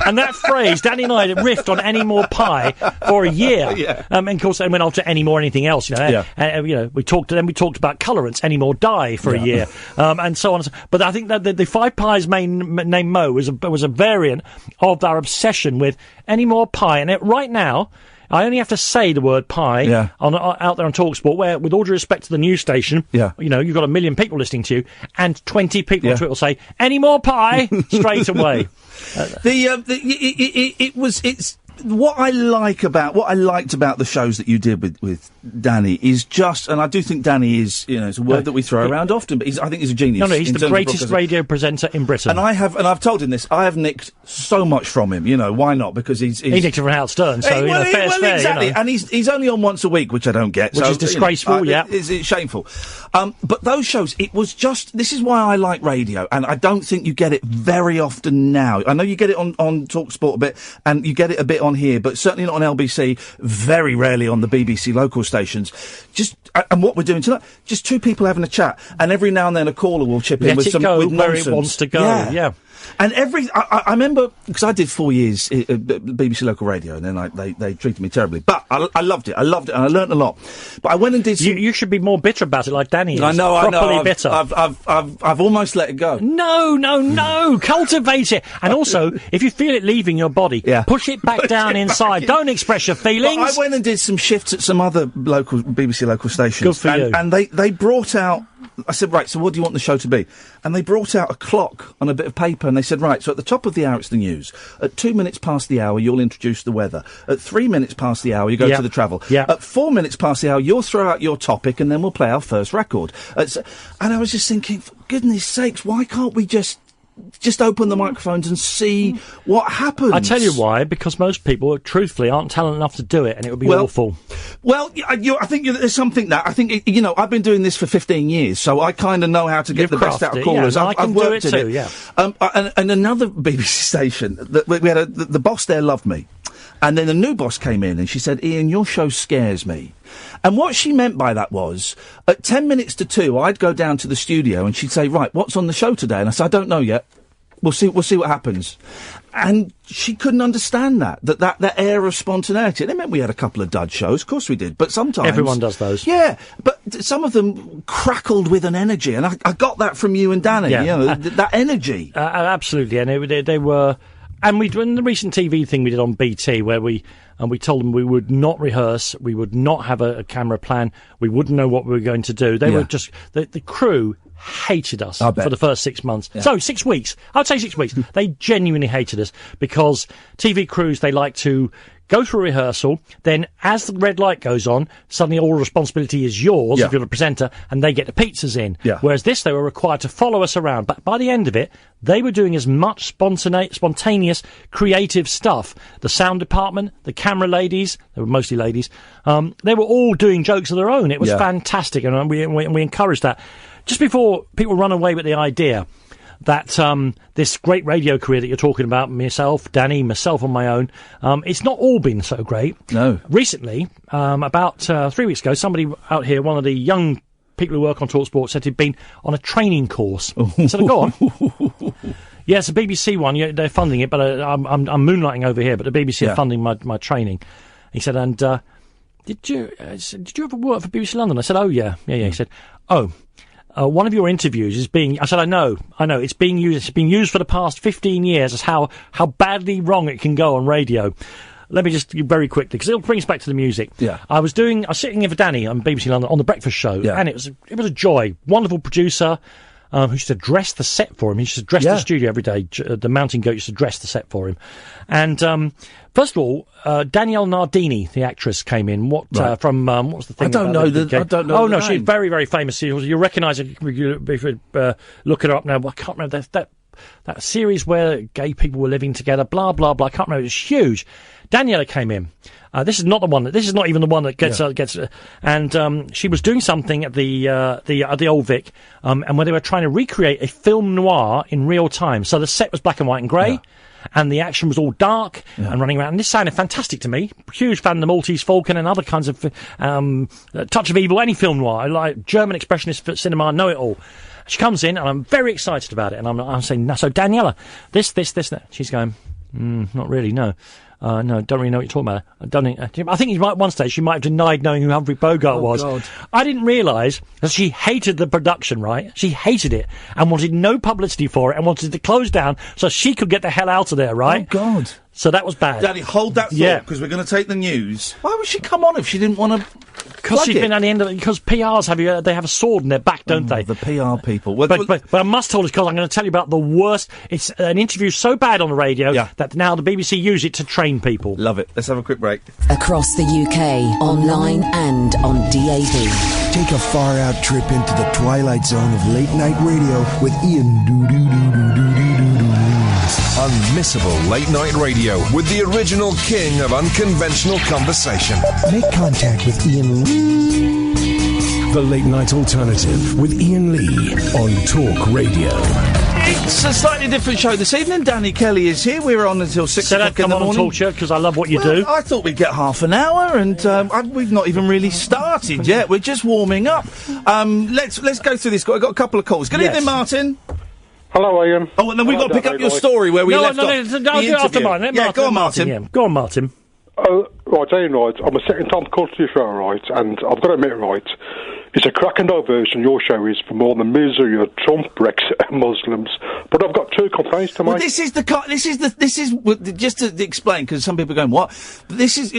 And that phrase, Danny and I riffed on "any more pie" for a year. Yeah. And of course, then went on to "any more anything else." We talked about colourants, "any more dye" for a year, and so on. But I think that the Five Pies main name Mo was a variant of our obsession with "any more pie." And right now, I only have to say the word pie out there on TalkSport, where, with all due respect to the news station, you've got 1 million people listening to you, and 20 people on Twitter will say, "Any more pie?" straight away. It's what I liked about the shows that you did with Danny is just, and I do think Danny is, it's a word that we throw around often, but I think he's a genius. No, he's the greatest radio presenter in Britain. And I've told him this, I have nicked so much from him, why not? Because he nicked it from Howard Stern, so, fair's fair. Exactly, and he's only on once a week, which I don't get. Which is disgraceful, It's shameful. But those shows, it was just, this is why I like radio, and I don't think you get it very often now. I know you get it on TalkSport a bit, and you get it a bit on here, but certainly not on LBC, very rarely on the BBC local stations. And what we're doing tonight, just two people having a chat, and every now and then a caller will chip in with some nonsense. Where it wants to go, yeah. And I remember, because I did 4 years at BBC local radio, and then they treated me terribly. But I loved it, and I learnt a lot. But I went and did some... You should be more bitter about it, like Danny is. I know. Properly bitter. I've almost let it go. No. Cultivate it. And also, if you feel it leaving your body, push it back down inside. Don't express your feelings. But I went and did some shifts at some other BBC local stations. Good for you. And they brought out... I said, right, so what do you want the show to be? And they brought out a clock on a bit of paper, and they said, right, so at the top of the hour it's the news. At 2 minutes past the hour, you'll introduce the weather. At 3 minutes past the hour, you go to the travel. Yeah. At 4 minutes past the hour, you'll throw out your topic, and then we'll play our first record. And I was just thinking, for goodness sakes, why can't we just open the microphones and see what happens? I tell you why, because most people, truthfully, aren't talented enough to do it, and it would be awful. Well, I think there's something that, I think, I've been doing this for 15 years, so I kind of know how to get the best out of callers. I can do it too, yeah. And another BBC station, we had the boss there loved me. And then the new boss came in and she said, "Ian, your show scares me." And what she meant by that was, at 10 minutes to 2, I'd go down to the studio and she'd say, "Right, what's on the show today?" And I said, "I don't know yet. We'll see what happens." And she couldn't understand that air of spontaneity. And it meant we had a couple of dud shows, of course we did, but sometimes... Everyone does those. Yeah, but some of them crackled with an energy, and I got that from you and Danny, that energy. Absolutely, and they were... And in the recent TV thing we did on BT, where we told them we would not rehearse, we would not have a camera plan, we wouldn't know what we were going to do. They were just... The crew hated us for the first 6 months. Yeah. So 6 weeks. I'd say 6 weeks. They genuinely hated us because TV crews, they like to go through a rehearsal, then as the red light goes on, suddenly all responsibility is yours if you're the presenter, and they get the pizzas in. Yeah. Whereas this, they were required to follow us around. But by the end of it, they were doing as much spontaneous, creative stuff. The sound department, the camera ladies, they were mostly ladies, they were all doing jokes of their own. It was fantastic, and we encouraged that. Just before people run away with the idea that this great radio career that you're talking about, myself, Danny, myself on my own, it's not all been so great. No. Recently, about 3 weeks ago, somebody out here, one of the young people who work on TalkSport said he'd been on a training course. I said, go on. Yeah, it's a BBC one. Yeah, they're funding it, but I'm moonlighting over here. But the BBC are funding my training. He said, and did you ever work for BBC London? I said, oh yeah. He said, oh. One of your interviews is being... I said, I know. It's being used. It's been used for the past 15 years as how badly wrong it can go on radio. Let me just very quickly, because it'll bring us back to the music. Yeah. I was sitting in for Danny on BBC London on the breakfast show, and it was a joy. Wonderful producer who used to dress the set for him. He used to dress the studio every day. The Mountain Goat used to dress the set for him. And first of all, Danielle Nardini, the actress, came in. What was the thing? I don't know. Oh no, she's very, very famous. You'll recognise her if you look her up now. I can't remember that series where gay people were living together. Blah blah blah. I can't remember. It was huge. Daniela came in. This is not the one. This is not even the one that gets. And she was doing something at the Old Vic, and where they were trying to recreate a film noir in real time. So the set was black and white and grey. Yeah. And the action was all dark and running around. And this sounded fantastic to me. Huge fan of the Maltese Falcon and other kinds of Touch of Evil, any film noir. Like German expressionist cinema, know it all. She comes in, and I'm very excited about it. And I'm saying, so Daniela, this, that. She's going, not really, no. No, don't really know what you're talking about. I think at one stage she might have denied knowing who Humphrey Bogart was. God. I didn't realise that she hated the production, right? She hated it and wanted no publicity for it and wanted to close down so she could get the hell out of there, right? Oh, God. So that was bad. Daddy, hold that thought, because we're going to take the news. Why would she come on if she didn't want to? Because she's been at the end of it. Because PRs they have a sword in their back, don't they? The PR people. Well, but I must tell this because I'm going to tell you about the worst. It's an interview so bad on the radio that now the BBC use it to train people. Love it. Let's have a quick break. Across the UK, online and on DAB. Take a far-out trip into the twilight zone of late-night radio with Iain Unmissable late-night radio with the original king of unconventional conversation. Make contact with Iain Lee. The Late Night Alternative with Iain Lee on Talk Radio. It's a slightly different show this evening. Danny Kelly is here. We're on until 6 o'clock in the morning. Come on, talk because I love what you do. I thought we'd get half an hour, and we've not even really started yet. We're just warming up. Let's go through this. I've got a couple of calls. Good evening, Martin. Hello, Ian. Oh, and then we've got to pick up your story where we left off. I'll do it after mine. Go on, Martin. Go on, Martin. Right, Ian, right. I'm a second-time caller to your show, right, and I've got to admit, right, it's a cracking diversion your show is for more than misery of Trump, Brexit, and Muslims. But I've got two complaints to make. Well, this is just to explain, because some people are going, what? This is,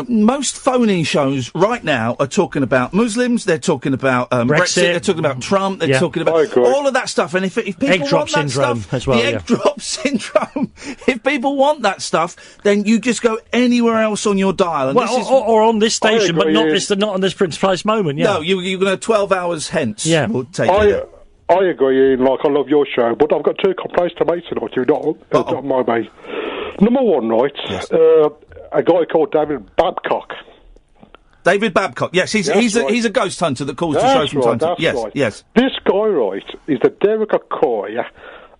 most phone-in shows right now are talking about Muslims, they're talking about Brexit, they're talking about Trump, they're talking about all of that stuff. And if people egg drop want that syndrome stuff, as well, the egg drop syndrome, if people want that stuff, then you just go anywhere else on your dial. And or on this station, but not on this precise moment. Yeah. No, you're going to 12 hours hence. Yeah, we'll take it. I agree, Ian. I love your show, but I've got two complaints to make tonight. You don't mind me. Number one, right? Yes. A guy called David Babcock. David Babcock. Yes, he's a ghost hunter that calls the show from time to time. Yes, right. Yes. This guy, right, is the Derek Accoy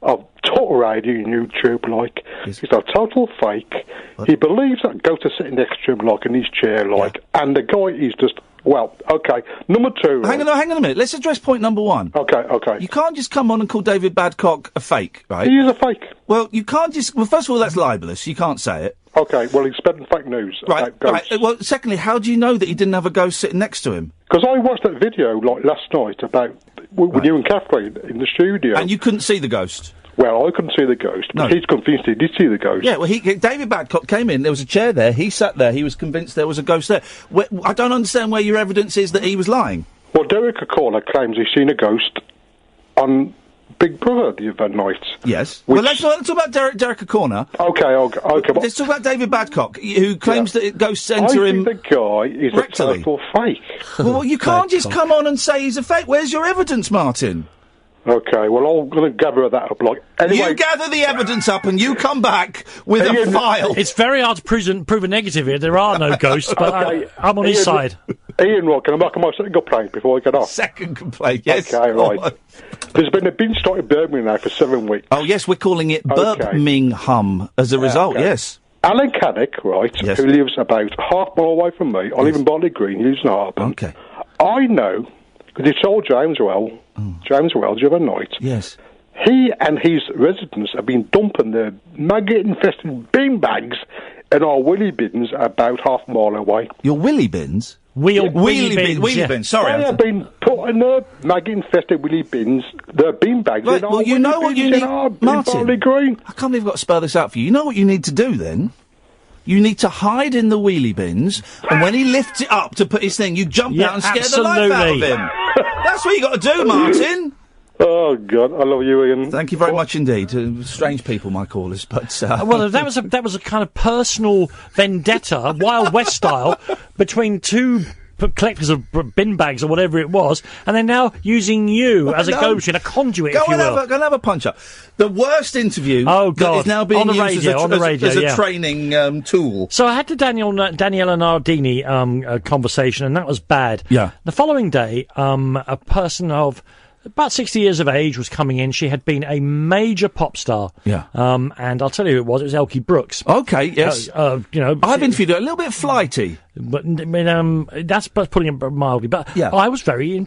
of Talk Radio and YouTube. Like, he's a total fake. What? He believes that ghosts are sitting next to him, like in his chair, like, and the guy is just. Well, okay. Number two... Hang on a minute. Let's address point number one. Okay. You can't just come on and call David Babcock a fake, right? He is a fake. Well, you can't just... Well, first of all, that's libelous. You can't say it. Okay, well, he's spreading fake news about ghosts. Right. Well, secondly, how do you know that he didn't have a ghost sitting next to him? Because I watched that video, like, last night about... With you and Kathleen in the studio. And you couldn't see the ghost? Well, I couldn't see the ghost, but he's convinced he did see the ghost. Yeah, well, David Babcock came in, there was a chair there, he sat there, he was convinced there was a ghost there. I don't understand where your evidence is that he was lying. Well, Derek Accoy claims he's seen a ghost on Big Brother the other night. Yes. Well, let's talk about Derek Accoy. Okay. Let's talk about David Babcock, who claims that ghosts enter him. I think the guy is rectally. A total fake. Well, you can't just come on and say he's a fake. Where's your evidence, Martin? Okay, well, I'm going to gather that up. Anyway, you gather the evidence up and you come back with a file. It's very hard to prove a negative here. There are no ghosts, but I'm on his side. Ian, can I make my second complaint before I get off? Second complaint, yes. Okay, right. There's been a binge start in Birmingham now for 7 weeks. Oh, yes, we're calling it Birmingham as a result, yes. Alan Caddick, right, who lives about half mile away from me. I live in Bartley Green, he lives in Harpen. Okay. I know... Because he told James Wells the other night. Yes. He and his residents have been dumping their maggot-infested bean bags in our wheelie bins about half a mile away. Your willy bins? Wheelie bins, sorry. They have been putting their maggot-infested wheelie bins, their bean bags Right, in our well, you know what you need, Martin. Green. I can't believe I've got to spell this out for you. You know what you need to do then? You need to hide in the wheelie bins, and when he lifts it up to put his thing, you jump out and scare the life out of him. That's what you got to do, Martin. Oh, God, I love you, Ian. Thank you very much indeed. Strange people, my callers, but... Well, that was a kind of personal vendetta, Wild West style, between two collectors of bin bags or whatever it was, and they're now using you as a go-between, a conduit, if you will. Go and have a punch-up. The worst interview that is now being used as a training tool. So I had the Daniela Nardini conversation, and that was bad. Yeah. The following day, a person of about 60 years of age was coming in. She had been a major pop star. Yeah. And I'll tell you who it was. It was Elkie Brooks. Okay, yes. I've interviewed her, a little bit flighty. But that's putting it mildly. But I was very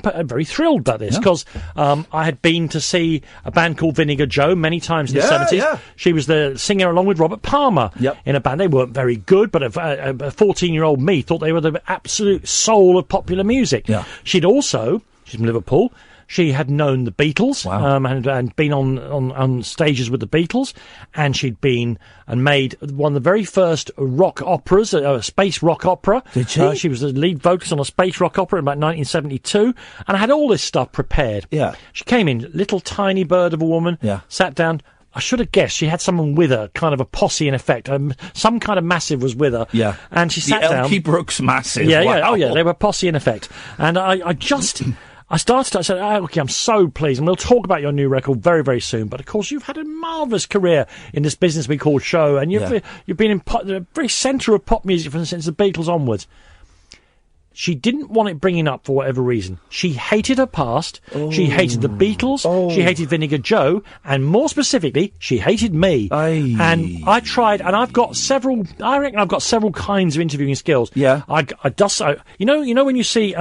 thrilled about this because I had been to see a band called Vinegar Joe many times in the 70s. Yeah. She was the singer along with Robert Palmer in a band. They weren't very good, but a 14-year-old me thought they were the absolute soul of popular music. Yeah. She's from Liverpool. She had known the Beatles and been on stages with the Beatles, and she'd been and made one of the very first rock operas, a space rock opera. Did she? She was the lead vocalist on a space rock opera in about 1972, and I had all this stuff prepared. Yeah. She came in, little tiny bird of a woman, sat down. I should have guessed she had someone with her, kind of a posse in effect. Some kind of massive was with her. Yeah. And she sat down. The Elkie Brooks massive. Yeah, wow. yeah. Oh, yeah, they were posse in effect. And I said, okay, I'm so pleased, and we'll talk about your new record very, very soon. But, of course, you've had a marvellous career in this business we call show, and you've been in the very centre of pop music since the Beatles onwards. She didn't want it bringing up for whatever reason. She hated her past. Oh. She hated the Beatles. Oh. She hated Vinegar Joe. And more specifically, she hated me. Aye. And I tried, and I reckon I've got several kinds of interviewing skills. Yeah. You know when you see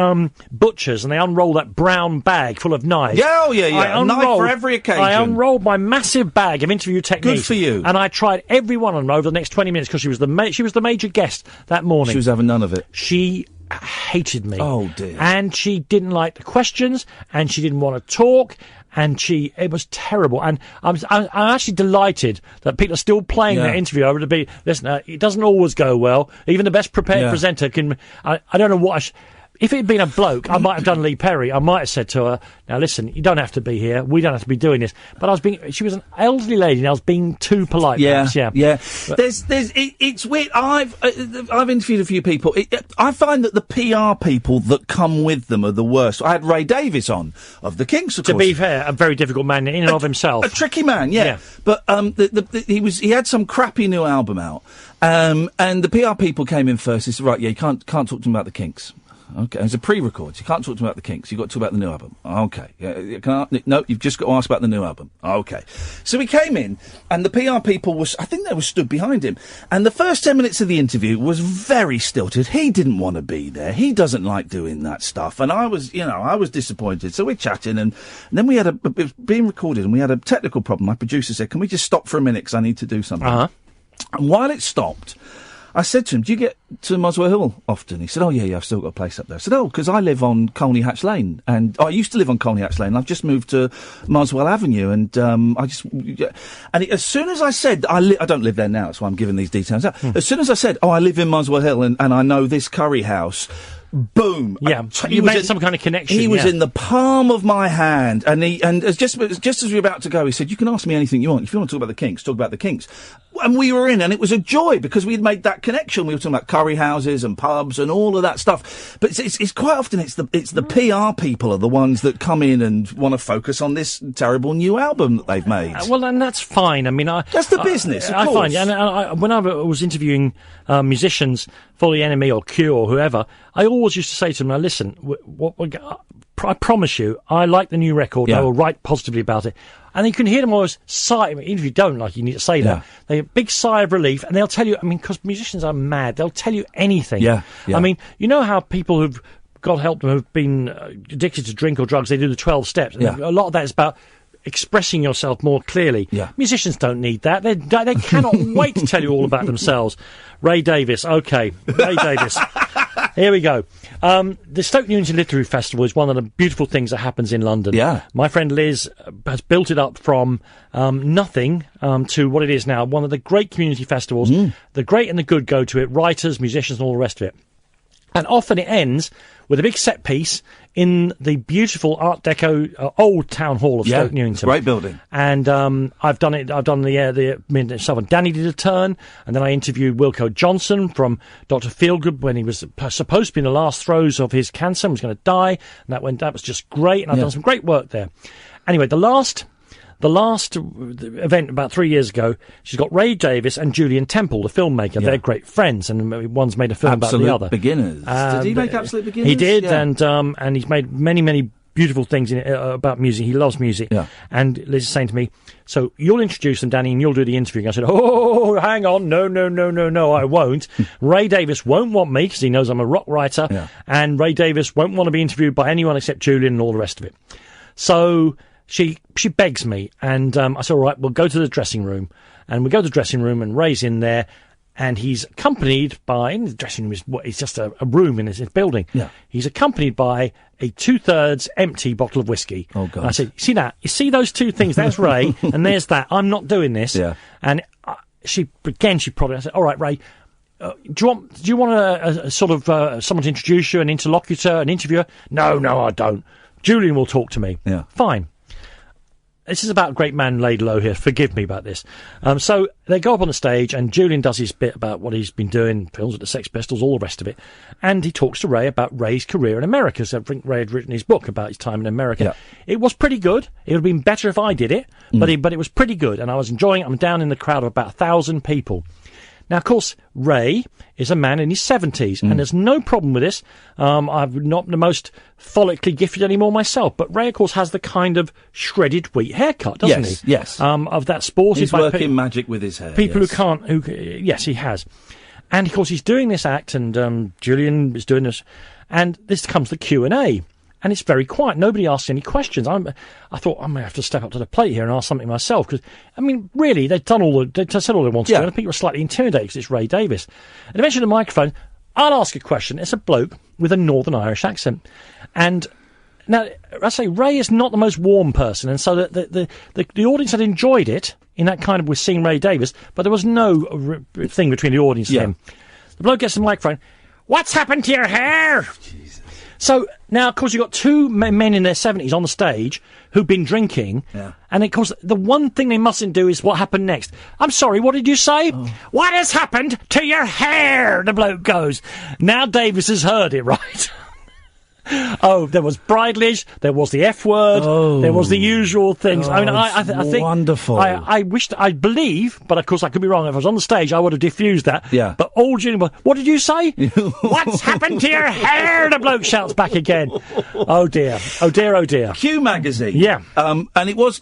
butchers and they unroll that brown bag full of knives? Yeah, oh yeah. A knife for every occasion. I unrolled my massive bag of interview techniques. Good for you. And I tried every one of them over the next 20 minutes because she was the major guest that morning. She was having none of it. She hated me. Oh dear. And she didn't like the questions, and she didn't want to talk, and it was terrible. And I'm actually delighted that people are still playing that interview over to be, listen, it doesn't always go well. Even the best prepared presenter can, I don't know what if it had been a bloke, I might have done Lee Perry. I might have said to her, now listen, you don't have to be here. We don't have to be doing this. But she was an elderly lady and I was being too polite. Yeah. But it's weird. I've interviewed a few people. I find that the PR people that come with them are the worst. I had Ray Davies on, of the Kinks, of course. To be fair, a very difficult man in and of himself. A tricky man, yeah. But, he had some crappy new album out. And the PR people came in first. They said, right, you can't talk to them about the Kinks. Okay, it's a pre-record. You can't talk to them about the Kinks. You've got to talk about the new album. Okay. No, you've just got to ask about the new album. Okay. So he came in, and the PR people I think they were stood behind him. And the first 10 minutes of the interview was very stilted. He didn't want to be there. He doesn't like doing that stuff. And I was disappointed. So we're chatting, and then it was being recorded, and we had a technical problem. My producer said, can we just stop for a minute, because I need to do something. Uh-huh. And while it stopped, I said to him, do you get to Muswell Hill often? He said, oh, yeah, I've still got a place up there. I said, oh, because I live on Colney Hatch Lane. And I used to live on Colney Hatch Lane, and I've just moved to Muswell Avenue. And as soon as I said, I don't live there now, that's why I'm giving these details out. As soon as I said, I live in Muswell Hill, and I know this curry house, boom. Yeah, you made some kind of connection. He was in the palm of my hand, and just as we were about to go, he said, you can ask me anything you want. If you want to talk about the Kinks, talk about the Kinks. And we were in, and it was a joy, because we'd made that connection. We were talking about curry houses and pubs and all of that stuff. But it's quite often it's the PR people are the ones that come in and want to focus on this terrible new album that they've made. Well, and that's fine. I mean, that's the business, of course. I find, and when I was interviewing musicians for The Enemy or Cure or whoever, I always used to say to them, now listen, I promise you, I like the new record, and I will write positively about it. And you can hear them always sigh, even if you don't like, you need to say that. They have a big sigh of relief, and they'll tell you, I mean, because musicians are mad, they'll tell you anything. Yeah. I mean, you know how people who've God help them, have been addicted to drink or drugs, they do the 12 steps. And a lot of that is about expressing yourself more clearly. Musicians don't need that. They cannot wait to tell you all about themselves. Ray Davies. Okay, Ray Davies. Here we go. The Stoke Newington Literary Festival is one of the beautiful things that happens in London. Yeah. My friend Liz has built it up from nothing to what it is now. One of the great community festivals. The great and the good go to it. Writers, musicians and all the rest of it. And often it ends with a big set piece in the beautiful Art Deco old town hall of Stoke Newington. Great building. And I've done it. I've done the Southern. Danny did a turn, and then I interviewed Wilco Johnson from Dr. Feelgood when he was supposed to be in the last throes of his cancer and was going to die. And that was just great. And I've done some great work there. Anyway, the last event about 3 years ago, she's got Ray Davies and Julian Temple, the filmmaker. They're great friends, and one's made a film about the other. Beginners. Did he make Absolute Beginners? He did, and he's made many beautiful things in it, about music. He loves music. Yeah. And Liz is saying to me, so you'll introduce them, Danny, and you'll do the interviewing. I said, oh, hang on. No, I won't. Ray Davies won't want me because he knows I'm a rock writer, and Ray Davies won't want to be interviewed by anyone except Julian and all the rest of it. So She begs me, and I said, all right, we'll go to the dressing room. And we go to the dressing room, and Ray's in there, and he's accompanied by, in the dressing room is just a room in his building. Yeah. He's accompanied by a 2/3 empty bottle of whiskey. Oh, God. And I said, see that? You see those two things? There's Ray, and there's that. I'm not doing this. Yeah. And she probably, I said, all right, Ray, do you want a sort of someone to introduce you, an interlocutor, an interviewer? No, I don't. Julian will talk to me. Yeah. Fine. This is about great man laid low here. Forgive me about this. So they go up on the stage, and Julian does his bit about what he's been doing, films with the Sex Pistols, all the rest of it. And he talks to Ray about Ray's career in America. So I think Ray had written his book about his time in America. Yeah. It was pretty good. It would have been better if I did it, but it was pretty good. And I was enjoying it. I'm down in the crowd of about 1,000 people. Now, of course, Ray is a man in his 70s, and there's no problem with this. I'm not the most follically gifted anymore myself, but Ray, of course, has the kind of shredded wheat haircut, doesn't he? Yes. Of that sported. He's working magic with his hair. People who can't. Yes, he has. And, of course, he's doing this act, and Julian is doing this, and this comes the Q&A. And it's very quiet. Nobody asks any questions. I thought I may have to step up to the plate here and ask something myself. Because, I mean, really, they've said all they wanted to do. And people are slightly intimidated because it's Ray Davies. And eventually the microphone, I'll ask a question. It's a bloke with a Northern Irish accent. And now, I say, Ray is not the most warm person. And so the audience had enjoyed it in that kind of, with seeing Ray Davies, but there was no thing between the audience and him. The bloke gets the microphone. What's happened to your hair? Jesus. So now, of course, you've got two men in their 70s on the stage who've been drinking. Yeah. And, of course, the one thing they mustn't do is what happened next. I'm sorry, what did you say? Oh. What has happened to your hair? The bloke goes. Now Davis has heard it, right? Oh, there was bridlage, there was the F word, there was the usual things. I mean, I think wonderful. I believe, but of course I could be wrong. If I was on the stage, I would have diffused that. Yeah. But all Julian, what did you say? What's happened to your hair? The bloke shouts back again. Oh dear. Q Magazine. Yeah. And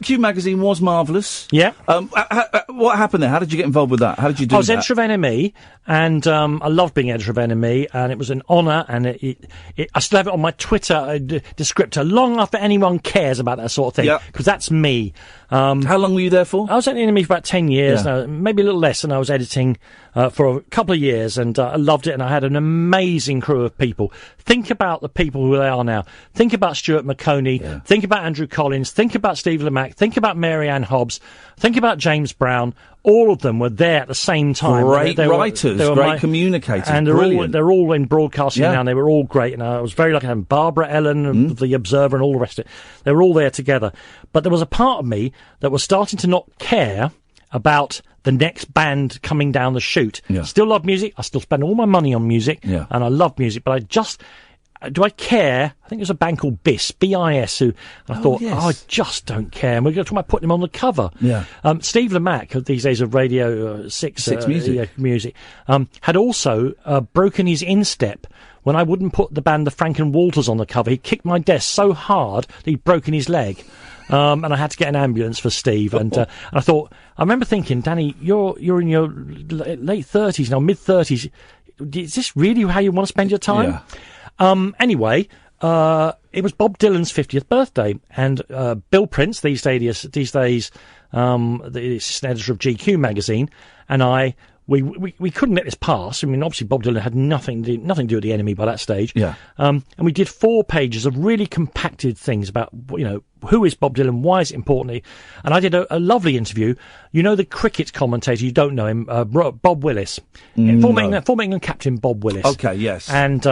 Q Magazine was marvellous. Yeah. What happened there? How did you get involved with that? How did you do that? I was editor of NME, and I loved being editor of NME, and it was an honour, and I still have it on my Twitter descriptor long after anyone cares about that sort of thing, because that's me. How long were you there for? I was at NME for about 10 years, maybe a little less, and I was editing for a couple of years, and I loved it, and I had an amazing crew of people. Think about the people who they are now. Think about Stuart McConey, think about Andrew Collins, think about Steve Lamacq, think about Mary Ann Hobbs, think about James Brown. All of them were there at the same time. Great writers, great communicators, and they're all in broadcasting now, and they were all great, and I was very lucky to have Barbara Ellen of The Observer and all the rest of it. They were all there together. But there was a part of me that was starting to not care about the next band coming down the chute. Yeah. Still love music. I still spend all my money on music, and I love music, but do I care? I think there's a band called BIS, B-I-S, who I thought, I just don't care. And we're going to try to put him on the cover. Yeah. Steve Lamacq, these days of Radio 6 music, had also broken his instep when I wouldn't put the band the Franken Walters on the cover. He kicked my desk so hard that he'd broken his leg. And I had to get an ambulance for Steve. And I thought, I remember thinking, Danny, you're in your late 30s now, mid-30s. Is this really how you want to spend your time? Yeah. Anyway, it was Bob Dylan's 50th birthday, and Bill Prince, these days the assistant editor of GQ magazine, and we couldn't let this pass. I mean, obviously Bob Dylan had nothing to do with the enemy by that stage. Yeah. And we did 4 pages of really compacted things about, who is Bob Dylan, why is it important? And I did a lovely interview. You know the cricket commentator, you don't know him, Bob Willis. Former England captain Bob Willis. Okay, yes. And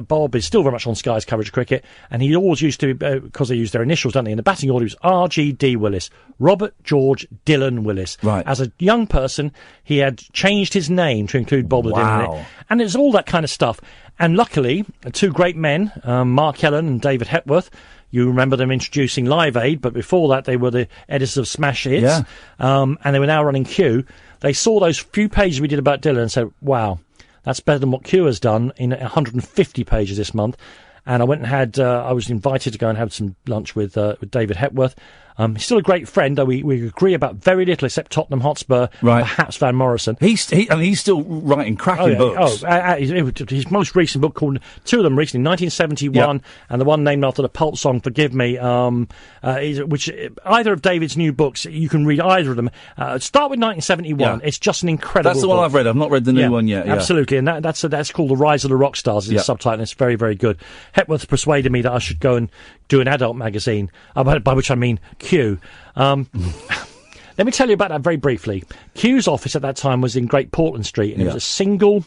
Bob is still very much on Sky's coverage of cricket, and he always used to, because they use their initials, don't they? In the batting order, he was R.G.D. Willis, Robert George Dylan Willis. Right. As a young person, he had changed his name to include Bob Dylan in it. And it's all that kind of stuff. And luckily, 2 great men, Mark Ellen and David Hepworth, you remember them introducing Live Aid, but before that they were the editors of Smash Hits. Yeah. And they were now running Q. They saw those few pages we did about Dylan and said, wow, that's better than what Q has done in 150 pages this month. And I went and I was invited to go and have some lunch with David Hepworth. He's still a great friend, though we agree about very little except Tottenham Hotspur, and perhaps Van Morrison. He's still writing cracking books. His most recent book, called 2 of them recently, 1971, and the one named after the Pulp song "Forgive Me," which either of David's new books, you can read either of them. Start with 1971. Yeah. It's just an incredible. That's the book. one I've read. I've not read the new one yet. Yeah. Absolutely, and that's called "The Rise of the Rock Stars." Is the subtitle. And it's very, very good. Hepworth persuaded me that I should go and do an adult magazine, by which I mean Q. Let me tell you about that very briefly. Q's office at that time was in Great Portland Street, and it was a single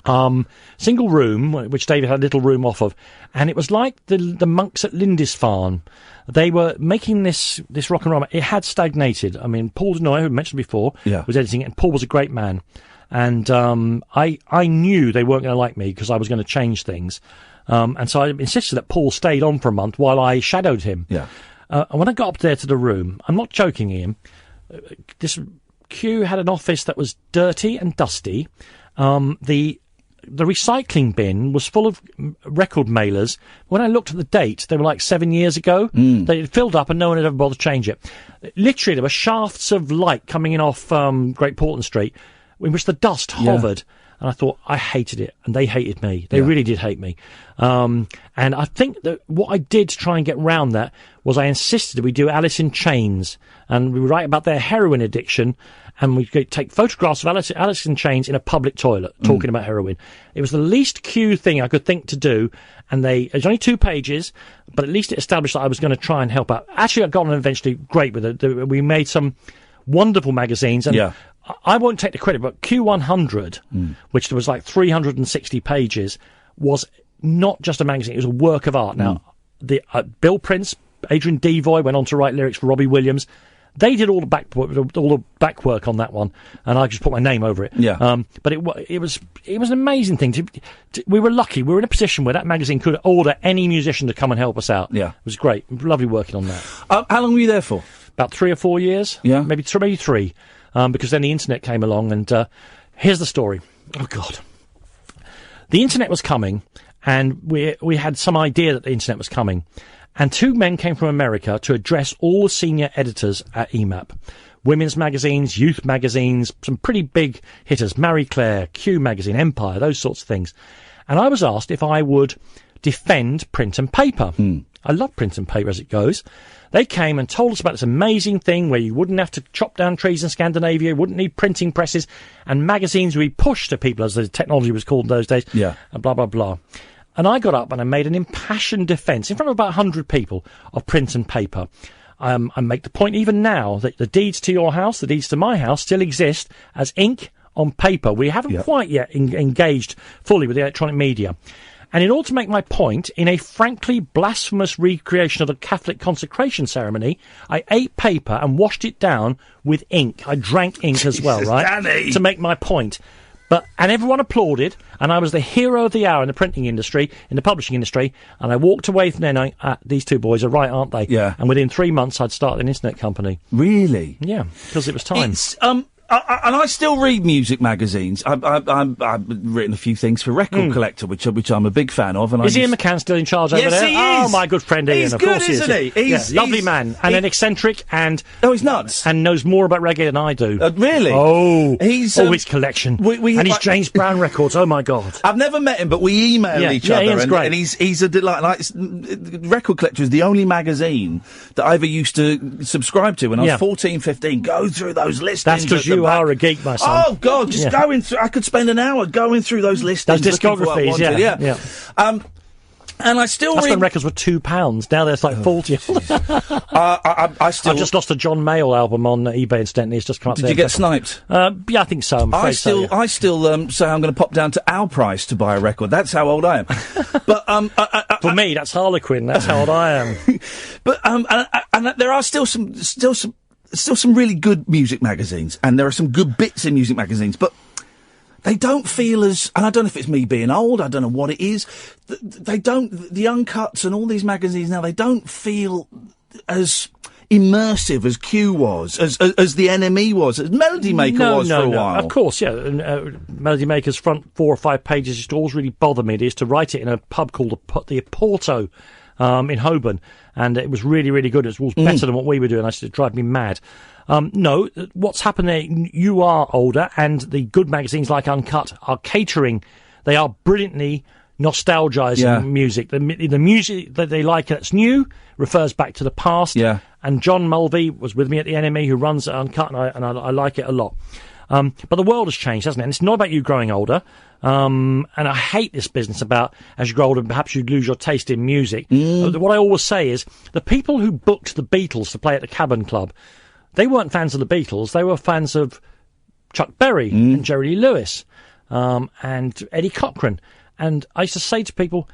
room, which David had a little room off of, and it was like the monks at Lindisfarne. They were making this rock and roll. It had stagnated. I mean, Paul Denoy, who I mentioned before, was editing it, and Paul was a great man. And I knew they weren't going to like me because I was going to change things. And so I insisted that Paul stayed on for a month while I shadowed him. Yeah. And when I got up there to the room, I'm not joking, Ian, this Q had an office that was dirty and dusty. The recycling bin was full of record mailers. When I looked at the date, they were like 7 years ago. They had filled up and no one had ever bothered to change it. Literally, there were shafts of light coming in off Great Portland Street in which the dust hovered. And I thought, I hated it, and they hated me. They really did hate me. And I think that what I did to try and get round that was I insisted that we do Alice in Chains, and we would write about their heroin addiction, and we'd take photographs of Alice in Chains in a public toilet, talking about heroin. It was the least Q thing I could think to do, and it was only 2 pages, but at least it established that I was going to try and help out. Actually, I got on eventually great with it. We made some wonderful magazines, and I won't take the credit, but Q100, which was like 360 pages, was not just a magazine, it was a work of art. Now, Bill Prince, Adrian Devoy went on to write lyrics for Robbie Williams. They did all the back work on that one, and I just put my name over it. Yeah. But it was an amazing thing. We were lucky. We were in a position where that magazine could order any musician to come and help us out. Yeah. It was great. Lovely working on that. How long were you there for? About 3 or 4 years. Yeah. Maybe 3. Because then the internet came along, and here's the story. Oh, God. The internet was coming, and we had some idea that the internet was coming. And 2 men came from America to address all the senior editors at EMAP. Women's magazines, youth magazines, some pretty big hitters, Marie Claire, Q Magazine, Empire, those sorts of things. And I was asked if I would defend print and paper. I love print and paper as it goes. They came and told us about this amazing thing where you wouldn't have to chop down trees in Scandinavia, you wouldn't need printing presses, and magazines would be pushed to people, as the technology was called in those days, and blah, blah, blah. And I got up and I made an impassioned defence in front of about 100 people of print and paper. I make the point even now that the deeds to your house, the deeds to my house, still exist as ink on paper. We haven't quite yet engaged fully with the electronic media. And in order to make my point, in a frankly blasphemous recreation of the Catholic consecration ceremony, I ate paper and washed it down with ink. I drank ink as well, right? Danny. To make my point. And everyone applauded, and I was the hero of the hour in the printing industry, in the publishing industry, and I walked away from there knowing, these 2 boys are right, aren't they? Yeah. And within 3 months, I'd started an internet company. Really? Yeah, because it was time. I still read music magazines. I've written a few things for Record Collector, which I'm a big fan of. And is Ian McCann still in charge over there? Yes, he is. Oh, my good friend Ian. He's of good, course isn't he? He's lovely man, and an eccentric, and he's nuts, and knows more about reggae than I do. Really? Oh, he's his collection, and his James Brown records. Oh my God! I've never met him, but we email each other. Ian's great. And he's a delight. Record Collector is the only magazine that I ever used to subscribe to when I was 14, 15. Go through those listings. That's because you are a geek, my son. Oh God, just going through. I could spend an hour going through those listings. Those discographies, yeah. And I still That's when records were £2. Now they're like 40. I just lost a John Mayall album on eBay. Incidentally, it's just come up. Did you get sniped? Yeah, I think so. I'm afraid I still say I'm going to pop down to our price to buy a record. That's how old I am. But for me, that's Harlequin. That's how old I am. But and there are still some really good music magazines, and there are some good bits in music magazines, but they don't feel as, and I don't know if it's me being old, I don't know what it is, the Uncuts and all these magazines now, they don't feel as immersive as Q was, as the NME was, as Melody Maker was for a while. Of course, yeah. Melody Maker's front 4 or 5 pages used to always really bother me. It used to write it in a pub called the Porto in Holborn, and it was really, really good. It was better than what we were doing. It drive me mad. No, what's happened there, you are older, and the good magazines like Uncut are catering. They are brilliantly nostalgising music. The music that they like that's new refers back to the past. Yeah. And John Mulvey was with me at the NME, who runs Uncut, and I like it a lot. But the world has changed, hasn't it? And it's not about you growing older. And I hate this business about, as you grow older, perhaps you lose your taste in music. What I always say is, the people who booked the Beatles to play at the Cabin Club, they weren't fans of the Beatles. They were fans of Chuck Berry and Jerry Lee Lewis and Eddie Cochran. And I used to say to people,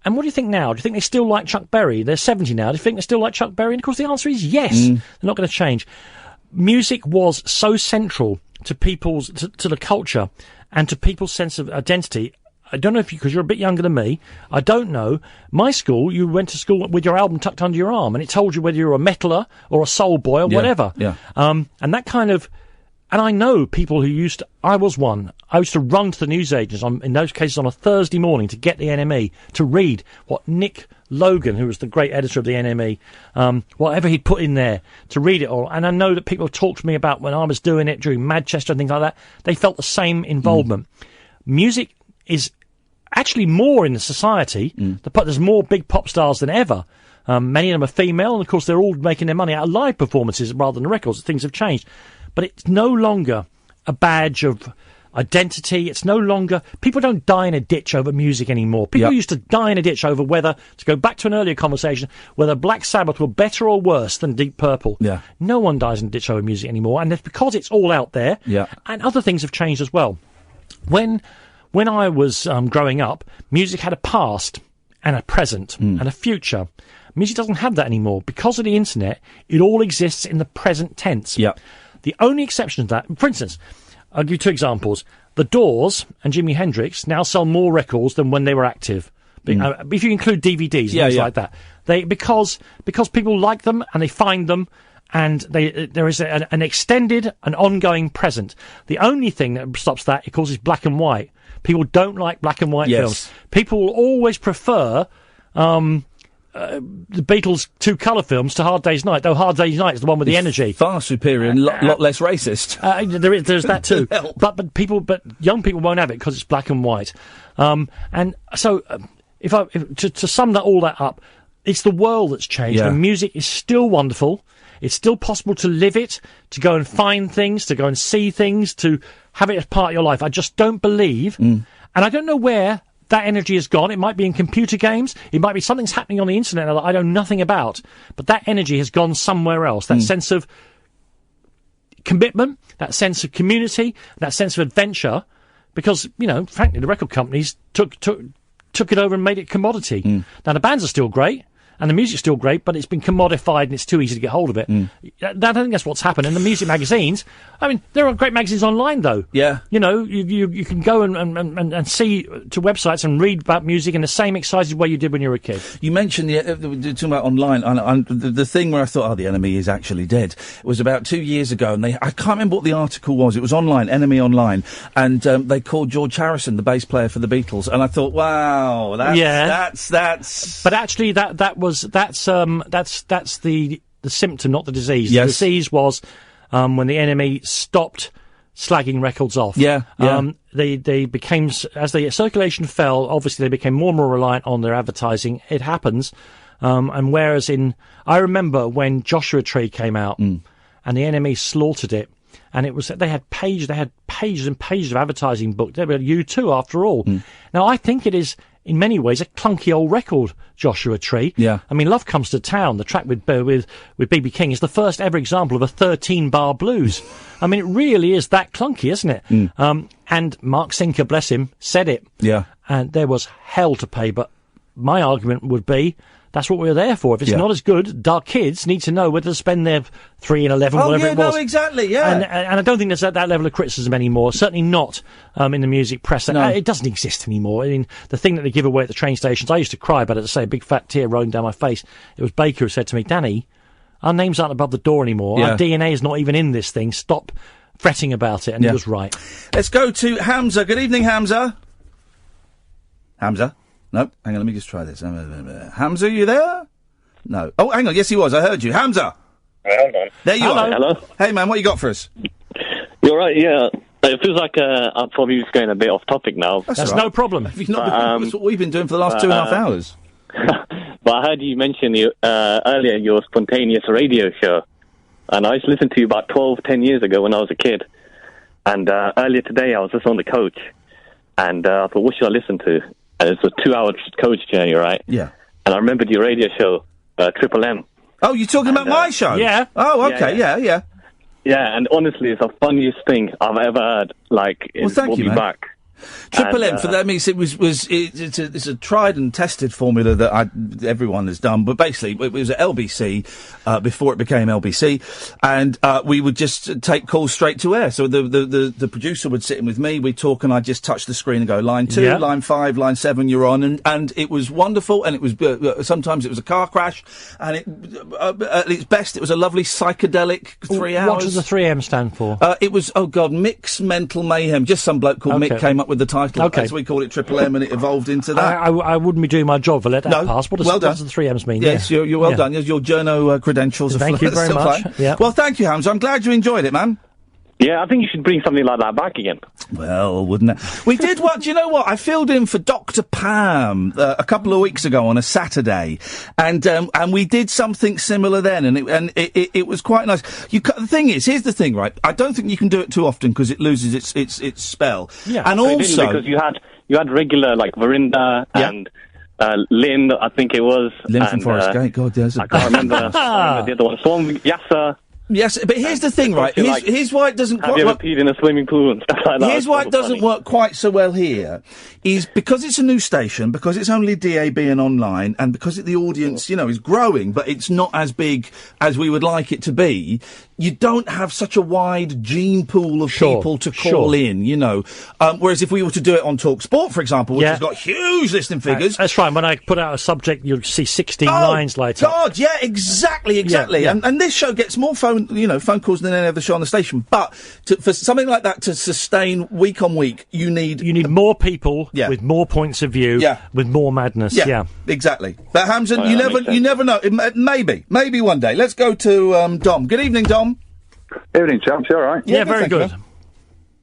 and what do you think now? Do you think they still like Chuck Berry? They're 70 now. Do you think they still like Chuck Berry? And of course the answer is yes. They're not going to change. Music was so central to people's, to the culture and to people's sense of identity. I don't know if because you're a bit younger than me, I don't know. My school, you went to school with your album tucked under your arm, and it told you whether you were a metaler or a soul boy or whatever. Yeah. And that kind of, and I know people who I was one. I used to run to the newsagents in those cases on a Thursday morning to get the NME, to read what Nick Logan, who was the great editor of the NME, whatever he'd put in there, to read it all. And I know that people talked to me about when I was doing it during Manchester and things like that. They felt the same involvement. Music is actually more in the society. There's more big pop stars than ever. Many of them are female, and of course they're all making their money out of live performances rather than records. Things have changed. But it's no longer a badge of identity. It's no longer... People don't die in a ditch over music anymore. People used to die in a ditch over whether, to go back to an earlier conversation, whether Black Sabbath were better or worse than Deep Purple. Yeah. No one dies in a ditch over music anymore, and it's because it's all out there. Yeah. And other things have changed as well. When I was growing up, music had a past and a present and a future. Music doesn't have that anymore. Because of the internet, it all exists in the present tense. Yeah. The only exception to that, for instance, I'll give you 2 examples. The Doors and Jimi Hendrix now sell more records than when they were active. If you include DVDs and things like that. Because people like them and they find them, and there is an extended and ongoing present. The only thing that stops that, of course, is black and white. People don't like black and white films. People will always prefer the Beatles' 2 colour films to Hard Day's Night, though Hard Day's Night is the one with the energy. Far superior and lot less racist. There's that too. But young people won't have it because it's black and white. And so, to sum all that up, it's the world that's changed. And music is still wonderful. It's still possible to live it, to go and find things, to go and see things, to have it as part of your life. I just don't believe, and I don't know where that energy has gone. It might be in computer games. It might be something's happening on the internet that I know nothing about. But that energy has gone somewhere else. That sense of commitment, that sense of community, that sense of adventure. Because, frankly, the record companies took it over and made it commodity. Now, the bands are still great. and the music's still great, but it's been commodified and it's too easy to get hold of it. I think that's what's happened. And the music magazines, I mean, there are great magazines online, though. Yeah. You know, you can go and see to websites and read about music in the same excited way you did when you were a kid. You mentioned talking about online, and the thing where I thought, the enemy is actually dead. It was about 2 years ago, and I can't remember what the article was. It was online, Enemy Online, and they called George Harrison the bass player for the Beatles, and I thought, wow, that's. But actually, that's the symptom, not the disease. Yes. The disease was when the enemy stopped slagging records off. Yeah. They became, as the circulation fell, obviously they became more and more reliant on their advertising. It happens. And whereas I remember when Joshua Tree came out and the enemy slaughtered it, and they had pages and pages of advertising booked. They were U2 after all. Now I think it is, in many ways, a clunky old record, Joshua Tree. Yeah. I mean, Love Comes to Town, the track with B.B. King, is the first ever example of a 13-bar blues. I mean, it really is that clunky, isn't it? And Mark Sinker, bless him, said it. Yeah. And there was hell to pay, but my argument would be, that's what we're there for. If it's not as good, our kids need to know whether to spend their 3 and 11, whatever it was. No, exactly, yeah. And I don't think there's that level of criticism anymore. Certainly not in the music press. No. It doesn't exist anymore. I mean, the thing that they give away at the train stations, I used to cry about it, to say a big fat tear rolling down my face. It was Baker who said to me, Danny, our names aren't above the door anymore. Yeah. Our DNA is not even in this thing. Stop fretting about it. And he was right. Let's go to Hamza. Good evening, Hamza. Hamza? No, hang on, let me just try this. Hamza, you there? No. Oh, hang on, yes he was, I heard you. Hamza! Hold on. There you are. Hello. Hey man, what you got for us? You're right, yeah. It feels like I'm probably just going a bit off topic now. That's no problem. That's what we've been doing for the last 2.5 hours. But I heard you mention earlier your spontaneous radio show. And I used to listen to you about 10 years ago when I was a kid. And earlier today I was just on the coach. And I thought, what should I listen to? And it's a 2-hour coach journey, right? Yeah. And I remembered your radio show, Triple M. Oh, you're talking about my show? Yeah. Oh, okay, yeah. Yeah, and honestly, it's the funniest thing I've ever heard. Like, it brought me back. Triple M, for that means it's a tried and tested formula that everyone has done, but basically it was at LBC before it became LBC, and we would just take calls straight to air. So the producer would sit in with me, we'd talk, and I'd just touch the screen and go, line 2, line 5, line 7, you're on, and it was wonderful, and it was sometimes it was a car crash, and at its best it was a lovely psychedelic 3 hours. What does the 3M stand for? It was, Mix Mental Mayhem. Just some bloke called Mick came up with the title. Okay. So we called it Triple M, and it evolved into that. I wouldn't be doing my job if I let that pass. What does the 3Ms mean? Yes, you're well done. Your journo credentials. Thank you very much. Yeah. Well, thank you, Hamza. I'm glad you enjoyed it, man. Yeah, I think you should bring something like that back again. Well, wouldn't it? We did what? Do you know what? I filled in for Dr. Pam a couple of weeks ago on a Saturday, and we did something similar then, and it was quite nice. The thing is, here's the thing, right? I don't think you can do it too often because it loses its spell. Yeah, and also because you had regular like Verinda and. Lynn, I think it was. Lynn from Forest Gate. God, there's I can't remember the other one. Storm Yasser. Yes, but here's the thing, right? Here's why it doesn't quite work. Have you ever peed in a swimming pool and stuff like that? Here's why it doesn't work quite so well here, is because it's a new station, because it's only DAB and online, and because the audience, is growing, but it's not as big as we would like it to be. You don't have such a wide gene pool of people to call in, whereas if we were to do it on Talk Sport, for example, which has got huge listening figures. That's right. When I put out a subject, you'll see 16 lines later. God, yeah, exactly. Yeah. And this show gets more phone calls than any other show on the station. But for something like that to sustain week on week, you need more people with more points of view, with more madness. Yeah, exactly. But Hamza, you never know. Maybe one day. Let's go to Dom. Good evening, Dom. Evening, chaps. You all right? Yeah, very good.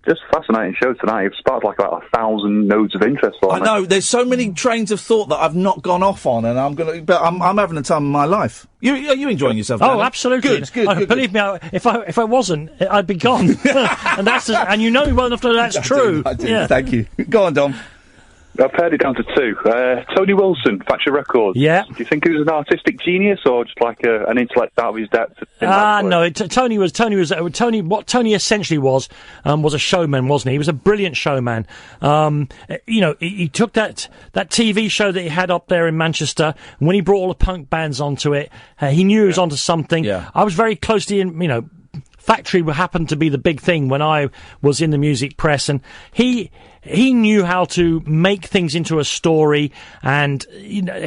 Just fascinating show tonight. You've sparked about 1,000 nodes of interest for me. I know. There's so many trains of thought that I've not gone off on, and I'm having the time of my life. Are you enjoying yourself? Oh, absolutely. Good. Believe me, if I wasn't, I'd be gone. And you know me well enough to know that's true. I do. Yeah. Thank you. Go on, Dom. I've heard it down to two. Tony Wilson, Factory Records. Yeah. Do you think he was an artistic genius or just like an intellect out of his depth? No. What Tony essentially was a showman, wasn't he? He was a brilliant showman. He took that TV show that he had up there in Manchester, and when he brought all the punk bands onto it, he knew he was onto something. Yeah. I was very close to him, Factory happened to be the big thing when I was in the music press, and he knew how to make things into a story and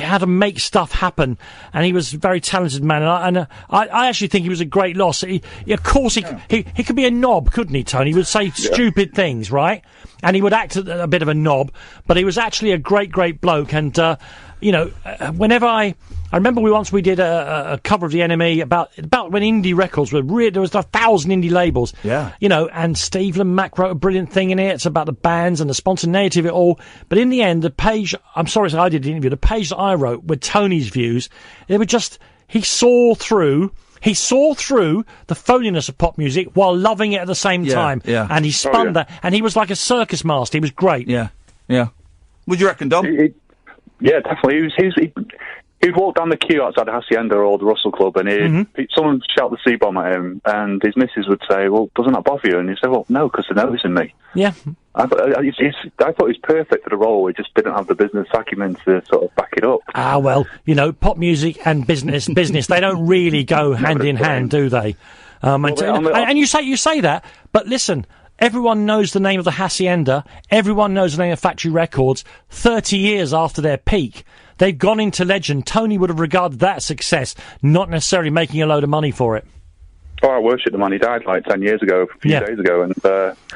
how to make stuff happen. And he was a very talented man. And I actually think he was a great loss. He could be a knob, couldn't he, Tony? He would say stupid things, right? And he would act a bit of a knob, but he was actually a great, great bloke. And whenever I remember we did a cover of the Enemy about when indie records were there was 1,000 indie labels. Yeah. And Steve Mack wrote a brilliant thing in it. It's about the bands and the spontaneity of it all. But in the end, the page, I'm sorry, I did the interview, the page that I wrote with Tony's views, they were just, he saw through the phoniness of pop music while loving it at the same time. Yeah. And he spun that, and he was like a circus master. He was great. Yeah. Yeah. What do you reckon, Dom? Yeah, definitely. He'd walk down the queue outside the Hacienda or the Russell Club, and someone would shout the C-bomb at him, and his missus would say, "Well, doesn't that bother you?" And he'd say, "Well, no, because they're noticing me." Yeah. I thought he was perfect for the role. He just didn't have the business acumen to sort of back it up. Pop music and business, they don't really go hand in hand, do they? And you say that, but listen. Everyone knows the name of the Hacienda. Everyone knows the name of Factory Records. 30 years after their peak, they've gone into legend. Tony would have regarded that as success, not necessarily making a load of money for it. Oh, I worship the man. He died like 10 years ago, a few days ago, and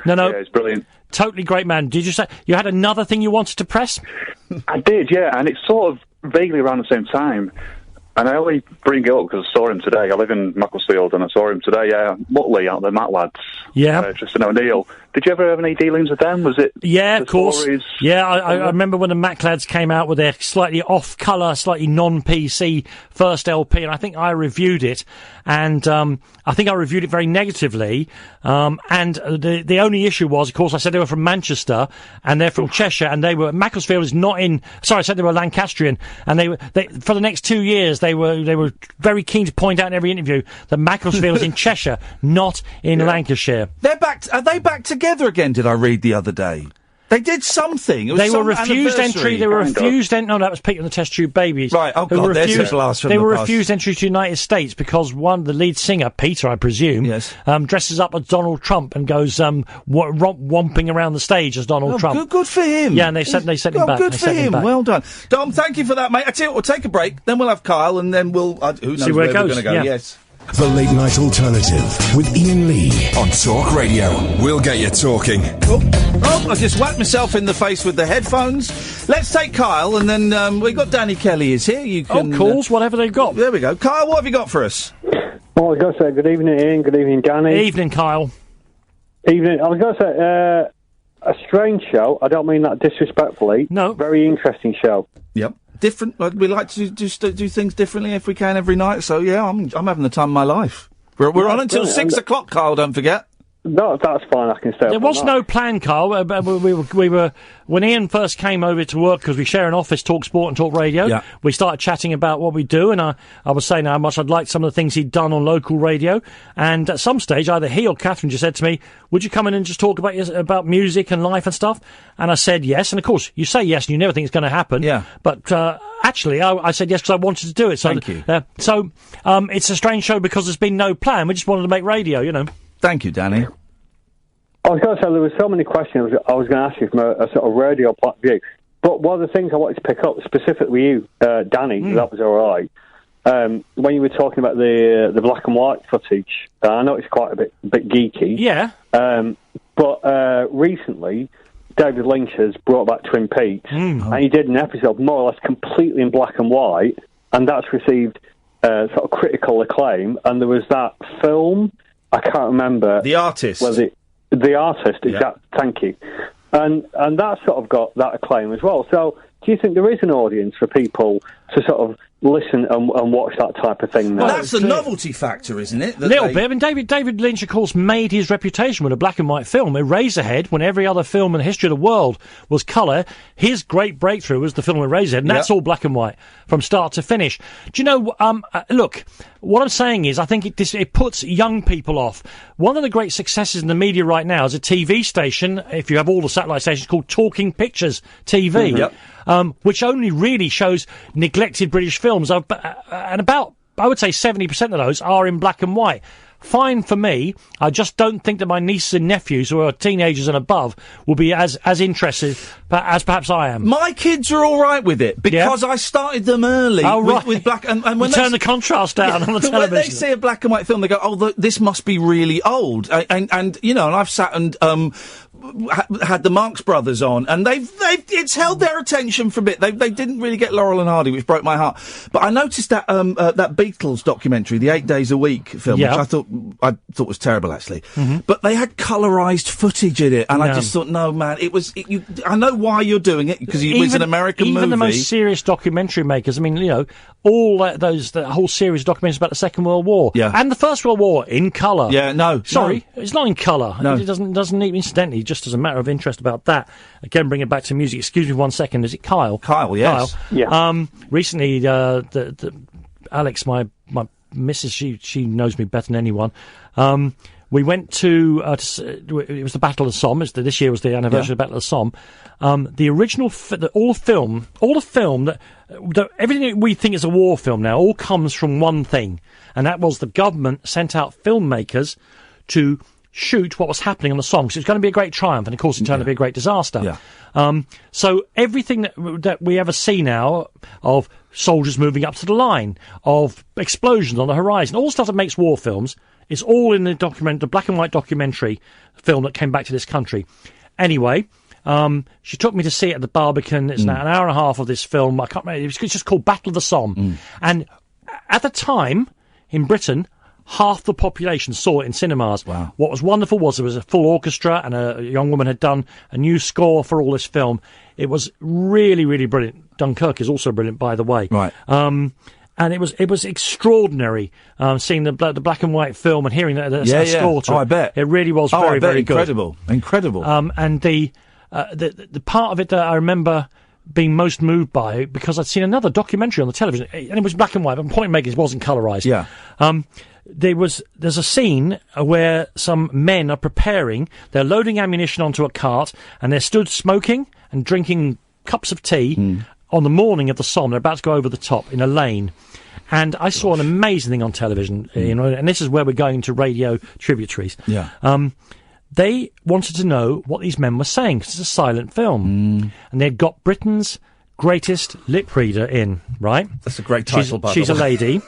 No, it's brilliant. Totally great man. Did you say you had another thing you wanted to press? I did, yeah, and it's sort of vaguely around the same time. And I only bring it up because I saw him today. I live in Macclesfield, and I saw him today. Mutley out the Matt lads. Yeah. Tristan O'Neill. Did you ever have any dealings with them? Was it? Yeah, of course. Stories? Yeah, I remember when the Mac lads came out with their slightly off-colour, slightly non-PC first LP, and I think I reviewed it, and I think I reviewed it very negatively. And the only issue was, of course, I said they were from Manchester, and they're from Cheshire, and Macclesfield is not in. Sorry, I said they were Lancastrian, and they for the next 2 years they were very keen to point out in every interview that Macclesfield is in Cheshire, not in Lancashire. Are they back together again? Did I read the other day? They did something. It was they were refused entry. They were refused entry. No, that was Pete and the Test Tube Babies. Right. Oh God, there's his last from They the were past. refused entry to the United States because the lead singer, Peter, I presume, dresses up as Donald Trump and goes womping around the stage as Donald Trump. Good for him. Yeah, and they sent him back. Good for him. Well done, Dom. Thank you for that, mate. I tell you what, we'll take a break, then we'll have Kyle, and then we'll who knows see where it goes. we're going to go. Yeah. Yes. The Late Night Alternative with Iain Lee on Talk Radio. We'll get you talking. Oh, I just whacked myself in the face with the headphones. Let's take Kyle, and then we've got Danny Kelly is here. You can calls, whatever they've got. There we go. Kyle, what have you got for us? Well, I was going to say good evening, Ian. Good evening, Danny. Evening, Kyle. Evening. I was going to say a strange show. I don't mean that disrespectfully. No. Very interesting show. Yep. Different. We like to do things differently if we can every night. So yeah, I'm having the time of my life. We're on until 6 o'clock, Kyle. Don't forget. No, that's fine. I can stay. There was no plan, Carl. We were when Ian first came over to work, because we share an office, Talk Sport and Talk Radio. Yeah. We started chatting about what we do, and I was saying how much I'd liked some of the things he'd done on local radio. And at some stage, either he or Catherine just said to me, "Would you come in and just talk about music and life and stuff?" And I said yes. And of course, you say yes, and you never think it's going to happen. Yeah. But actually, I said yes because I wanted to do it. So, Thank you. It's a strange show because there's been no plan. We just wanted to make radio, you know. Thank you, Danny. I was going to say there were so many questions I was going to ask you from a sort of radio point of view. But one of the things I wanted to pick up specifically you, Danny, that was all right. When you were talking about the black and white footage, I know it's quite a bit geeky. Yeah. But recently, David Lynch has brought back Twin Peaks, and he did an episode more or less completely in black and white, and that's received sort of critical acclaim. And there was that film, I can't remember. The Artist. The Artist, exactly. Thank you. And that sort of got that acclaim as well. So do you think there is an audience for people to sort of listen and watch that type of thing now. Well, that's the novelty factor, isn't it? A little bit. I mean, David Lynch, of course, made his reputation with a black and white film. Eraserhead, when every other film in the history of the world was colour, his great breakthrough was the film Eraserhead, and that's all black and white from start to finish. Do you know, look, what I'm saying is I think it puts young people off. One of the great successes in the media right now is a TV station, if you have all the satellite stations, called Talking Pictures TV. Yep. Which only really shows neglected British films, and about, I would say, 70% of those are in black and white. Fine for me. I just don't think that my nieces and nephews, who are teenagers and above, will be as interested as perhaps I am. My kids are all right with it because I started them early with black and when you turn the contrast down on the television. When they see a black and white film, they go, "Oh, this must be really old." And you know, and I've sat and had the Marx Brothers on, and it's held their attention for a bit. They didn't really get Laurel and Hardy, which broke my heart. But I noticed that that Beatles documentary, the 8 Days a Week film, which I thought was terrible actually. Mm-hmm. But they had colorized footage in it, and I just thought, no man, I know why you're doing it because it was an American movie. Even the most serious documentary makers, I mean, you know, all the whole series of documentaries about the Second World War and the First World War in colour. Yeah, it's not in colour. No. It doesn't even, incidentally, just as a matter of interest about that. Again, bring it back to music. Excuse me 1 second. Is it Kyle? Kyle, yes. Kyle. Yeah. Recently, Alex, my missus, she knows me better than anyone. We went to it was the Battle of the Somme. This year was the anniversary of the Battle of the Somme. The original, all the film that everything that we think is a war film now all comes from one thing, and that was the government sent out filmmakers to shoot what was happening on the Somme. So it was going to be a great triumph, and of course it turned out to be a great disaster. Yeah. So everything that we ever see now of soldiers moving up to the line, of explosions on the horizon, all stuff that makes war films, is all in the black and white documentary film that came back to this country. Anyway, she took me to see it at the Barbican. It's now an hour and a half of this film. I can't remember. It's just called Battle of the Somme. And at the time, in Britain, half the population saw it in cinemas. Wow. What was wonderful was there was a full orchestra, and a young woman had done a new score for all this film. It was really, really brilliant. Dunkirk is also brilliant, by the way. Right. And it was extraordinary seeing the black and white film and hearing the score to it. I bet. It really was very, very good. Incredible. And the part of it that I remember being most moved by, because I'd seen another documentary on the television, and it was black and white, but point making, it wasn't colorised. Yeah. There's a scene where some men are preparing, they're loading ammunition onto a cart, and they're stood smoking and drinking cups of tea on the morning of the Somme. They're about to go over the top in a lane. And I saw an amazing thing on television, you know, and this is where we're going to radio tributaries. Yeah. They wanted to know what these men were saying, because it's a silent film. And they'd got Britain's greatest lip reader in, right? That's a great title, by the way. She's a lady,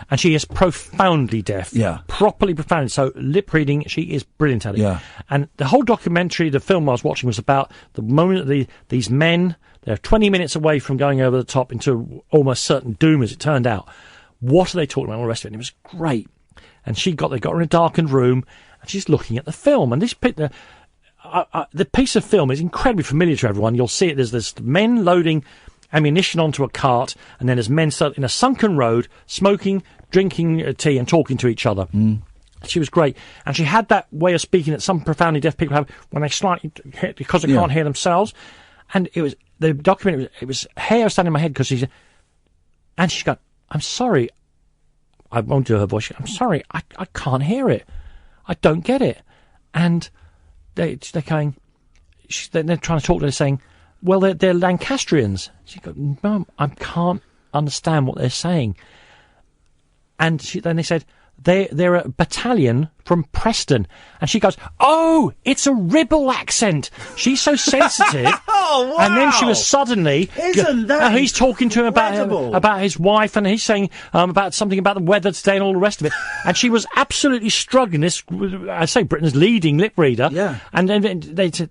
and she is profoundly deaf. Yeah. Properly profound. So lip reading, she is brilliant at it. Yeah. And the whole documentary, the film I was watching, was about the moment that these men, they're 20 minutes away from going over the top into almost certain doom, as it turned out. What are they talking about? All the rest of it. And it was great. And they got her in a darkened room, and she's looking at the film. And the piece of film is incredibly familiar to everyone. You'll see it. There's men loading ammunition onto a cart, and then there's men in a sunken road, smoking, drinking tea, and talking to each other. She was great. And she had that way of speaking that some profoundly deaf people have when they slightly hit because they can't hear themselves. And it was, the documentary, it was hair standing in my head because she got, I'm sorry, I won't do her voice. I'm sorry, I can't hear it. I don't get it. And they're going, they're trying to talk to her, saying, well, they're Lancastrians. She goes, no, I can't understand what they're saying. And then they said, they're a battalion from Preston. And she goes, oh, it's a Ribble accent. She's so sensitive. Oh, wow. And then she was suddenly... Isn't that he's talking to him about his wife, and he's saying about something about the weather today and all the rest of it. And she was absolutely struggling. This, I say, Britain's leading lip reader. Yeah. And then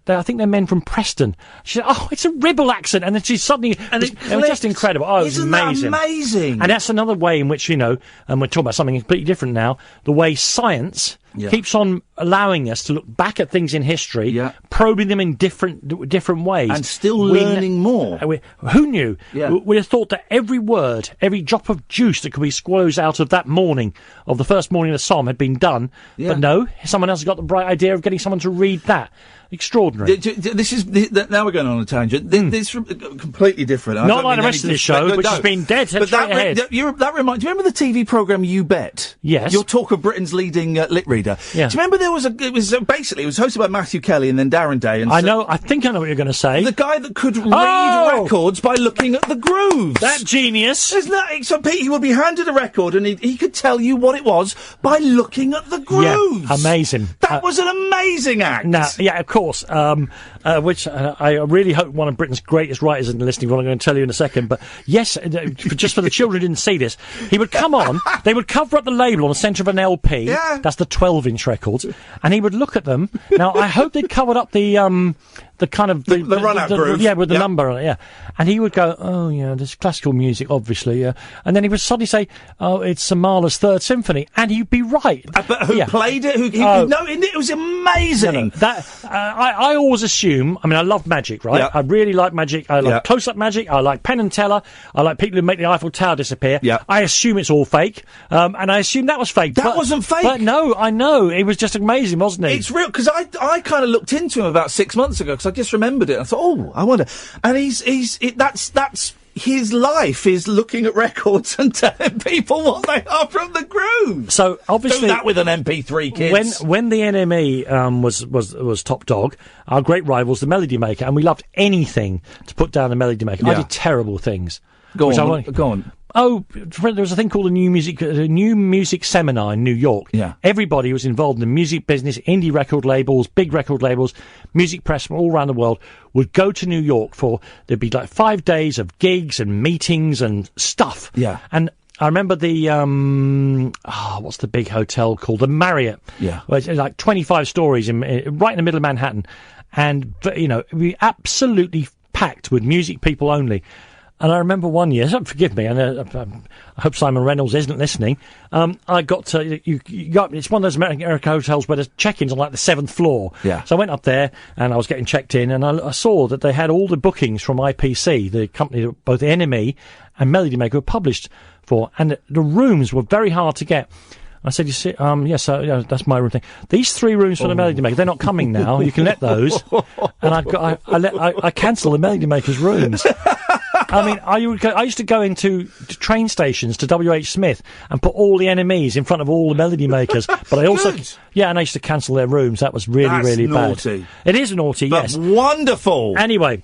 I think they're men from Preston. She said, oh, it's a Ribble accent. And then she suddenly... And it was just incredible. Oh, it was amazing. That amazing? And that's another way in which, you know, and we're talking about something completely different now, the way science keeps on allowing us to look back at things in history, probing them in different ways. And still learning more. Who knew? Yeah. We'd have thought that every word, every drop of juice that could be squeezed out of that morning, of the first morning of the Psalm, had been done. But no, someone else has got the bright idea of getting someone to read that. Extraordinary. This is now we're going on a tangent. This is completely different. Not like the rest of this show, which has been dead straight ahead. Do you remember the TV programme You Bet? Yes. Your Talk of Britain's leading lit reader. Yeah. Do you remember it was hosted by Matthew Kelly and then Darren Day. And I think I know what you're going to say. The guy that could read records by looking at the grooves. That genius. Isn't that? So he would be handed a record and he could tell you what it was by looking at the grooves. Yeah, amazing. That was an amazing act. Now, yeah, of course. Which I really hope one of Britain's greatest writers isn't listening, what I'm going to tell you in a second. But yes, just for the children who didn't see this, he would come on, they would cover up the label on the centre of an LP, that's the 12-inch records, and he would look at them. Now, I hope they'd covered up the kind of... The run-out groove. Yeah, with the number on it, And he would go, oh, yeah, there's classical music, obviously, And then he would suddenly say, oh, it's Mahler's Third Symphony, and he'd be right. But who played it? No, it was amazing. I always assume, I mean, I love magic, right? I really like magic. I like close-up magic. I like Penn and Teller. I like people who make the Eiffel Tower disappear. I assume it's all fake. And I assume that was fake. That wasn't fake. But no, I know. It was just amazing, wasn't it? It's real, because I kind of looked into him about 6 months ago, because I just remembered it. I thought, oh, I wonder. And that's his life is looking at records and telling people what they are from the groove. So obviously, do that with an MP3, kids. When the NME was top dog, our great rivals, the Melody Maker, and we loved anything to put down the Melody Maker. I did terrible things. Go on. Oh, there was a thing called a new music seminar in New York. Yeah. Everybody was involved in the music business, indie record labels, big record labels, music press from all around the world would go to New York there'd be like 5 days of gigs and meetings and stuff. Yeah. And I remember the, what's the big hotel called? The Marriott. Yeah. Where it's like 25 stories right in the middle of Manhattan. And, we absolutely packed with music people only. And I remember one year, forgive me, and I hope Simon Reynolds isn't listening. I got to, it's one of those American hotels where there's check-ins on like the 7th floor. Yeah. So I went up there and I was getting checked in, and I saw that they had all the bookings from IPC, the company that both the NME and Melody Maker were published for, and the rooms were very hard to get. I said, you see, yes, that's my room thing. These 3 rooms for the Melody Maker, they're not coming now. You can let those. And I cancelled the Melody Maker's rooms. I mean, I used to go into train stations to W.H. Smith and put all the NMEs in front of all the Melody Makers. But I also, and I used to cancel their rooms. That was really naughty. Bad. It is naughty, but yes. Wonderful. Anyway,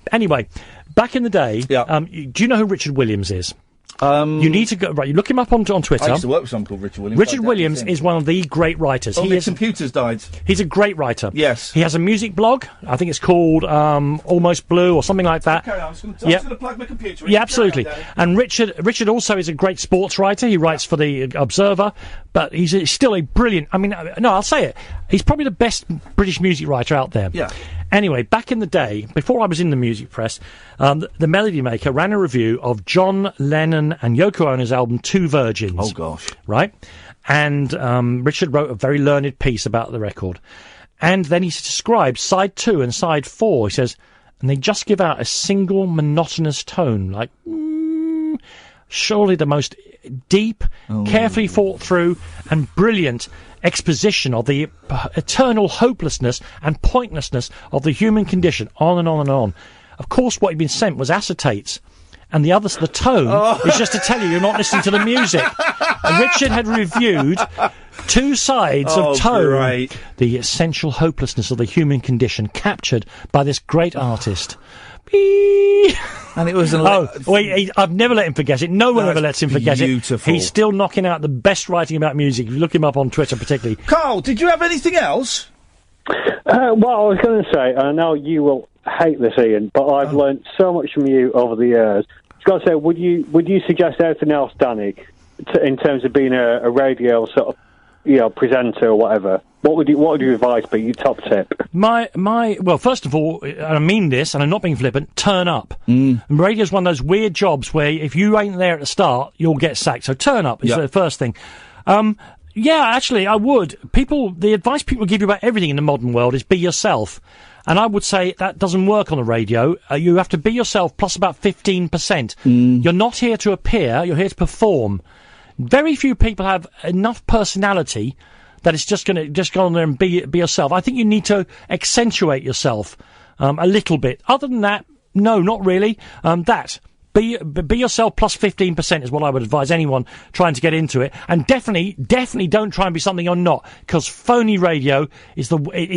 back in the day, do you know who Richard Williams is? You need to go, you look him up on Twitter. I used to work with someone called Richard Williams. Richard Williams is one of the great writers. The computers died. He's a great writer. Yes. He has a music blog. I think it's called Almost Blue or something like that. I'm just going to plug my computer in. Yeah, absolutely. And Richard also is a great sports writer. He writes for the Observer, but he's still a brilliant, I'll say it. He's probably the best British music writer out there. Yeah. Anyway, back in the day, before I was in the music press, the Melody Maker ran a review of John Lennon and Yoko Ono's album Two Virgins. Oh, gosh. Right? And Richard wrote a very learned piece about the record. And then he described side 2 and side 4. He says, and they just give out a single monotonous tone, like, surely the most deep, carefully thought through and brilliant exposition of the eternal hopelessness and pointlessness of the human condition, on and on and on. Of course, what he'd been sent was acetates, and the tone is just to tell you're not listening to the music. And Richard had reviewed 2 sides of tone, great. The essential hopelessness of the human condition captured by this great artist. And it was I've never let him forget it. No one ever lets him forget it. He's still knocking out the best writing about music. If you look him up on Twitter particularly. Carl, did you have anything else? Well, I was going to say, I know you will hate this, Ian, but I've learnt so much from you over the years. I was going to say, would you suggest anything else, Danny, in terms of being a radio sort of presenter or whatever? What would your advice be? Your top tip? Well, first of all, and I mean this, and I'm not being flippant, turn up. And radio's one of those weird jobs where if you ain't there at the start, you'll get sacked. So turn up is the first thing. Yeah, actually, I would. The advice people give you about everything in the modern world is be yourself. And I would say that doesn't work on the radio. You have to be yourself plus about 15%. You're not here to appear, you're here to perform. Very few people have enough personality that it's just going to go on there and be yourself. I think you need to accentuate yourself a little bit. Other than that, no, not really. Be yourself plus 15% is what I would advise anyone trying to get into it. And definitely don't try and be something you're not, because phony radio is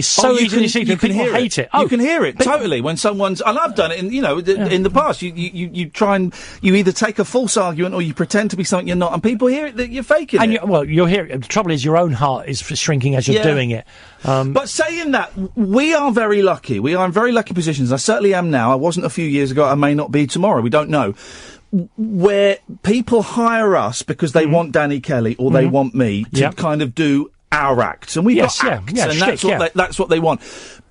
so easy to see. People hate it. You can hear it totally when someone's, and I've done it in the past. You try and you either take a false argument or you pretend to be something you're not, and people hear it that you're faking it. You'll hear it. The trouble is your own heart is shrinking as you're doing it. But saying that, we are very lucky. We are in very lucky positions. I certainly am now. I wasn't a few years ago. I may not be tomorrow. We don't know. Where people hire us because they want Danny Kelly or they want me to kind of do our acts. And we've got acts, and that's what they want.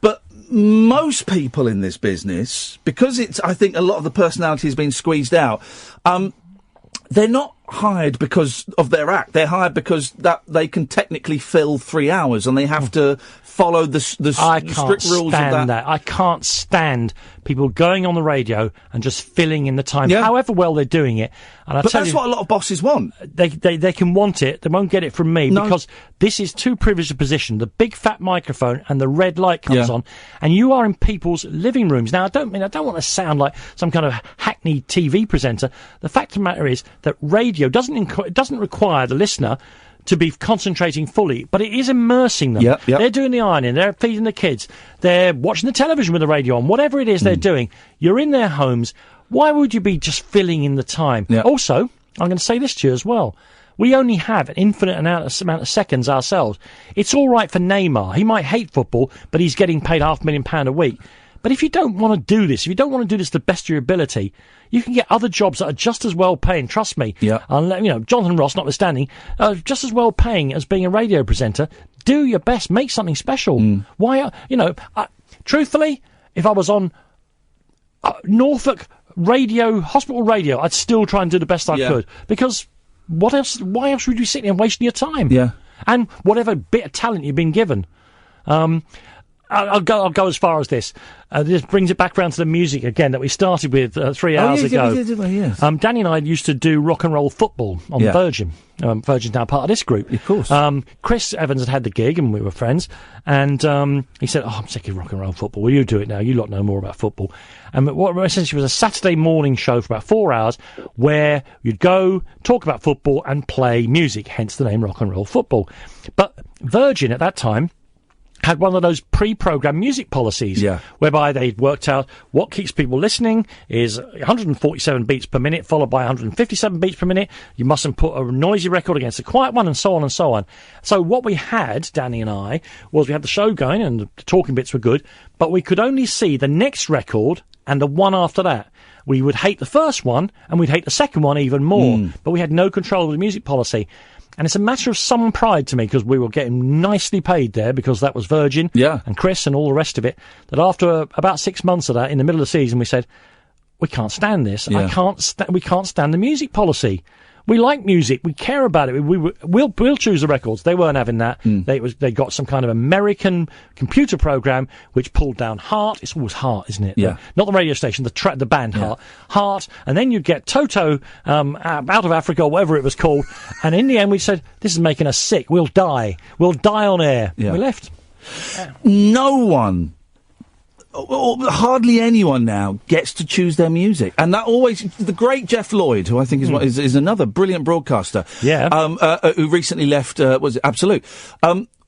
But most people in this business, because I think a lot of the personality has been squeezed out, they're not hired because of their act. They're hired because that they can technically fill 3 hours and they have to follow the strict rules of that. I can't stand people going on the radio and just filling in the time, however well they're doing it. And but that's what a lot of bosses want. They can want it. They won't get it from me because this is too privileged a position. The big fat microphone and the red light comes on, and you are in people's living rooms. Now, I don't want to sound like some kind of hackneyed TV presenter. The fact of the matter is that radio doesn't require the listener to be concentrating fully, but it is immersing them. They're doing the ironing, they're feeding the kids, they're watching the television with the radio on, whatever it is they're doing. You're in their homes. Why would you be just filling in the time? Also, I'm going to say this to you as well. We only have an infinite amount of seconds ourselves. It's all right for Neymar. He might hate football, but he's getting paid £500,000 a week. But if you don't want to do this, if you don't want to do this to the best of your ability, you can get other jobs that are just as well paying. Trust me. Jonathan Ross notwithstanding, just as well paying as being a radio presenter. Do your best. Make something special. Why? Truthfully, if I was on Norfolk radio, hospital radio, I'd still try and do the best I could. Because what else? Why else would you sit there and wasting your time? And whatever bit of talent you've been given. I'll go as far as this. This brings it back round to the music again that we started with 3 hours ago. Danny and I used to do rock and roll football on Virgin. Virgin's now part of this group. Of course. Chris Evans had the gig and we were friends. And he said, I'm sick of rock and roll football. Will you do it now? You lot know more about football. And what essentially was a Saturday morning show for about 4 hours where you'd go, talk about football and play music, hence the name rock and roll football. But Virgin at that time had one of those pre-programmed music policies whereby they'd worked out what keeps people listening is 147 beats per minute followed by 157 beats per minute. You mustn't put a noisy record against a quiet one, and so on and so on. So what we had, Danny and I, was we had the show going and the talking bits were good, but we could only see the next record and the one after that. We would hate the first one and we'd hate the second one even more, but we had no control of the music policy. And it's a matter of some pride to me, because we were getting nicely paid there, because that was Virgin and Chris and all the rest of it, that after about 6 months of that, in the middle of the season, we said, we can't stand this. We can't stand the music policy. We like music. We care about it. We'll choose the records. They weren't having that. They got some kind of American computer program which pulled down Heart. It's always Heart, isn't it? Not the radio station, the band Heart. Heart. And then you get Toto out of Africa, or whatever it was called. And in the end we said, this is making us sick. We'll die. We'll die on air. We left. No one, or hardly anyone now, gets to choose their music, and that always. The great Jeff Lloyd, who I think is another brilliant broadcaster, who recently left, was it Absolute,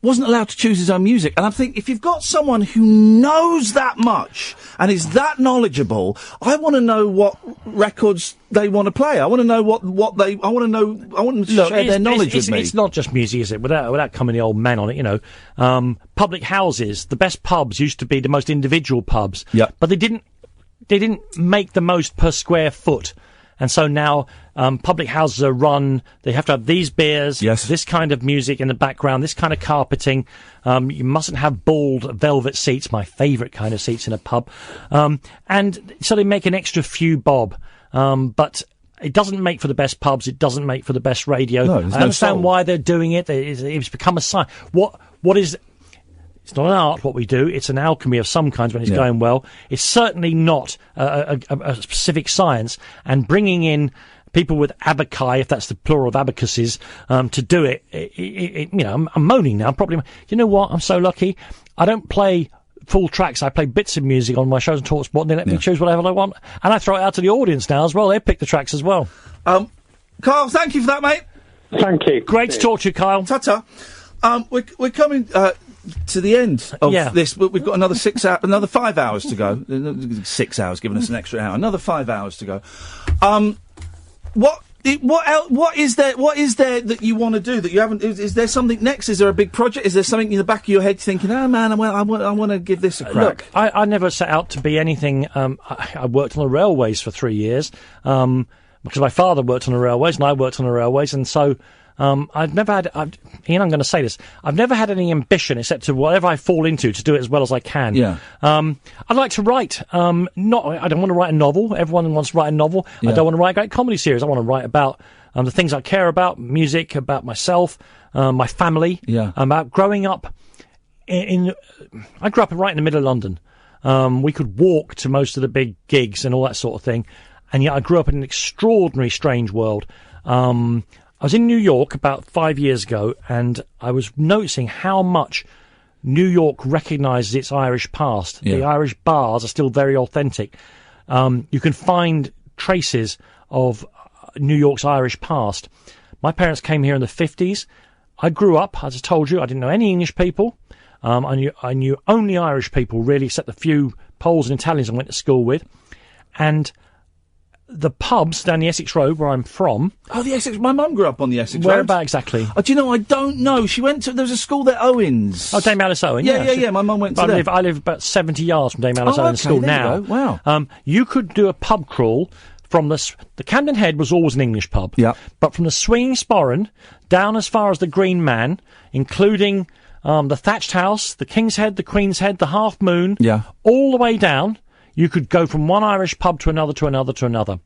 wasn't allowed to choose his own music. And I think if you've got someone who knows that much and is that knowledgeable, I want to know what records they want to play. I want to know I want them to share their knowledge with me. It's not just music, is it? Without coming the old man on it, public houses, the best pubs used to be the most individual pubs. But they didn't make the most per square foot. And so now public houses are run, they have to have these beers, this kind of music in the background, this kind of carpeting. You mustn't have bald velvet seats, my favourite kind of seats in a pub. And so they make an extra few bob. But It doesn't make for the best pubs. It doesn't make for the best radio. No, I understand why they're doing it. It's become a sign. What is? It's not an art, what we do. It's an alchemy of some kinds when it's going well. It's certainly not a specific science. And bringing in people with abaci, if that's the plural of abacuses, to do it, I'm moaning now. Probably, you know what? I'm so lucky. I don't play full tracks. I play bits of music on my shows and Talk Sport, and they let me choose whatever I want. And I throw it out to the audience now as well. They pick the tracks as well. Carl, thank you for that, mate. Thank you. Great to talk to you, Kyle. Ta-ta. We're coming to the end of this. We've got another 5 hours to go. 6 hours, giving us an extra hour. Another 5 hours to go. What is there that you want to do that you haven't? Is there something next? Is there a big project? Is there something in the back of your head thinking, oh man, I want to give this a crack? Look, I never set out to be anything. I worked on the railways for 3 years because my father worked on the railways and I worked on the railways, and so I've never had. Ian, I'm going to say this. I've never had any ambition except to whatever I fall into to do it as well as I can. Yeah. I'd like to write. I don't want to write a novel. Everyone wants to write a novel. Yeah. I don't want to write a great comedy series. I want to write about the things I care about, music, about myself, my family. Yeah. About growing up I grew up right in the middle of London. We could walk to most of the big gigs and all that sort of thing, and yet I grew up in an extraordinary, strange world. I was in New York about 5 years ago, and I was noticing how much New York recognises its Irish past. Yeah. The Irish bars are still very authentic. You can find traces of New York's Irish past. My parents came here in the 50s. I grew up, as I told you, I didn't know any English people. I knew only Irish people, really, except the few Poles and Italians I went to school with. And the pubs down the Essex Road, where I'm from. Oh, the Essex. My mum grew up on the Essex Road. Where about exactly? Oh, do you know? I don't know. She went to. There was a school there, Owens. Oh, Dame Alice Owen. Yeah. My mum went to there. I live about 70 yards from Dame Alice Owen's school now. You go. Wow. You could do a pub crawl from the Camden Head was always an English pub. Yeah. But from the Swinging Sporran down as far as the Green Man, including the Thatched House, the King's Head, the Queen's Head, the Half Moon. Yeah. All the way down, you could go from one Irish pub to another to another to another.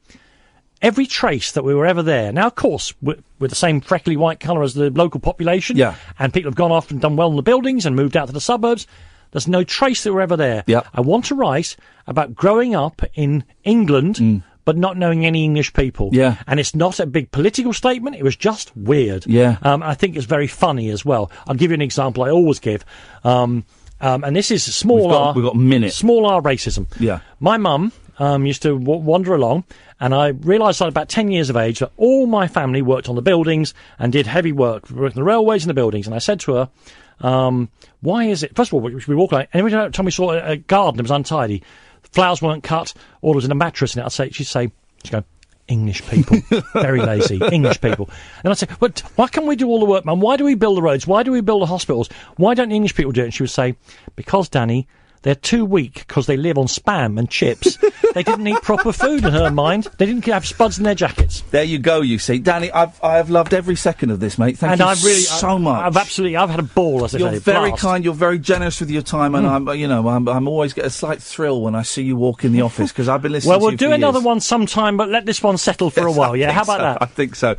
Every trace that we were ever there. Now, of course, with the same freckly white colour as the local population, and people have gone off and done well in the buildings and moved out to the suburbs, there's no trace that we're ever there. Yeah. I want to write about growing up in England, but not knowing any English people. Yeah. And it's not a big political statement, it was just weird. Yeah. I think it's very funny as well. I'll give you an example I always give. And this is small R. We've got a minute. Small R racism. Yeah. My mum used to wander along, and I realised at about 10 years of age that all my family worked on the buildings and did heavy work on the railways and the buildings. And I said to her, why is it... First of all, we walk like... And every time we saw a garden that was untidy, flowers weren't cut, or there was a mattress in it, she'd go, English people. Very lazy. English people. And I'd say, but why can't we do all the work, man? Why do we build the roads? Why do we build the hospitals? Why don't the English people do it? And she would say, because, Danny, they're too weak because they live on Spam and chips. They didn't eat proper food in her mind. They didn't have spuds in their jackets. There you go, you see. Danny, I've loved every second of this, mate. Thank you so much. I've had a ball, as I say. You're very kind, you're very generous with your time, and I'm always get a slight thrill when I see you walk in the office, because I've been listening to you Well, we'll do another one sometime, but let this one settle for a while, yeah? How about that? I think so.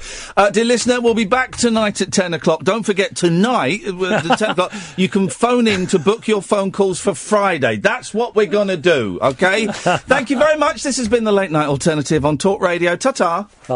Dear listener, we'll be back tonight at 10 o'clock. Don't forget, tonight, at 10 o'clock, you can phone in to book your phone calls for Friday. That's what we're going to do, OK? Thank you very much. This has been the Late Night Alternative on Talk Radio. Ta-ta. Bye.